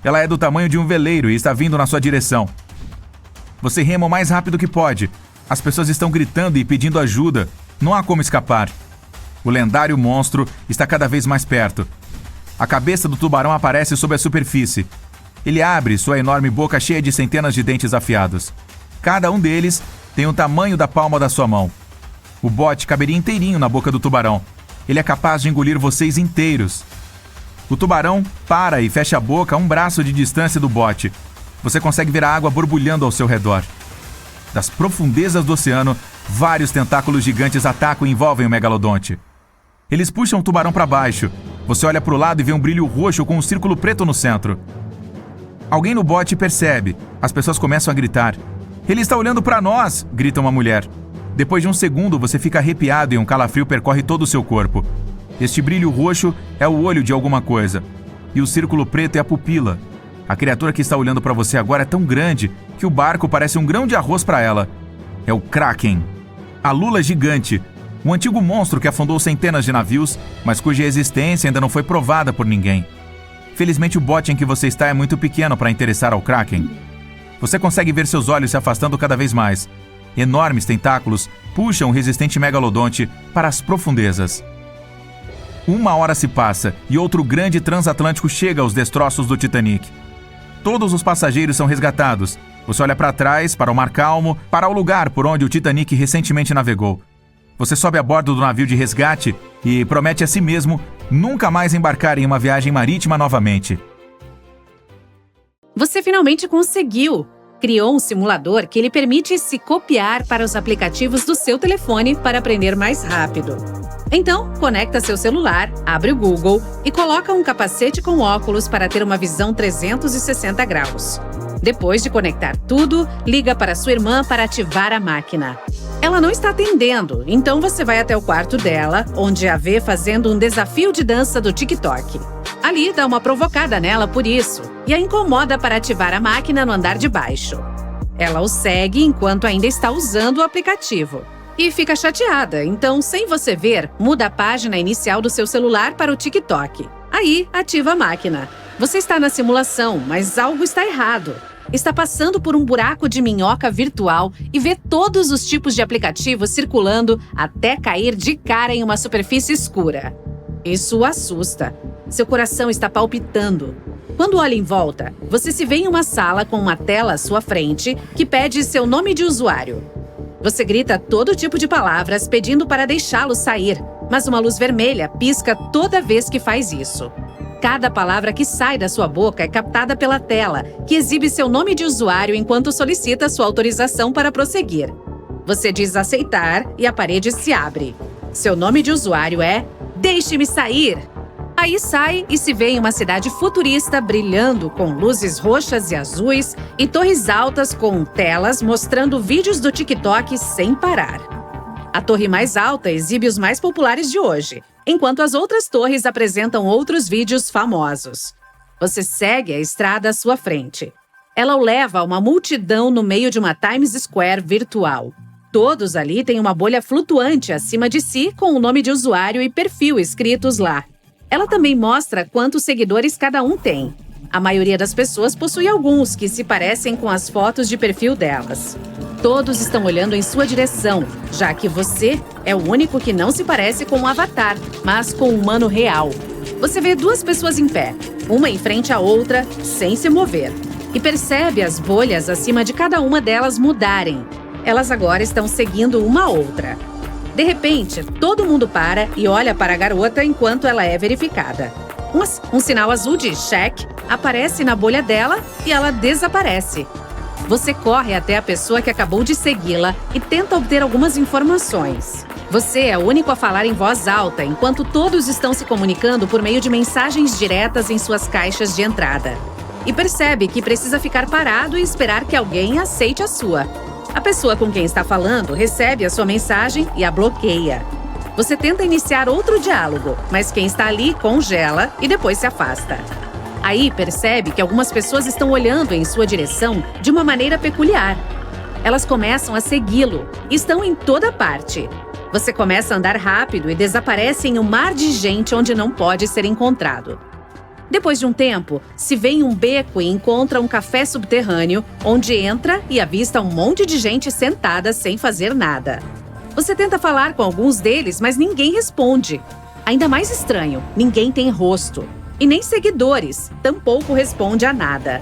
Ela é do tamanho de um veleiro e está vindo na sua direção. Você rema o mais rápido que pode. As pessoas estão gritando e pedindo ajuda. Não há como escapar. O lendário monstro está cada vez mais perto. A cabeça do tubarão aparece sob a superfície. Ele abre sua enorme boca cheia de centenas de dentes afiados. Cada um deles tem o tamanho da palma da sua mão. O bote caberia inteirinho na boca do tubarão. Ele é capaz de engolir vocês inteiros. O tubarão para e fecha a boca a um braço de distância do bote. Você consegue ver a água borbulhando ao seu redor. Das profundezas do oceano, vários tentáculos gigantes atacam e envolvem o Megalodonte. Eles puxam o tubarão para baixo. Você olha para o lado e vê um brilho roxo com um círculo preto no centro. Alguém no bote percebe. As pessoas começam a gritar. "Ele está olhando para nós!" grita uma mulher. Depois de um segundo, você fica arrepiado e um calafrio percorre todo o seu corpo. Este brilho roxo é o olho de alguma coisa. E o círculo preto é a pupila. A criatura que está olhando para você agora é tão grande que o barco parece um grão de arroz para ela. É o Kraken. A lula gigante. Um antigo monstro que afundou centenas de navios, mas cuja existência ainda não foi provada por ninguém. Felizmente o bote em que você está é muito pequeno para interessar ao Kraken. Você consegue ver seus olhos se afastando cada vez mais. Enormes tentáculos puxam o resistente Megalodonte para as profundezas. 1 hora se passa e outro grande transatlântico chega aos destroços do Titanic. Todos os passageiros são resgatados. Você olha para trás, para o mar calmo, para o lugar por onde o Titanic recentemente navegou. Você sobe a bordo do navio de resgate e promete a si mesmo nunca mais embarcar em uma viagem marítima novamente. Você finalmente conseguiu! Criou um simulador que lhe permite se copiar para os aplicativos do seu telefone para aprender mais rápido. Então, conecta seu celular, abre o Google e coloca um capacete com óculos para ter uma visão 360 graus. Depois de conectar tudo, liga para sua irmã para ativar a máquina. Ela não está atendendo, então você vai até o quarto dela, onde a vê fazendo um desafio de dança do TikTok. Ali dá uma provocada nela por isso e a incomoda para ativar a máquina no andar de baixo. Ela o segue enquanto ainda está usando o aplicativo. E fica chateada, então, sem você ver, muda a página inicial do seu celular para o TikTok. Aí, ativa a máquina. Você está na simulação, mas algo está errado. Está passando por um buraco de minhoca virtual e vê todos os tipos de aplicativos circulando até cair de cara em uma superfície escura. Isso o assusta. Seu coração está palpitando. Quando olha em volta, você se vê em uma sala com uma tela à sua frente que pede seu nome de usuário. Você grita todo tipo de palavras pedindo para deixá-lo sair, mas uma luz vermelha pisca toda vez que faz isso. Cada palavra que sai da sua boca é captada pela tela, que exibe seu nome de usuário enquanto solicita sua autorização para prosseguir. Você diz aceitar e a parede se abre. Seu nome de usuário é "Deixe-me sair". Aí sai e se vê em uma cidade futurista brilhando com luzes roxas e azuis e torres altas com telas mostrando vídeos do TikTok sem parar. A torre mais alta exibe os mais populares de hoje, enquanto as outras torres apresentam outros vídeos famosos. Você segue a estrada à sua frente. Ela o leva a uma multidão no meio de uma Times Square virtual. Todos ali têm uma bolha flutuante acima de si com o nome de usuário e perfil escritos lá. Ela também mostra quantos seguidores cada um tem. A maioria das pessoas possui alguns que se parecem com as fotos de perfil delas. Todos estão olhando em sua direção, já que você é o único que não se parece com um avatar, mas com um humano real. Você vê duas pessoas em pé, uma em frente à outra, sem se mover, e percebe as bolhas acima de cada uma delas mudarem. Elas agora estão seguindo uma a outra. De repente, todo mundo para e olha para a garota enquanto ela é verificada. Um sinal azul de check aparece na bolha dela e ela desaparece. Você corre até a pessoa que acabou de segui-la e tenta obter algumas informações. Você é o único a falar em voz alta, enquanto todos estão se comunicando por meio de mensagens diretas em suas caixas de entrada. E percebe que precisa ficar parado e esperar que alguém aceite a sua. A pessoa com quem está falando recebe a sua mensagem e a bloqueia. Você tenta iniciar outro diálogo, mas quem está ali congela e depois se afasta. Aí percebe que algumas pessoas estão olhando em sua direção de uma maneira peculiar. Elas começam a segui-lo e estão em toda parte. Você começa a andar rápido e desaparece em um mar de gente onde não pode ser encontrado. Depois de um tempo, se vê em um beco e encontra um café subterrâneo, onde entra e avista um monte de gente sentada sem fazer nada. Você tenta falar com alguns deles, mas ninguém responde. Ainda mais estranho, ninguém tem rosto. E nem seguidores, tampouco responde a nada.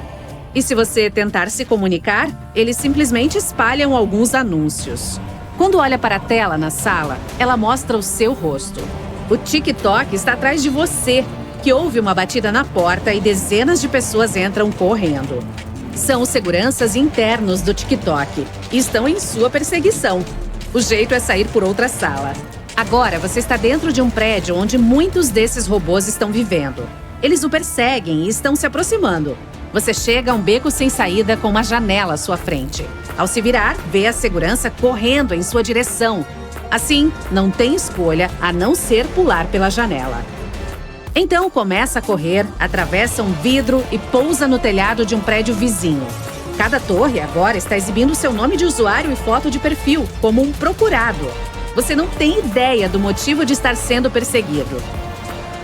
E se você tentar se comunicar, eles simplesmente espalham alguns anúncios. Quando olha para a tela na sala, ela mostra o seu rosto. O TikTok está atrás de você, que houve uma batida na porta e dezenas de pessoas entram correndo. São os seguranças internos do TikTok e estão em sua perseguição. O jeito é sair por outra sala. Agora você está dentro de um prédio onde muitos desses robôs estão vivendo. Eles o perseguem e estão se aproximando. Você chega a um beco sem saída com uma janela à sua frente. Ao se virar, vê a segurança correndo em sua direção. Assim, não tem escolha a não ser pular pela janela. Então começa a correr, atravessa um vidro e pousa no telhado de um prédio vizinho. Cada torre agora está exibindo seu nome de usuário e foto de perfil, como um procurado. Você não tem ideia do motivo de estar sendo perseguido.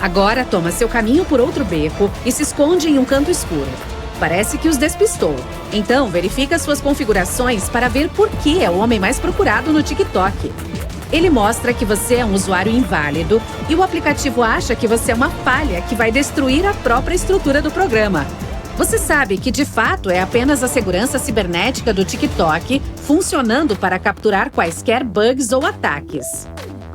Agora toma seu caminho por outro beco e se esconde em um canto escuro. Parece que os despistou. Então verifica suas configurações para ver por que é o homem mais procurado no TikTok. Ele mostra que você é um usuário inválido e o aplicativo acha que você é uma falha que vai destruir a própria estrutura do programa. Você sabe que, de fato, é apenas a segurança cibernética do TikTok funcionando para capturar quaisquer bugs ou ataques.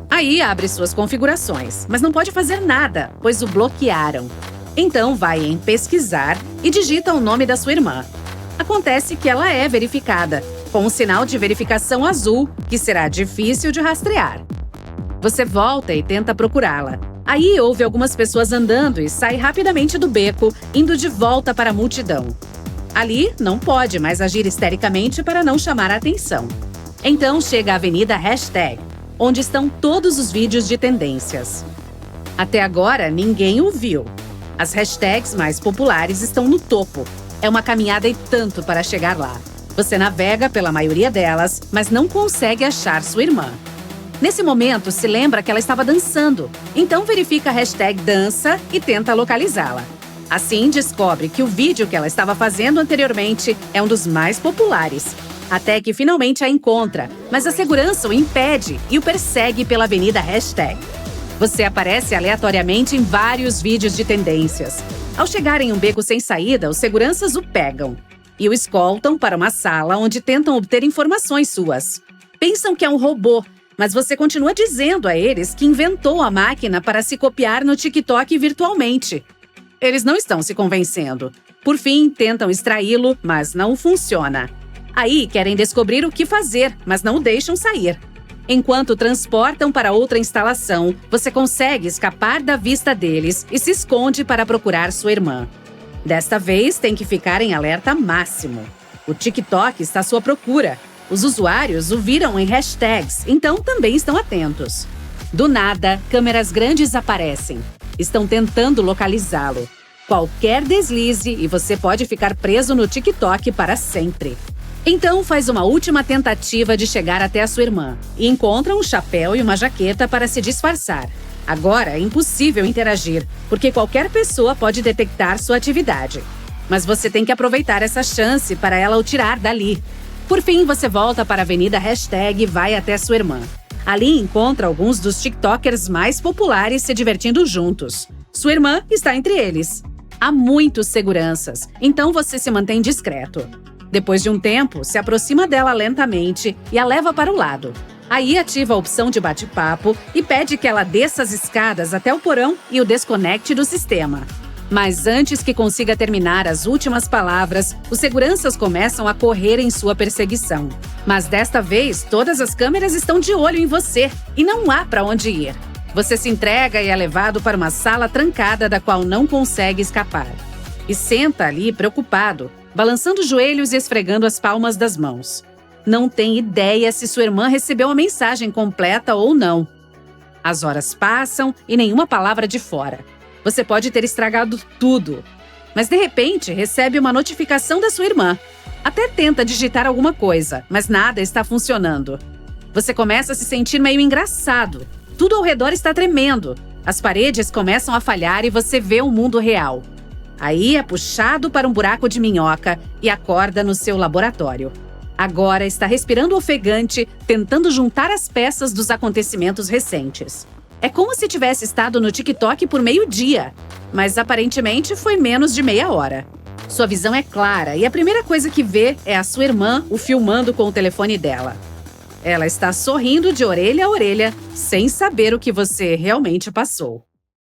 Aí abre suas configurações, mas não pode fazer nada, pois o bloquearam. Então vai em pesquisar e digita o nome da sua irmã. Acontece que ela é verificada, com um sinal de verificação azul, que será difícil de rastrear. Você volta e tenta procurá-la. Aí ouve algumas pessoas andando e sai rapidamente do beco, indo de volta para a multidão. Ali, não pode mais agir histericamente para não chamar a atenção. Então chega a Avenida Hashtag, onde estão todos os vídeos de tendências. Até agora, ninguém o viu. As hashtags mais populares estão no topo. É uma caminhada e tanto para chegar lá. Você navega pela maioria delas, mas não consegue achar sua irmã. Nesse momento, se lembra que ela estava dançando. Então verifica a hashtag dança e tenta localizá-la. Assim, descobre que o vídeo que ela estava fazendo anteriormente é um dos mais populares. Até que finalmente a encontra, mas a segurança o impede e o persegue pela Avenida Hashtag. Você aparece aleatoriamente em vários vídeos de tendências. Ao chegar em um beco sem saída, os seguranças o pegam e o escoltam para uma sala onde tentam obter informações suas. Pensam que é um robô, mas você continua dizendo a eles que inventou a máquina para se copiar no TikTok virtualmente. Eles não estão se convencendo. Por fim, tentam extraí-lo, mas não funciona. Aí querem descobrir o que fazer, mas não o deixam sair. Enquanto transportam para outra instalação, você consegue escapar da vista deles e se esconde para procurar sua irmã. Desta vez, tem que ficar em alerta máximo. O TikTok está à sua procura. Os usuários o viram em hashtags, então também estão atentos. Do nada, câmeras grandes aparecem. Estão tentando localizá-lo. Qualquer deslize e você pode ficar preso no TikTok para sempre. Então faz uma última tentativa de chegar até a sua irmã e encontra um chapéu e uma jaqueta para se disfarçar. Agora é impossível interagir, porque qualquer pessoa pode detectar sua atividade. Mas você tem que aproveitar essa chance para ela o tirar dali. Por fim, você volta para a Avenida Hashtag e vai até sua irmã. Ali encontra alguns dos TikTokers mais populares se divertindo juntos. Sua irmã está entre eles. Há muitos seguranças, então você se mantém discreto. Depois de um tempo, se aproxima dela lentamente e a leva para o lado. Aí ativa a opção de bate-papo e pede que ela desça as escadas até o porão e o desconecte do sistema. Mas antes que consiga terminar as últimas palavras, os seguranças começam a correr em sua perseguição. Mas desta vez, todas as câmeras estão de olho em você e não há para onde ir. Você se entrega e é levado para uma sala trancada da qual não consegue escapar. E senta ali preocupado, balançando os joelhos e esfregando as palmas das mãos. Não tem ideia se sua irmã recebeu a mensagem completa ou não. As horas passam e nenhuma palavra de fora. Você pode ter estragado tudo. Mas de repente recebe uma notificação da sua irmã. Até tenta digitar alguma coisa, mas nada está funcionando. Você começa a se sentir meio engraçado. Tudo ao redor está tremendo. As paredes começam a falhar e você vê o mundo real. Aí é puxado para um buraco de minhoca e acorda no seu laboratório. Agora está respirando ofegante, tentando juntar as peças dos acontecimentos recentes. É como se tivesse estado no TikTok por meio-dia, mas aparentemente foi menos de meia hora. Sua visão é clara e a primeira coisa que vê é a sua irmã o filmando com o telefone dela. Ela está sorrindo de orelha a orelha, sem saber o que você realmente passou.